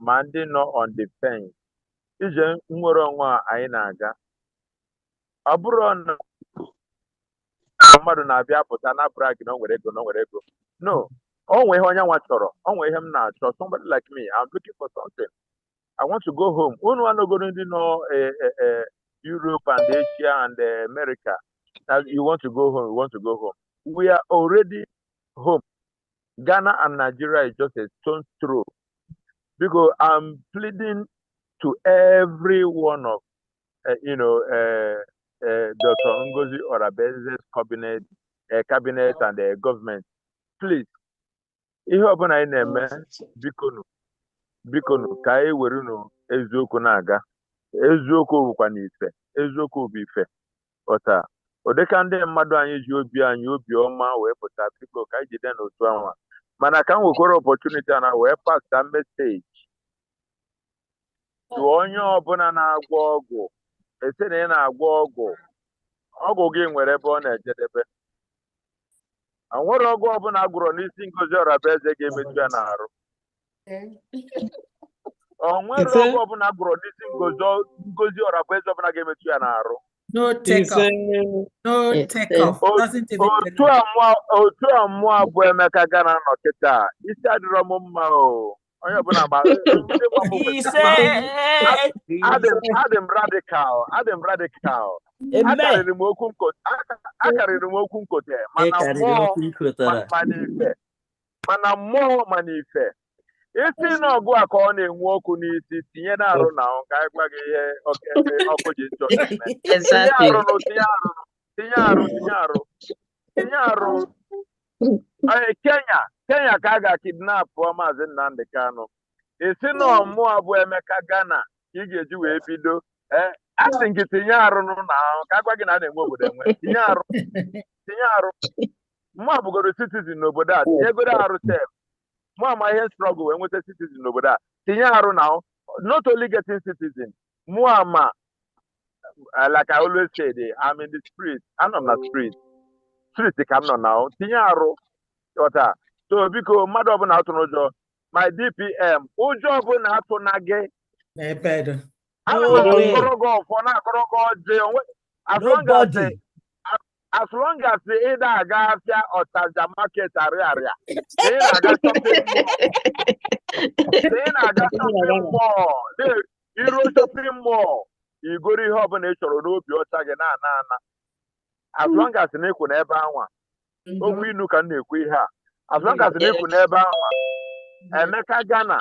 ma ndị nọ on the fence ije ngoro nwa anyị na-aga ọ bụrụ na mmadụ na-abịa pụta na brag na o nwere ego no o nwere ihe onye nwa chọrọ o nwere ihe m na-achọ somebody like me I'm looking for something I want to go home unu anọgoro ndị nọ Europe and Asia and America. Now you want to go home, you want to go home. We are already home. Ghana and Nigeria is just a stone's throw. Because I'm pleading to every one of, Dr. Ngozi Orabeze's cabinet and the government. Please, ihe ọbụla anyị na-eme bikonu ka anyị were eziokwu na-aga. Eziokwu bụkwa n'ife eziokwu bụ ife ọta ụdịka ndị mmadụ anyị ji obi anyị obi ọma wee pụta biko ka anyị jide n'otu anwa mana ka m nwekwara opportunity na wee pasta message tụọ onye ọbụla na-agwọ ọgwụ ese na ị na-agwọ ọgwụ gị nwere ebe ọ na-ejedebe nwere ọgwụ ọbụla agwụrọ n'isi Ngozi Orabeeze ga-emetụ ya n'arụ nwere ọgwụ ọbụla agwụrọ n'isi Ngozi Orabeeze ọbụla ga-emetụ ya n'arụ No take off. Otu a mmụọ abụọ Emeka Ghana nọ kịta isi adịrọ m mma o onye ọbụla adị m radical akarịrị m okwu nkote mana mmụọ mana ife isi n'ọgụ a ka ọ na-enwu ọkụ n'isi tinye na-arụ na ka anyị gwa gị ihe ọkụ ji njọ tinye arụ Kenya ka a ga-akidnapụ Maazị Nnamdi Kanu isi na ọmụọ bụ Emeka Ghana ka ị ga-eji wee bido asị gị tinye arụ na ka a gwa gị na a na-enwe obodo enwe tinye arụ mụ abụgoro citizen n'obodo a tinyegoro arụ sef mụ ama ihe struggle wee nweta citizen n'obodo a tinye arụ na not only getting citizen mụ ama like I always say I'm in the street anọ m na street ka m nọ na tinye arụ ọta so biko mmadụ ọbụla atụrụ ụjọ my DPM ụjọ ọbụla atụ na gị ana m agụrụ gị ọfọ na-agụrụ gị ọjị as long as ị na-aga afịa Ọtaja market arịarịa ị na-aga shopping mall iru shopping mall igoro ihe ọbụla ị chọrọ n'obi ọcha gị na-ana as long as na ekwu n'ebe anwa okwu inu ka m na-ekwu ihe a as long as na ekwu n'ebe anwa Emeka Ghana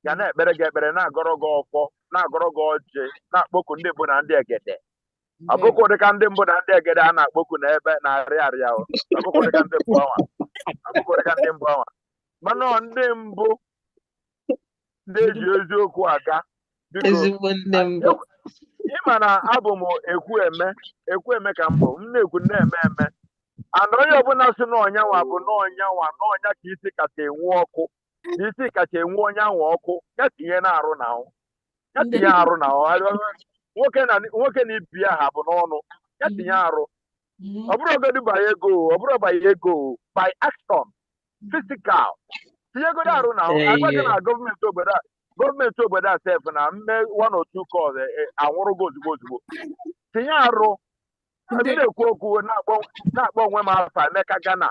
ga na-ekpere gị ekpere na-agọrọ gị ọfọ na-agọrọ gị ọjị na-akpọku ndị bụ na ndị egede Ọkụkọ dịka ndị mbụ na ndị egede a na-akpọku n'ebe na-arịa arịa ahụ. Ọkụkọ dịka ndị mbụ ọnwa. Ọkụkọ dịka ndị mbụ ọnwa. Mana ndị mbụ na-eji eziokwu aga. Ezigbo nne mbụ. Ịma na abụ m ekwu eme ka mbụ m na-ekwu na-eme eme. And onye ọbụla si n'ọnyanwa bụ n'ọnya ka isi kacha enwu ọkụ. Isi kacha enwu onye ahụ ọkụ ya tinye na-arụ n'ahụ. Ya tinye arụ n'ahụ. Nwoke na ibi ya ha bụ n'ọnụ. Ya tinye arụ. Ọ bụrụ ogodi by ego, by action, physical. Tinye godo arụ n'ahụ. Agbaghị na gọọmenti obodo a sef na mme 1 or 2 calls anwụrụgo ozugbo. Tinye arụ. Ndị na-ekwu okwu na-akpọ onwe m afa Emeka Ghana.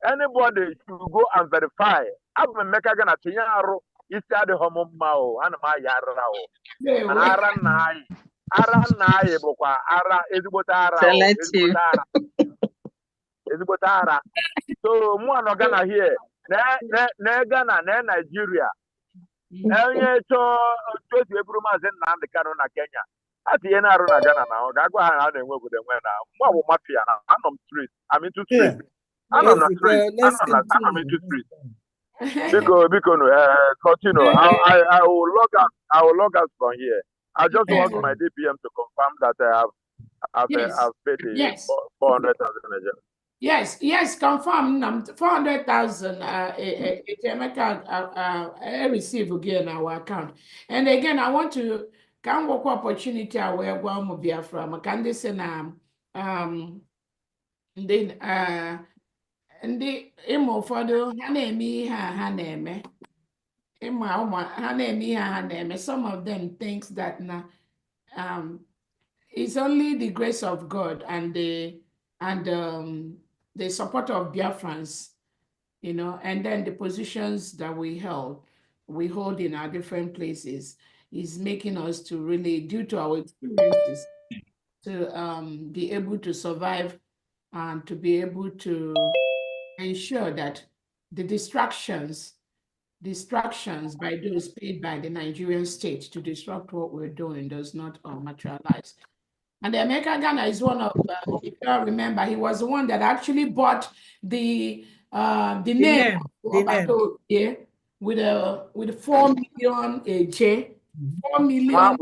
Anybody should go and verify. Abụ m Emeka Ghana tinye arụ isi adịghị m mma o. Ana m ayị ara o. Mana ara nna anyị bụkwa ara ezigbote ara. Ezigbote ara. So mụ anọ Ghana here. Na Ghana na Nigeria. Onye chọọ otu esi eburu Maazị Nnamdi Kanu na Kenya. A tinye na-arụ na Ghana na ọ ga-agwa ha na a na-enwe obodo enwe na mụ bụ mafia na anọ m street. I'm into street. Anọ m na street. Anọ m into street. Biko no, continue. I will log out from here. I just want my DPM to confirm that I've paid the 400,000. Yes, confirm 400,000 I receive again our account. And again, I want to can work opportunity where one Biafran. Can they say then ndị ịma ụfọdụ ha na-eme ihe ha na-eme ha na-eme ihe ha na-eme. Some of them thinks that it's only the grace of God and the support of Biafrans, and then the positions that we hold in our different places is making us to really, due to our experiences, to be able to survive and to be able to ensure that the distractions by those paid by the Nigerian state to disrupt what we're doing does not materialize. And Emeka Ghana is one of, if you remember, he was the one that actually bought the name of yeah, with 4 million AJ. 4 million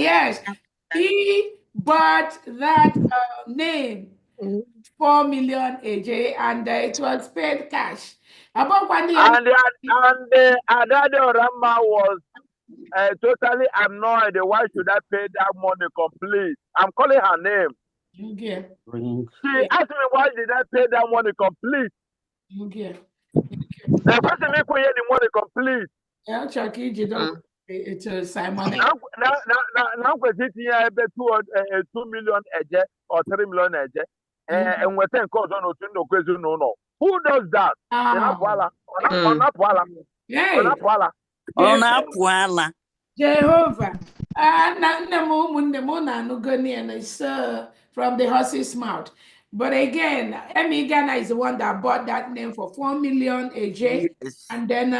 yes. He bought that name 4 million AJ and it was paid cash. About 1 year. And the Adade Rama was totally annoyed. Why should I pay that money complete? I'm calling her name. Okay. She asked me why did I pay that money complete? Okay. The person who paid the money complete. Yeah, Chucky, you don't. It's Simon. Now we're sitting here about 2 million AJ or 3 million AJ. And we're saying cause on no question no. Who does that? Jehovah. From the horse's mouth. But again, Emmy Ghana is the one that bought that name for 4 million AJ. Yes. And then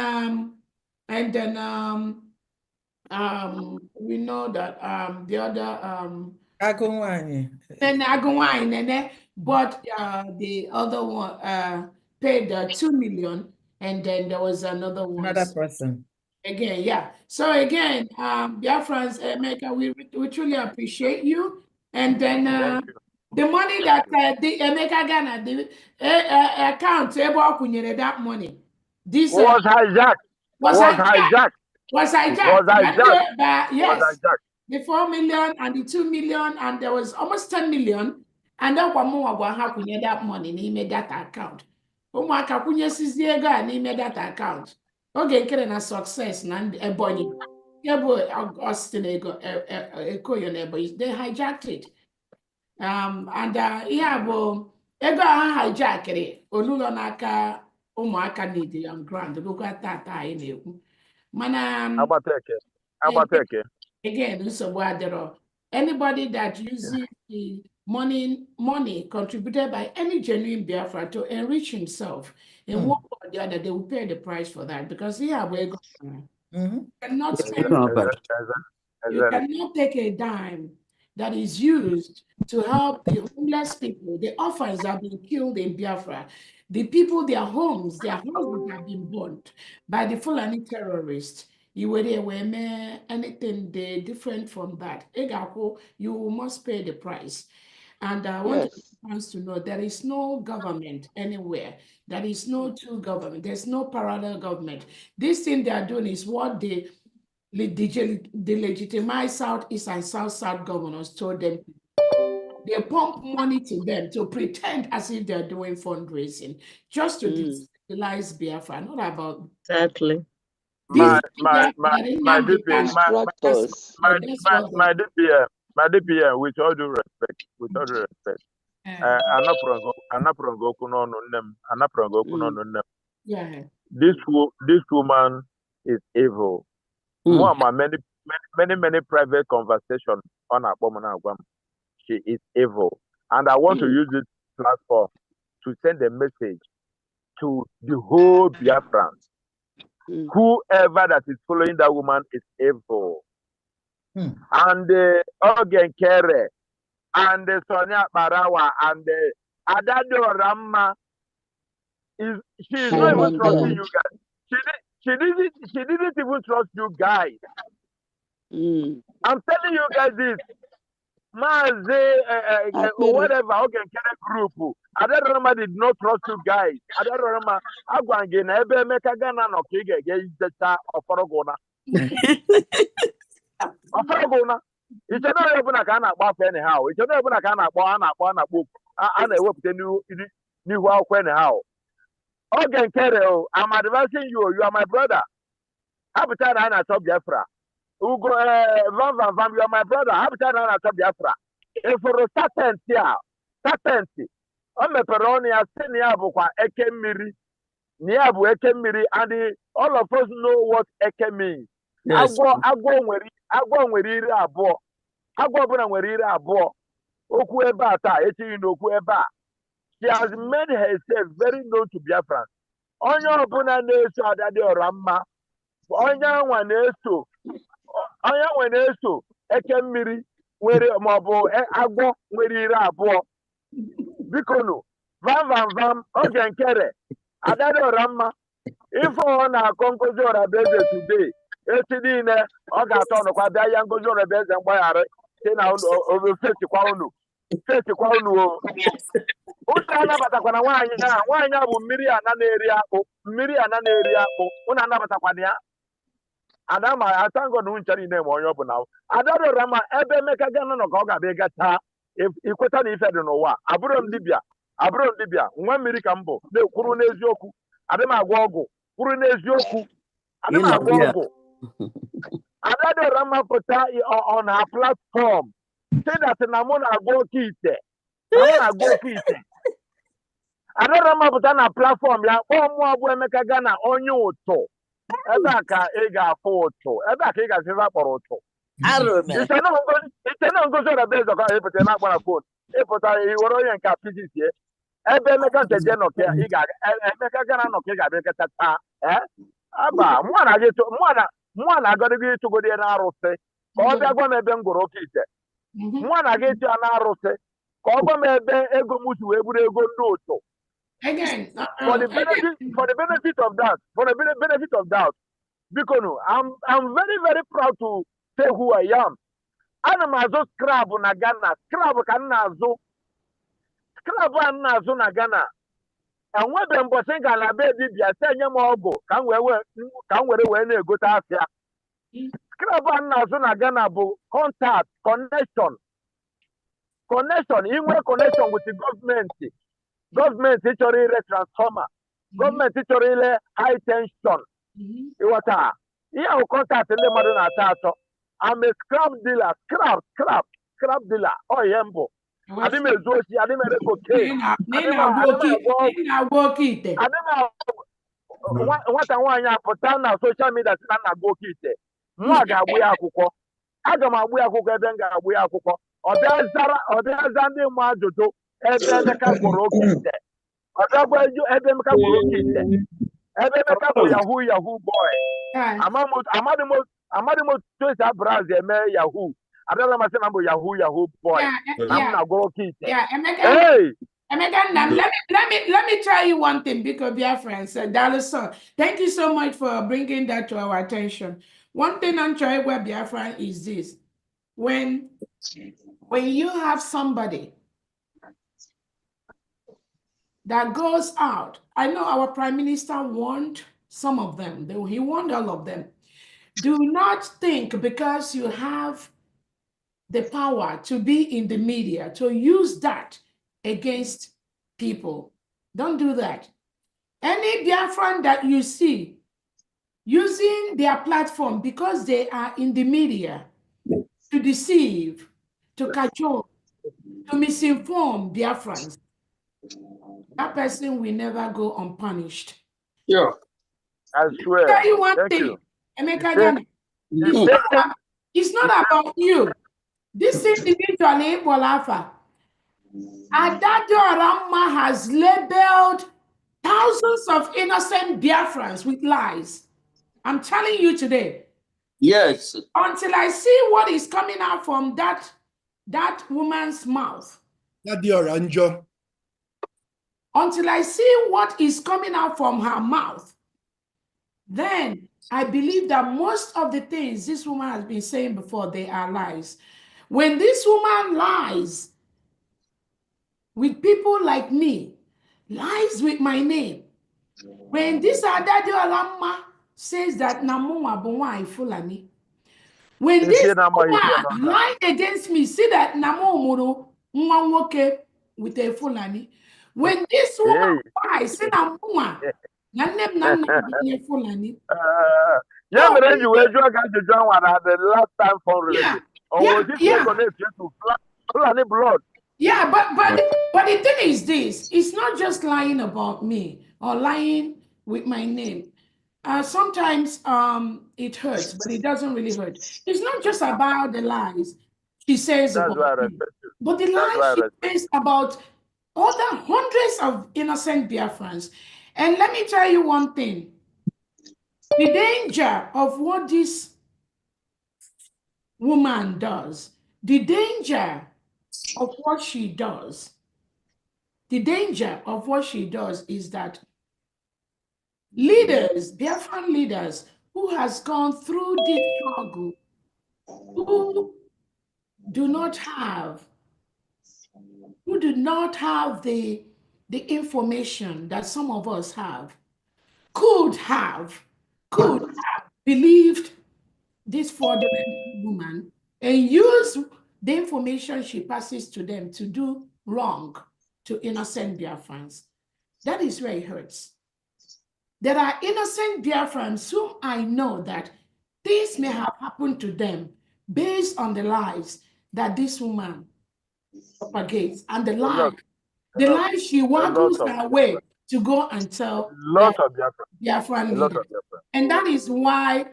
we know that the other Agumwine bought the other one paid 2 million, and then there was another one. Another person. Again, yeah. So again, Biafrans, Emeka, we truly appreciate you. And then the money that the Emeka Ghana, the account, that money. This was hijacked. Was hijacked. Yes. The 4 million and the 2 million, and there was almost 10 million. And then one more that money, and he made that account. Umaka kunye siziega and he made that account. Okay, getting a success and a body. Yeah, boy, Austin, they hijacked it. And yeah, bo, ego hijack it. Olulonaka, umaka need the grand. Look at that. I know. Manam. Abateke. Again, so anybody that uses the money contributed by any genuine Biafra to enrich himself in one or the other, they will pay the price for that because we're going cannot spend You cannot take a dime that is used to help the homeless people, the orphans that have been killed in Biafra, the people, their houses have been burnt by the Fulani terrorists. You were there, anything different from that. You must pay the price. And I want to know there is no government anywhere. There is no true government. There's no parallel government. This thing they are doing is what they legitimized Southeast and South governors told them. They pump money to them to pretend as if they're doing fundraising, just to destabilize Biafra, not about exactly. My DPM, with all due respect, this woman is evil. Many private conversations on our woman. She is evil, and I want to use this platform to send a message to the whole Biafrans. Whoever that is following that woman is evil. And Ogen Kere, and Sonia Barawa, and Adado Rama, she is not even trusting you guys. She didn't even trust you guys. I'm telling you guys this. Whatever Ogen Kere group, Adado Rama did not trust you guys. Adado Rama, Agwangena, Ebe Meka Gana no Kige, Yezeta, Oforogona. Oforogona. It's not even a kind of buff anyhow. It's not even a kind of book. And I hope the new wow anyhow. Ogen Kere, I'm advising you. You are my brother. Habitat and I top Biafra. Ugo Van, you are my brother. Habitat and I top Biafra. If for a certainty, I'm a peronia, Seniabukwa, Ekemiri, Niabu Ekemiri, and all of us know what Eke means. Yes. Agwo nwere abụọ. Agwo ọbụla nwere ire abụọ. Okwu ebe a taa, etinye n'okwu ebe a. She has made herself very known to Biafran. Onye ọbụla na-eso Adadịọra mma. Onye nwa na-eso eke mmiri nwere maọbụ agwọ nwere ire abụọ. Bikonu, vam, Ogen Kere, Adadịọra mma. Ife ọ na-akọ Ngozi Orabaeze today. Echi niile ọ ga-atọ ọnụkwa bịa ya Ngozi Orabaeze mgbaghara si na fetikwa unu o. Uche anabatakwana nwaanyị a bụ mmiri ana na-eri akpụ unu anabatakwana ya. Adama atango na unche niile ma onye ọbụla. Adadịọra mma ebe Emeka Gana nọ ka ọ ga-abịa ịgacha ikweta na ife dị n'ụwa. Abụrụ m dibịa nwa mmiri ka m bụ na-ekwuru n'eziokwu. Adị m agwa ọgwụ kwuru n'eziokwu. Adị m agwa ọgwụ. Adadịọra mma pụta on her platform say that na mụ na-agwa oke ite. Adadịọra mma pụta na platform ya kpọọ mụ bụ Emeka Gana onye ụtụ. Ebe a ka ị ga-afụ ụtụ. Ebe a ka ị ga-afịva kpọrọ ụtụ. Iche na Ngozi Orabaeze ka ịpụta na agbara fon. Ịpụta iwere onye nke physics ye. Ebe Emeka Nteje nọ ka Emeka Gana nọ ka ị ga-abịa ketacha. Aba mụ na-agọdị gị ịtụgodi ya n'arụsị ka ọ bịa gwa m ebe m gụrụ oke ite. Mụ na-aga ịtụ ya n'arụsị ka ọ gwa m ebe ego m si wee bụrụ ego ndị ụtụ. For the benefit of doubt, because I'm very, very proud to say who I am. Ana m azụ scrap na Ghana. Scrap ka m na-azụ. Scrap a m na-azụ na Ghana. Enwebe mbọsị ngala be dibịa sị enye m ọgwụ ka m were wee na-egote afịa. Scrap a m na-azụ na Ghana bụ contact, connection, inwe connection with the government. Gọọmenti chọrọ ire transformer. Gọọmenti chọrọ ile high tension. Ịghọta ihe ahụ kọntaktị ndị mmadụ na-atọ atọ. I'm a scrap dealer. Scrap dealer. Ọ ihe mbụ. Adị m ezu ochi, adị m ere cocaine. Nwata nwaanyị apụta na social media si na nna gị oke ite. Nwa ga-agbụ ya akwụkwọ. Aga m agbụ ya akwụkwọ ebe m ga-agbụ ya akwụkwọ. Ọ bịa za ndị mụ ajụjụ ebe Emeka gwụrụ oke ite. Ọ bịagwa ebe Emeka gwụrụ oke ite. Ebe Emeka bụ yahoo boy. amadi mo to sa braz eme yahoo abịala masị na mbụ yahoo boy na m na-agwọrọ kit hey Emeka, let me tell you one thing because Biafran said, Dalison, thank you so much for bringing that to our attention. One thing I'm trying with Biafran is this: when you have somebody that goes out, I know our Prime Minister warned some of them, he warned all of them. Do not think because you have the power to be in the media to use that against people. Don't do that. Any Biafran that you see using their platform because they are in the media to deceive, to cajole, to misinform Biafrans, that person will never go unpunished. Yeah. I swear. I'll tell you one Thank thing, you. Emeka Ghana. It's not about you. This individual, Bolafa, Adado Aramma has labeled thousands of innocent Biafrans with lies. I'm telling you today. Yes. Until I see what is coming out from that woman's mouth. Until I see what is coming out from her mouth, then I believe that most of the things this woman has been saying before, they are lies. When this woman lies with people like me, lies with my name, when this Adado Aramma says that Namuma Bonwa Fulani, when this woman lied against me, see that Namumuru Nwanwoke with a Fulani, when this woman lies, say Namuma, Nanem Fulani. Yeah, but you were the last time fundraising. Or this was connected to Fulani blood. Yeah, but the thing is this: it's not just lying about me or lying with my name. Sometimes it hurts, but it doesn't really hurt. It's not just about the lies she says about me, but the lies she says about other hundreds of innocent Biafrans. And let me tell you one thing: the danger of what this woman does, the danger of what she does, the danger of what she does is that leaders, Biafran leaders, who has gone through this struggle, who do not have the information that some of us have, could have believed this fraudulent woman and use the information she passes to them to do wrong to innocent Biafrans. That is where it hurts. There are innocent Biafrans whom I know that things may have happened to them based on the lies that this woman propagates and the lies she waggles her way to go and tell Biafran leaders. And that is why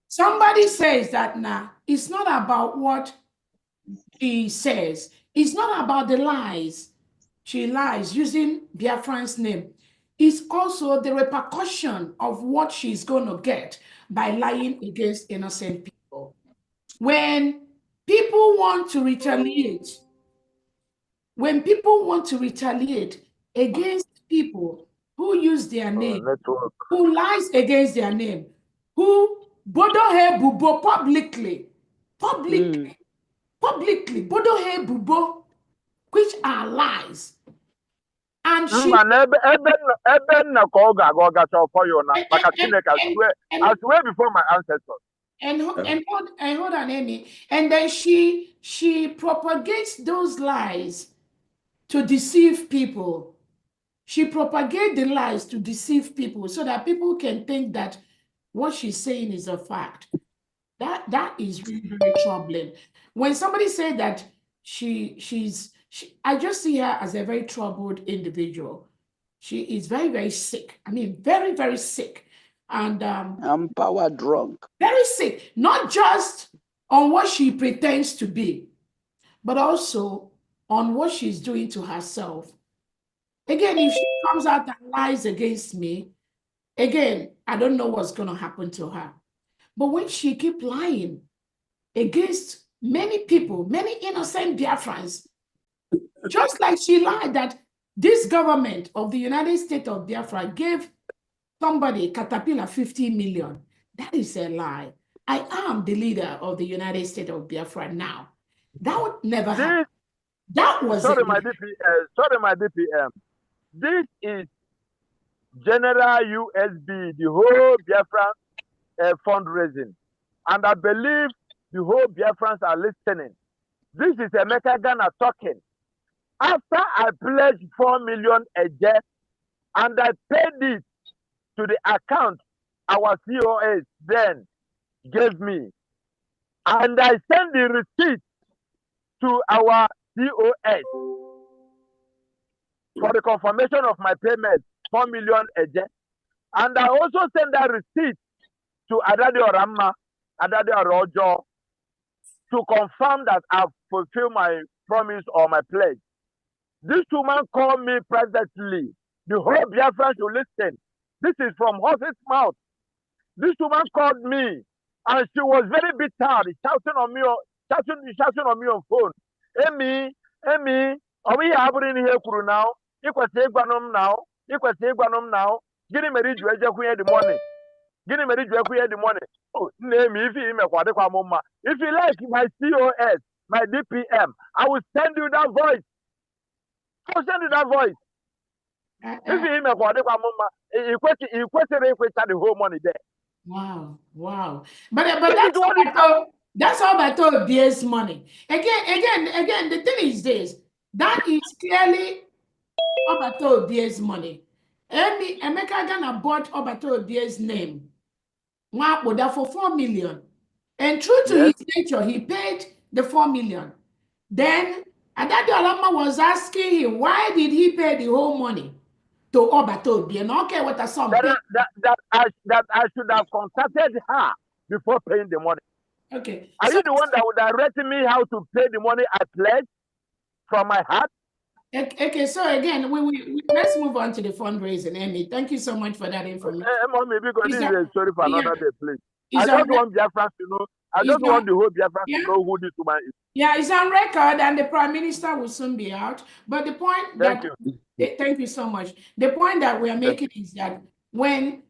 somebody says that now it's not about what she says. It's not about the lies. She lies using Biafran's name. It's also the repercussion of what she's going to get by lying against innocent people. When people want to retaliate, against people who use their name, who lies against their name, who bodohe bubo publicly, bodohe bubo, which are lies. And she I swear before my ancestors. And hold on, Amy. And then she propagates those lies to deceive people. She propagates the lies to deceive people so that people can think that what she's saying is a fact. That is really very troubling. When somebody said that I just see her as a very troubled individual. She is very, very sick. I mean, very, very sick. And I'm power drunk. Very sick, not just on what she pretends to be, but also on what she's doing to herself. Again, if she comes out and lies against me, again, I don't know what's going to happen to her. But when she keep lying against many people, many innocent Biafrans, just like she lied that this government of the United States of Biafra gave somebody, Caterpillar, 50 million. That is a lie. I am the leader of the United States of Biafra now. That would never happen. That was sorry, it. my DPM. This is General USB, the whole Biafran fundraising. And I believe the whole Biafrans are listening. This is Emeka Ghana talking. After I pledged 4 million a year and I paid it to the account our COS then gave me, and I sent the receipt to our COS for the confirmation of my payment, 4 million a year. And I also sent that receipt to Adade Orama, Adade Orojo, to confirm that I've fulfilled my promise or my pledge. This woman called me privately. The whole Biafran should listen. This is from horse's mouth. This woman called me and she was very bitter, shouting on me on phone. Amy, are we happening here now? You can say Gwanom now. You can say Gwanom now. Give me read the money. Give me read the money. Oh, name me if you like my COS, my DPM, I will send you that voice. I will send you that voice. If you he questioned the whole money there. Wow. But that's all I told BS money. Again, the thing is this. That is clearly Obato BS money. Emeka Ghana bought Obato BS name. For 4 million. And true to his nature, he paid the 4 million. Then Adade Olama was asking him, why did he pay the whole money to Obato BS? Okay, what a sum. That I should have contacted her before paying the money. Okay. Are you the one that would direct me how to pay the money I pledged from my heart? Okay, so again, let's move on to the fundraising. Amy, thank you so much for that information. Mommy, because this is a story for another day, please. I just want Biafran to know. I just want the whole Biafran to know who this woman is. Yeah, it's on record, and the Prime Minister will soon be out. But the point thank you so much. The point that we are making is that when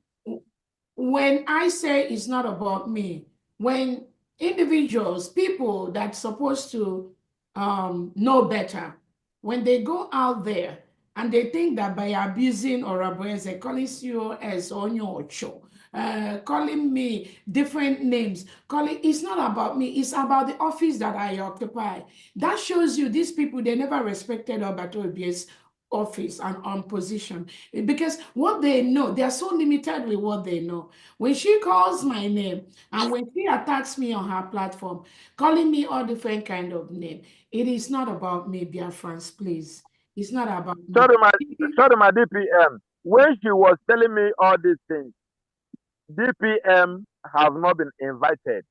I say it's not about me, when individuals, people that's supposed to know better, when they go out there and they think that by abusing or abusing, calling COS or Ocho, calling me different names, it's not about me, it's about the office that I occupy. That shows you these people, they never respected Obato Obi's office and on position, because what they know, they are so limited with what they know. When she calls my name and when she attacks me on her platform, calling me all different kind of name, it is not about me, Biafrans, please. It's not about me. Sorry, my DPM. When she was telling me all these things, DPM have not been invited.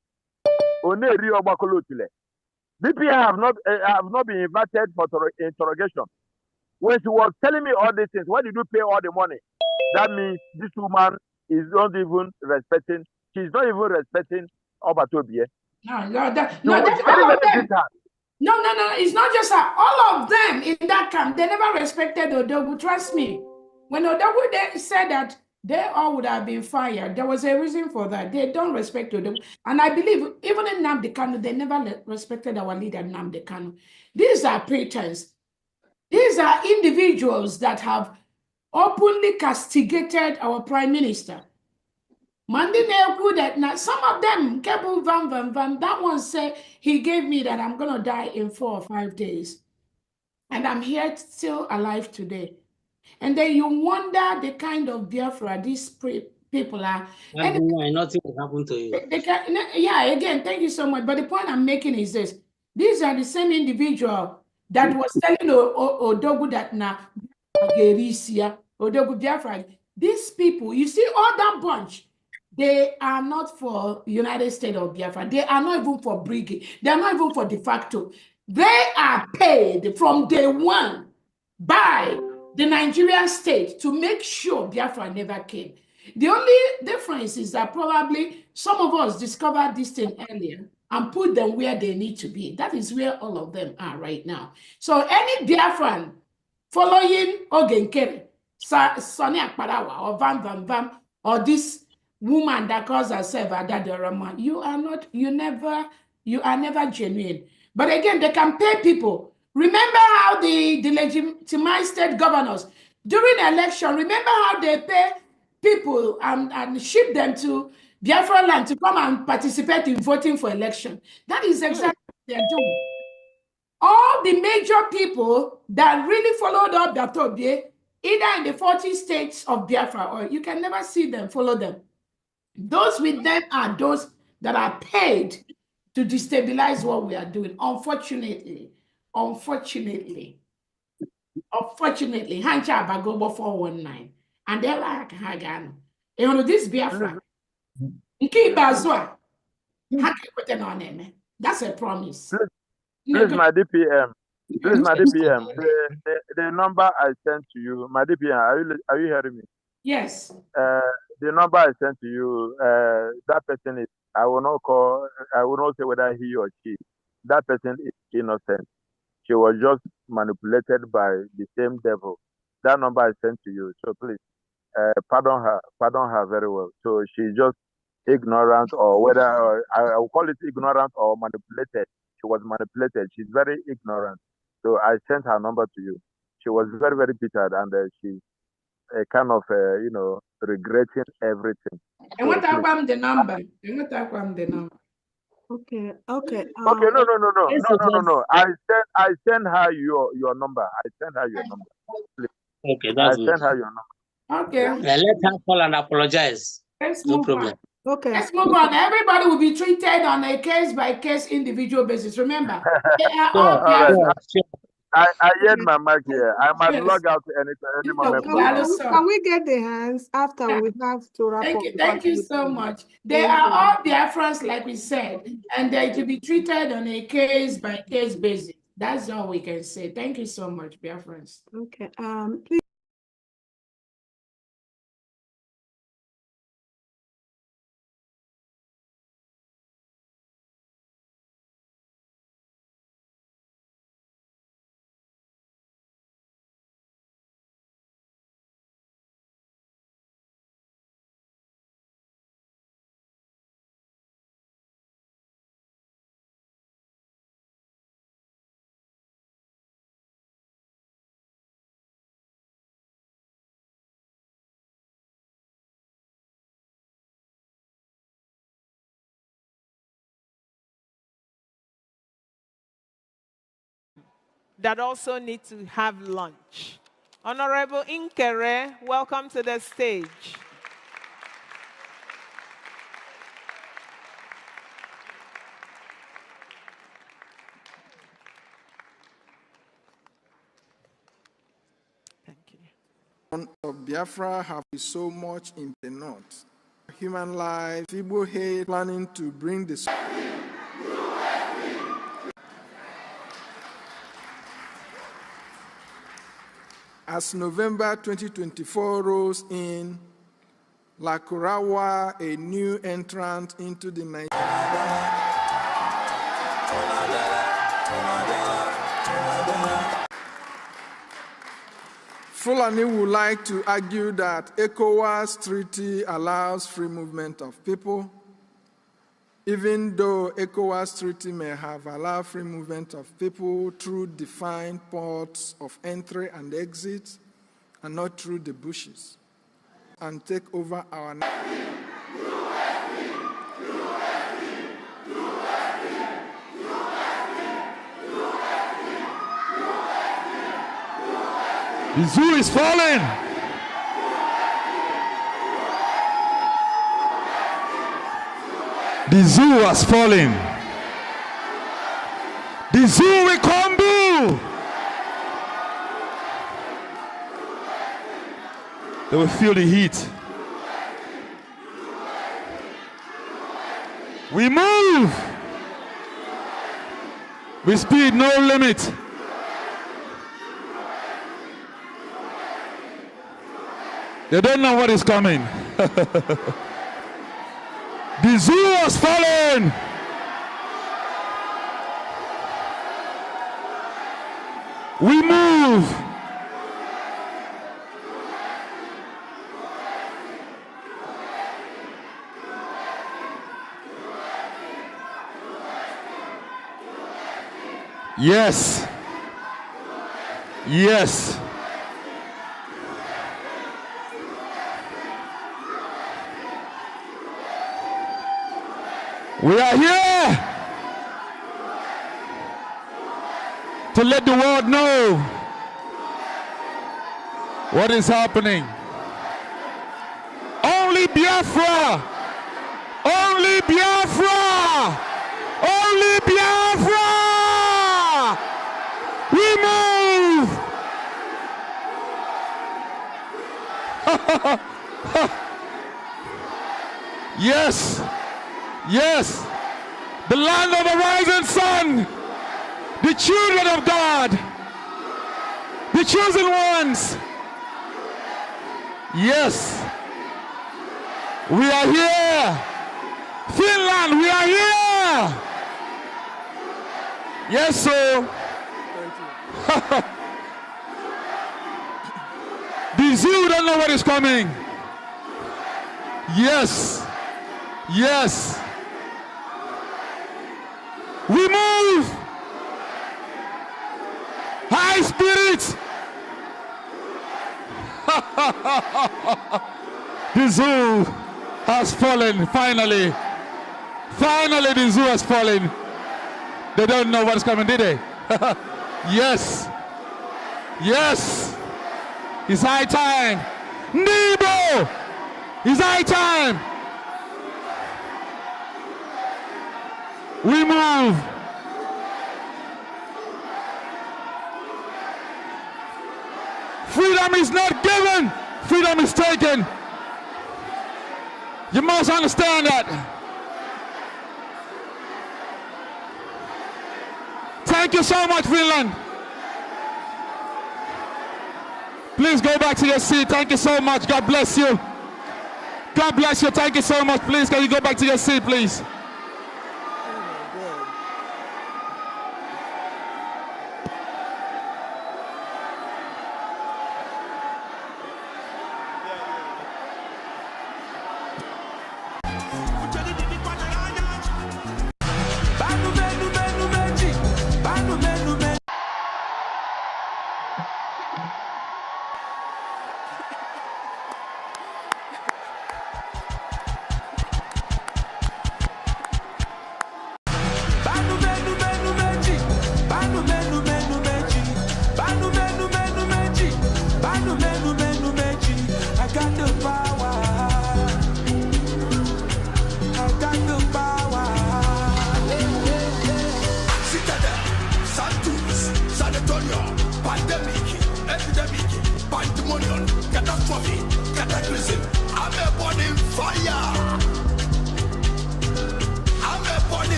DPM have not been invited for interrogation. When she was telling me all these things, why did you pay all the money? That means this woman is not even respecting. She's not even respecting Obatobie. No, that's all of them. No. It's not just that. All of them in that camp, they never respected Odogu. Trust me. When Odogu said that they all would have been fired, there was a reason for that. They don't respect Odogu. And I believe even in Nnamdi Kanu, they never respected our leader, Nnamdi Kanu. These are pretense. These are individuals that have openly castigated our prime minister. That some of them, Kebu Van, that one said he gave me that I'm going to die in 4 or 5 days. And I'm here still alive today. And then you wonder the kind of Biafra these people are. And why nothing will happen to you. Again, thank you so much. But the point I'm making is this. These are the same individual that was telling Odogu that Odogu Biafra. These people, you see all that bunch, they are not for United States of Biafra. They are not even for brigade. They are not even for de facto. They are paid from day one by the Nigerian state to make sure Biafra never came. The only difference is that probably some of us discovered this thing earlier and put them where they need to be. That is where all of them are right now. So any Biafran following Ogenkere, Sonny Akparawa, or Vam, or this woman that calls herself Adadorama, you are never genuine. But again, they can pay people. Remember how the legitimized state governors during election, remember how they pay people and ship them to Biafra land to come and participate in voting for election. That is exactly what they're doing. All the major people that really followed up Datobie, either in the 40 states of Biafra, or you can never see them follow them. Those with them are those that are paid to destabilize what we are doing. Unfortunately, Hancha Abagobo 419. And they're like Hagan. You know, this Biafra. That's a promise. Please, my DPM. Please, my DPM. The number I sent to you, my DPM, are you hearing me? Yes. The number I sent to you, that person is, I will not say whether he or she, that person is innocent. She was just manipulated by the same devil. That number I sent to you. So please, pardon her very well. So she's just ignorant, or whether I will call it ignorant or manipulated. She was manipulated. She's very ignorant. So I sent her number to you. She was very, very bitter, and she's kind of, regretting everything. And what about the number? Okay. Okay, no. I send her your number. Please. Okay, that's good. I send her your number. Okay. Let her call and apologize. Let's no move problem. on. Okay. Let's move on. Everybody will be treated on a case-by-case individual basis. Remember, they are all right. I had my mic here. I might log out any moment. Can we get the hands after we have to wrap up? Thank you so much. They are all Biafrans, like we said, and they to be treated on a case-by-case basis. That's all we can say. Thank you so much, Biafrans. Okay. Please. That also need to have lunch. Honorable Inkere, welcome to the stage. Thank you. Of Biafra have so much in the north. Human life, Igbo hate, planning to bring the As November 2024 rolls in, Lakurawa, a new entrant into the Fulani would like to argue that ECOWAS treaty allows free movement of people, even though ECOWAS treaty may have allowed free movement of people through defined ports of entry and exit, and not through the bushes, and take over our The zoo is falling. The zoo has fallen. The zoo will crumble. They will feel the heat. We move with speed, no limit. They don't know what is coming. The zoo has fallen. We move. Yes. Yes. We are here to let the world know what is happening. Only Biafra! Only Biafra! Only Biafra! We move! Yes! Yes! The land of the rising sun! The children of God! The chosen ones! Yes! We are here! Finland, we are here! Yes, sir! The zoo don't know what is coming. Yes! Yes! We move! High spirits! The zoo has fallen, finally. Finally, the zoo has fallen. They don't know what's coming, did they? Yes. Yes. It's high time. Nebo! It's high time. We move. Freedom is not given. Freedom is taken. You must understand that. Thank you so much, Finland. Please go back to your seat. Thank you so much. God bless you. God bless you. Thank you so much. Please, can you go back to your seat, please?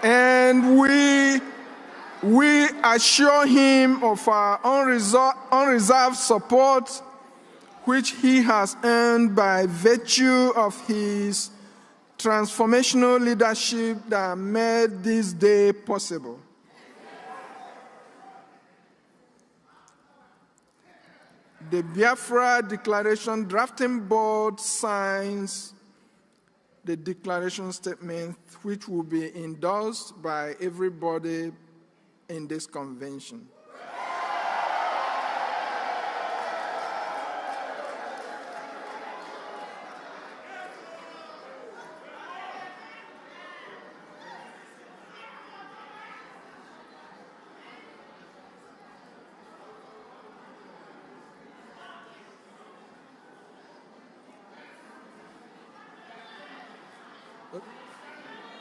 And we assure him of our unreserved support, which he has earned by virtue of his transformational leadership that made this day possible. The Biafra Declaration Drafting Board signs the declaration statement, which will be endorsed by everybody in this convention.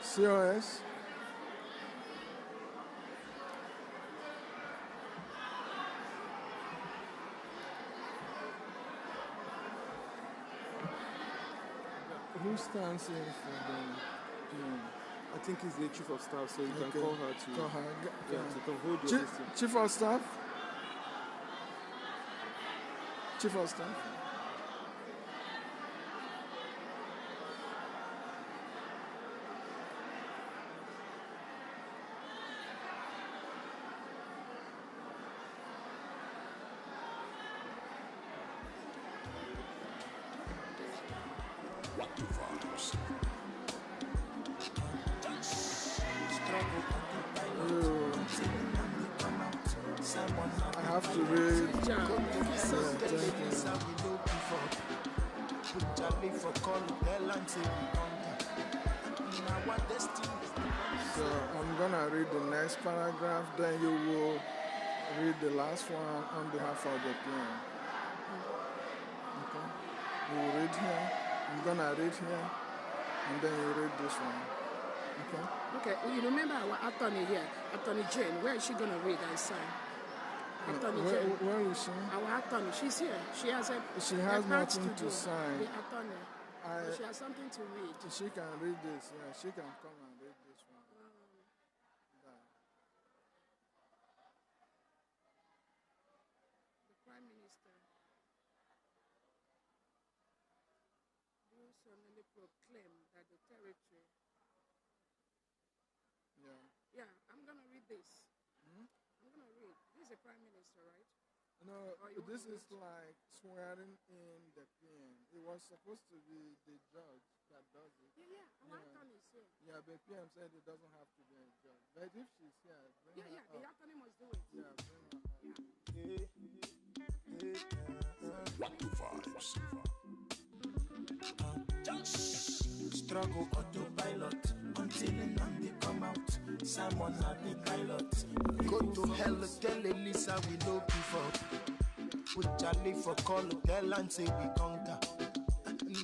COS. Who stands in for the PM? I think he's the chief of staff, so you can Okay. call her to. Call her. Yeah, to can hold your list. Chief of staff? Chief of staff? I have to read. So I'm gonna read the next paragraph, then you will read the last one on behalf of the plan. Okay? You will read here, I'm gonna read here, and then you read this one. Okay? Okay, well, you remember our attorney here, Attorney Jane. Where is she going to read and sign? Attorney Jane. Where is she? Our attorney. She's here. She has a. She has nothing to sign. The attorney. She has something to read. She can read this. Yeah, she can come and read this one. The Prime Minister do solemnly proclaim that the territory. Yeah, I'm going to read this. I'm going to read. This is the Prime Minister, right? No, this is like swearing in the PM. It was supposed to be the judge that does it. Yeah, our attorney is here. Yeah, but PM said it doesn't have to be a judge. But if she's here, bring her the up. attorney must do it. Yeah, bring her up. What the vibes? Struggle autopilot until they come out. Simon at the pilot. Go to hell, tell Elisa we no give up. Put Charlie for call, tell and say we conquer.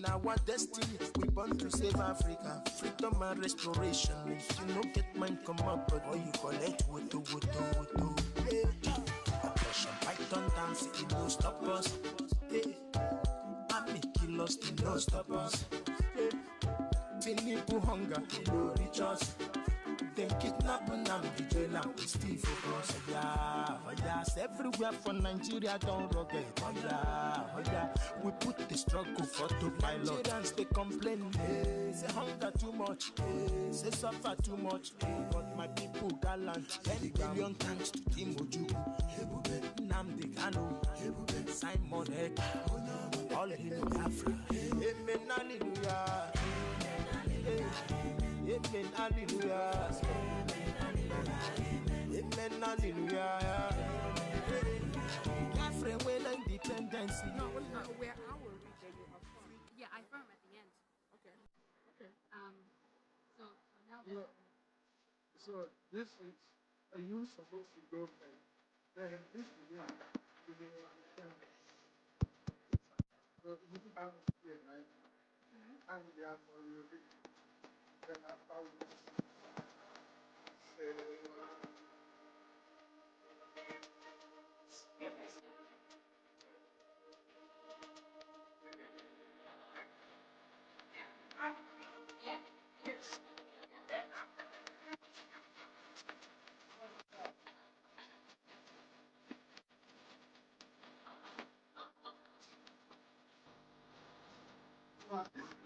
Now our destiny, we born to save Africa. Freedom and restoration. If you no get mine, come up, but all you collect, woto. Oppression, Python dance, it no stop us. I make you lost, it no stop us. Tinubu hunger, it no reach us. Then kidnap and be jail and we still focus. Oh yeah, everywhere from Nigeria don't rugged. Oh yeah, we put the struggle for to pilot. Nigerians they complain, say hunger too much, say suffer too much. But my people gallant, 10 billion thanks to Tinubu, Nnamdi Kanu, Simon Ekpa, all in Biafra. Amen, hallelujah. Amen, hallelujah. Amen, hallelujah. Biafra when independence. No, where I will read that you are from. Yeah, I firm at the end. Okay. So now. So this is, are you supposed to go there? Then this is you will understand. So you have here, right? And therefore you read. Then after we say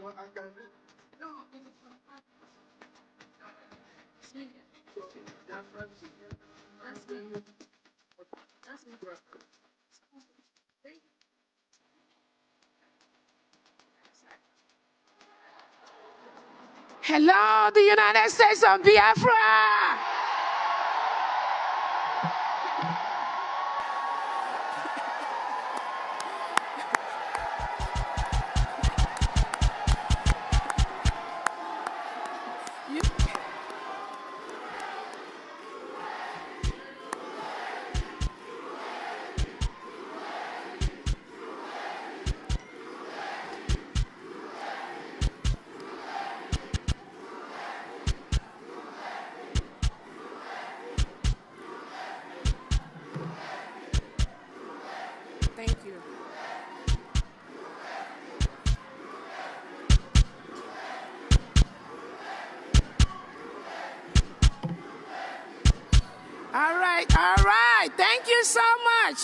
I can read. No, that's me. Hello, the United States of Biafra! right, all right. Thank you so much.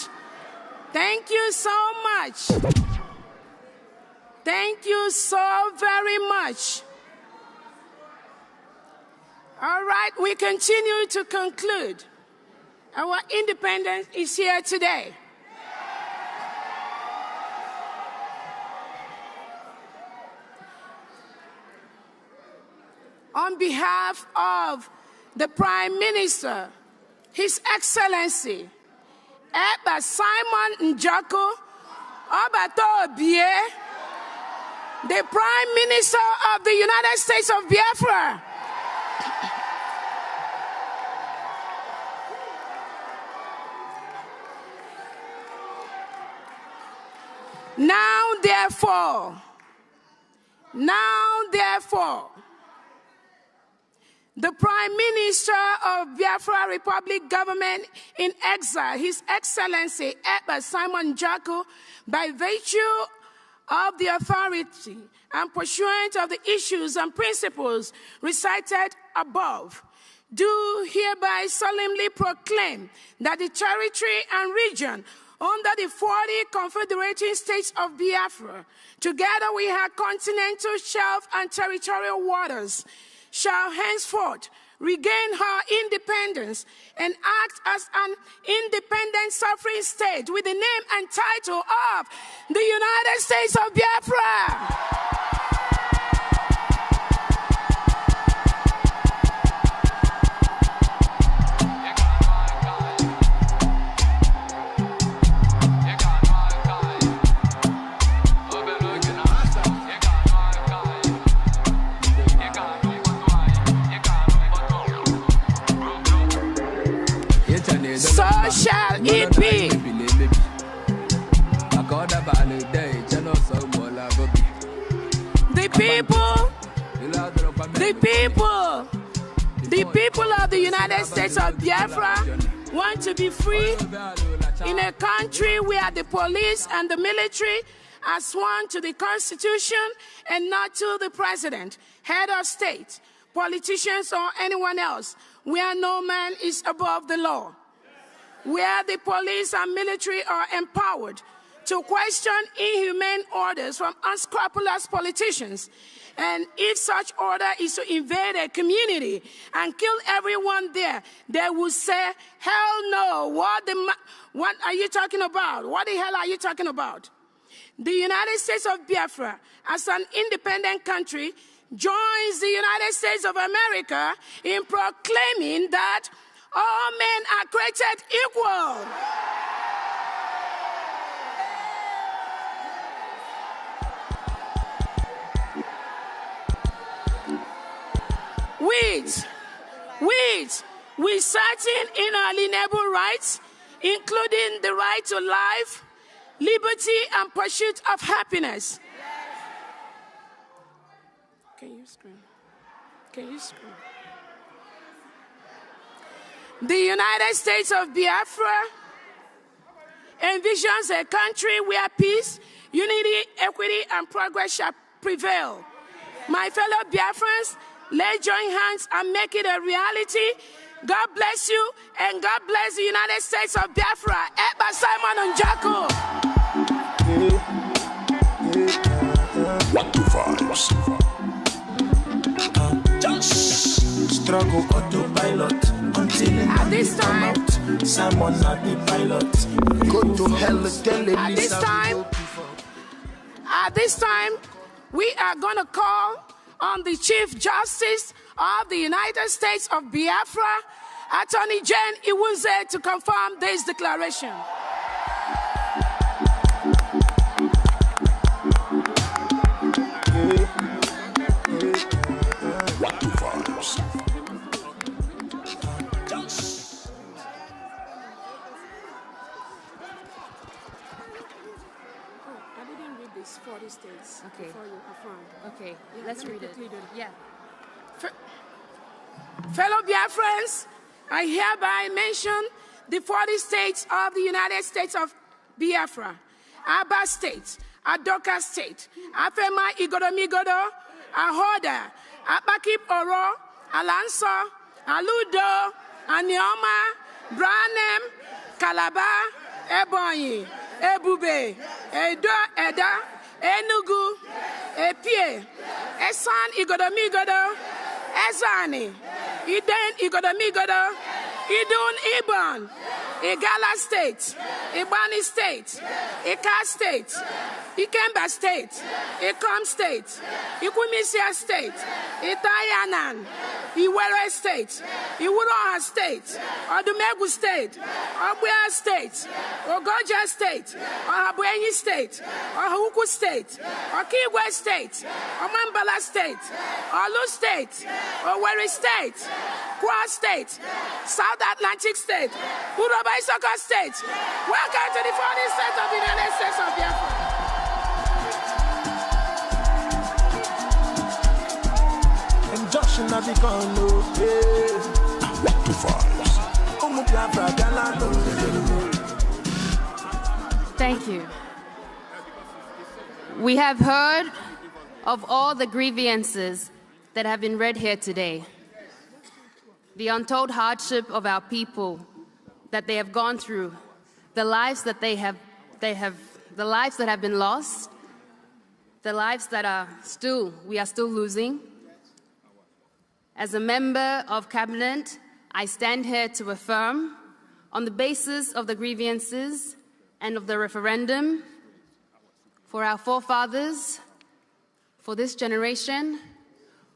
Thank you so much. Thank you so very much. All right, we continue to conclude. Our independence is here today. On behalf of the Prime Minister, His Excellency, Eba Simon Njako Obato Obie, the Prime Minister of the United States of Biafra, now therefore, the Prime Minister of Biafra Republic Government in exile, His Excellency Eba Simon Njako, by virtue of the authority and pursuant of the issues and principles recited above, do hereby solemnly proclaim that the territory and region under the 40 confederating states of Biafra, together with her continental shelf and territorial waters, shall henceforth regain her independence and act as an independent sovereign state with the name and title of the United States of Biafra. So shall it be. The people of the United States of Biafra want to be free in a country where the police and the military are sworn to the Constitution and not to the president, head of state, politicians, or anyone else, where no man is above the law, where the police and military are empowered to question inhumane orders from unscrupulous politicians. And if such order is to invade a community and kill everyone there, they will say, hell no, what are you talking about? What the hell are you talking about? The United States of Biafra, as an independent country, joins the United States of America in proclaiming that all men are created equal. With certain inalienable rights, including the right to life, liberty, and pursuit of happiness. Can you scream? The United States of Biafra envisions a country where peace, unity, equity, and progress shall prevail. My fellow Biafrans, let's join hands and make it a reality. God bless you, and God bless the United States of Biafra. Eba Simon Njako. What the vibes? Just struggle autopilot until at this time, Simon not the pilot. Go to hell, tell him at this time, we are going to call on the Chief Justice of the United States of Biafra, Attorney Jane Iwuze, to confirm this declaration. What the vibes? I didn't read this 40 states before you affirm. Okay, let's read it. Yeah. Fellow Biafrans, I hereby mention the 40 states of the United States of Biafra: Aba State, Adoka State, Afema Igoromigodo, Ahoda, Abakip Oro, Alanso, Aludo, Anioma, Branem, Calabar, Ebonyi, Ebube, Eda, Enugu, Epie, Esan Igodomigodo, Ezani, Iden Igodomigodo, Idun Ibon, Igala State, Ibani State, Ika State, Ikemba State, Ikom State, Ikwimisia State, Itayanan, Iwere State, Iwuroha State, Odumegu State, Obuya State, Ogoja State, Ohabuenyi State, Ohuku State, Okigwe State, Omambala State, Olu State, Owerri State, Kwa State, South Atlantic State, Uromi Soccer State. Welcome to the 40th state of the United States of Biafra. Injunction of the Congo, to Vows. Thank you. We have heard of all the grievances that have been read here today. The untold hardship of our people that they have gone through, the lives that the lives that have been lost, the lives that we are still losing. As a member of cabinet, I stand here to affirm, on the basis of the grievances and of the referendum, for our forefathers, for this generation,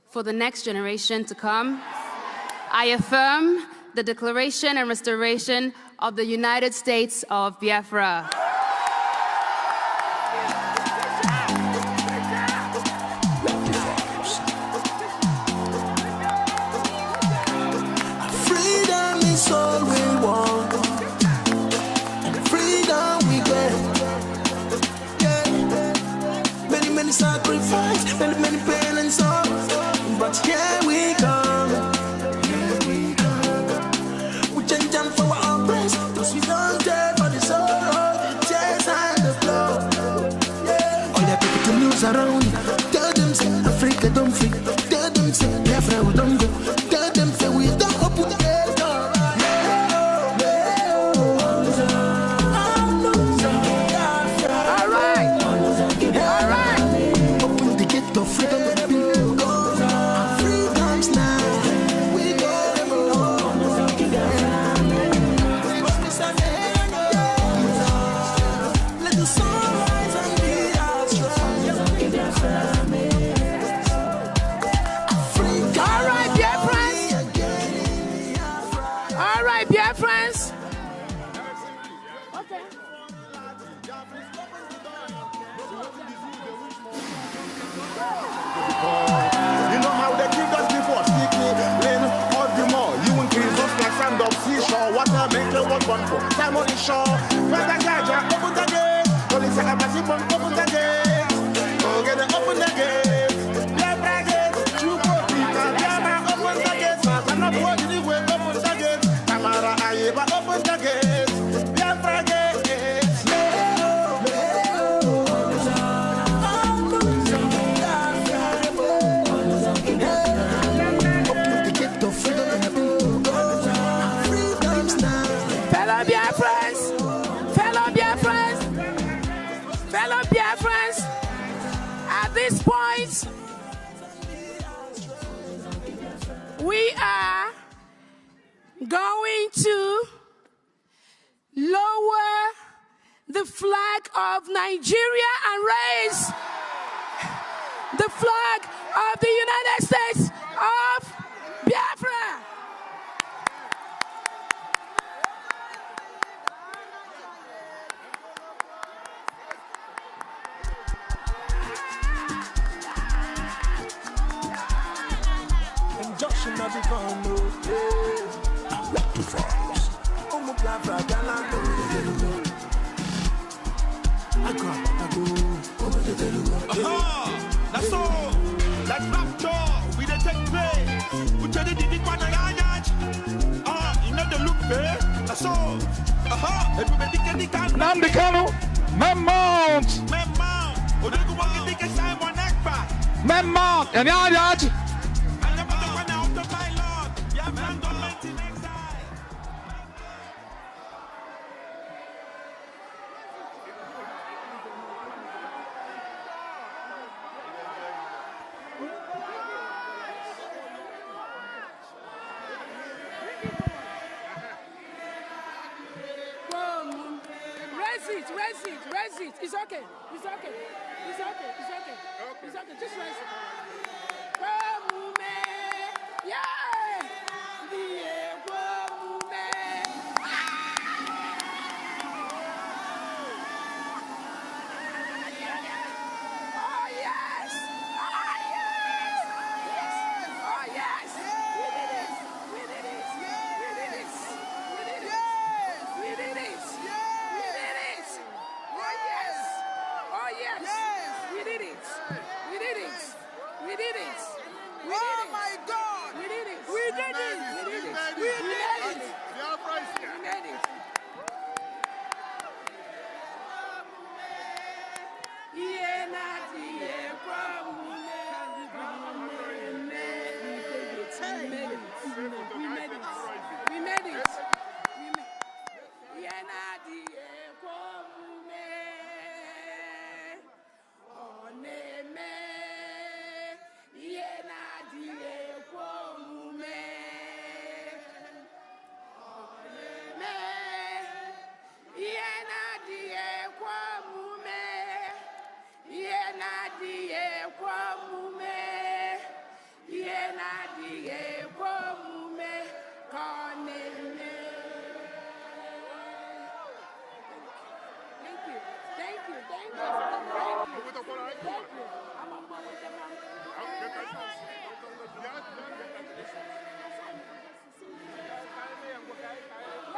for the next generation to come, I affirm the declaration and restoration of the United States of Biafra. Freedom is all we want, and freedom we get. Yeah. Many sacrifice, many pain and sorrow, but here we come. We change and for our praise, 'cause we don't care for the sorrow, the tears and the blood. Yeah. All the people to lose around, tell them say Africa don't free, tell them say Biafra we don't go, tell them say we don't open the gate. Time on the shore, where the guy open the gate. Police are passing from open the gate. Go get it, open the gate. Biafra gate, you go people. Biafra open the gate. I'm not going to way, open the gate. Tamara Ayeba open the gate. Biafra gate. At this point, we are going to lower the flag of Nigeria and raise the flag of the United States of Biafra. Injunction of the Congo, to Vows. That's all. That's rapture. We dey take place. We tell you the one I you know the look there. That's all. Everybody can the can. Namdi Kanu, Mount. Odogu wangi dike Simon Ekpa. Mount. And Yajaj. Raise it. It's okay. It's okay. Just raise it. Yeah.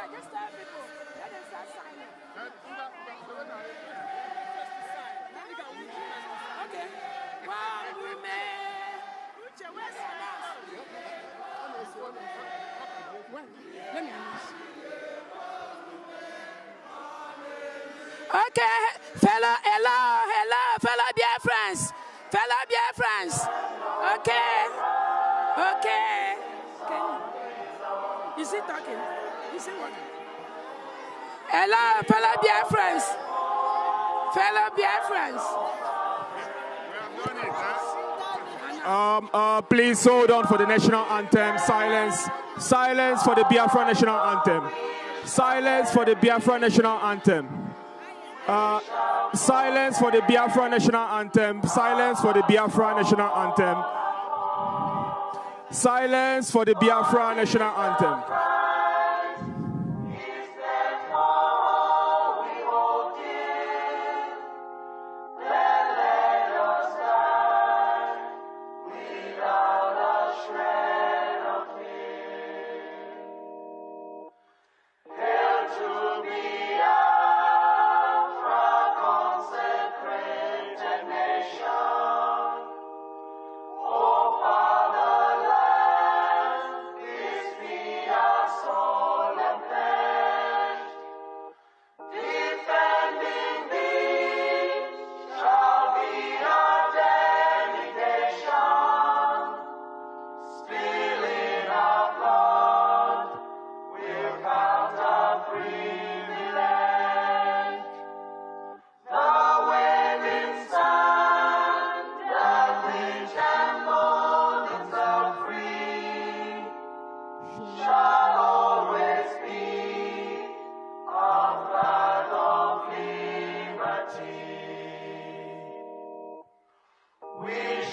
Just tell people. Let them start signing. Okay. Wow, women. Let me announce. Okay, hello, fellow Biafrans. Okay. Is he talking? Is he what? Hello, fellow Biafrans. Please hold on for the national anthem. Silence for the Biafran national anthem. Silence for the Biafran national anthem. Silence for the Biafran national anthem. Silence for the Biafran national anthem. Silence for the Biafran national anthem.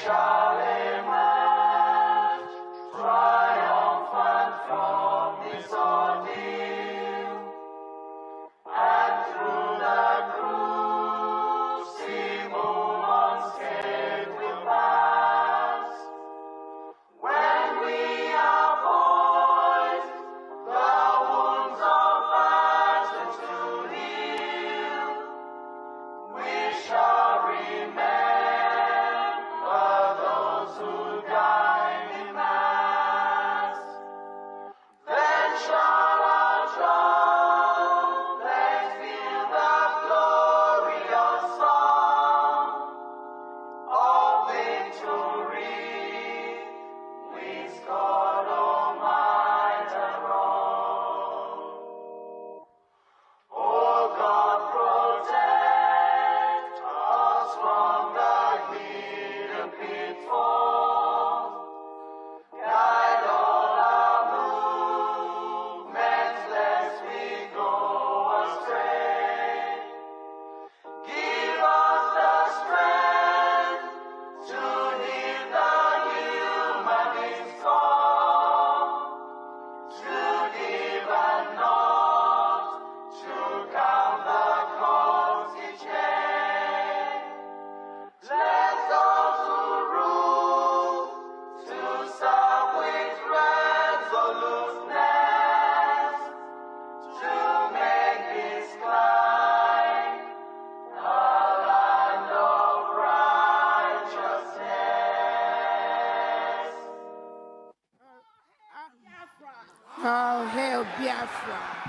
Shall remember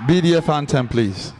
BDF anthem, please.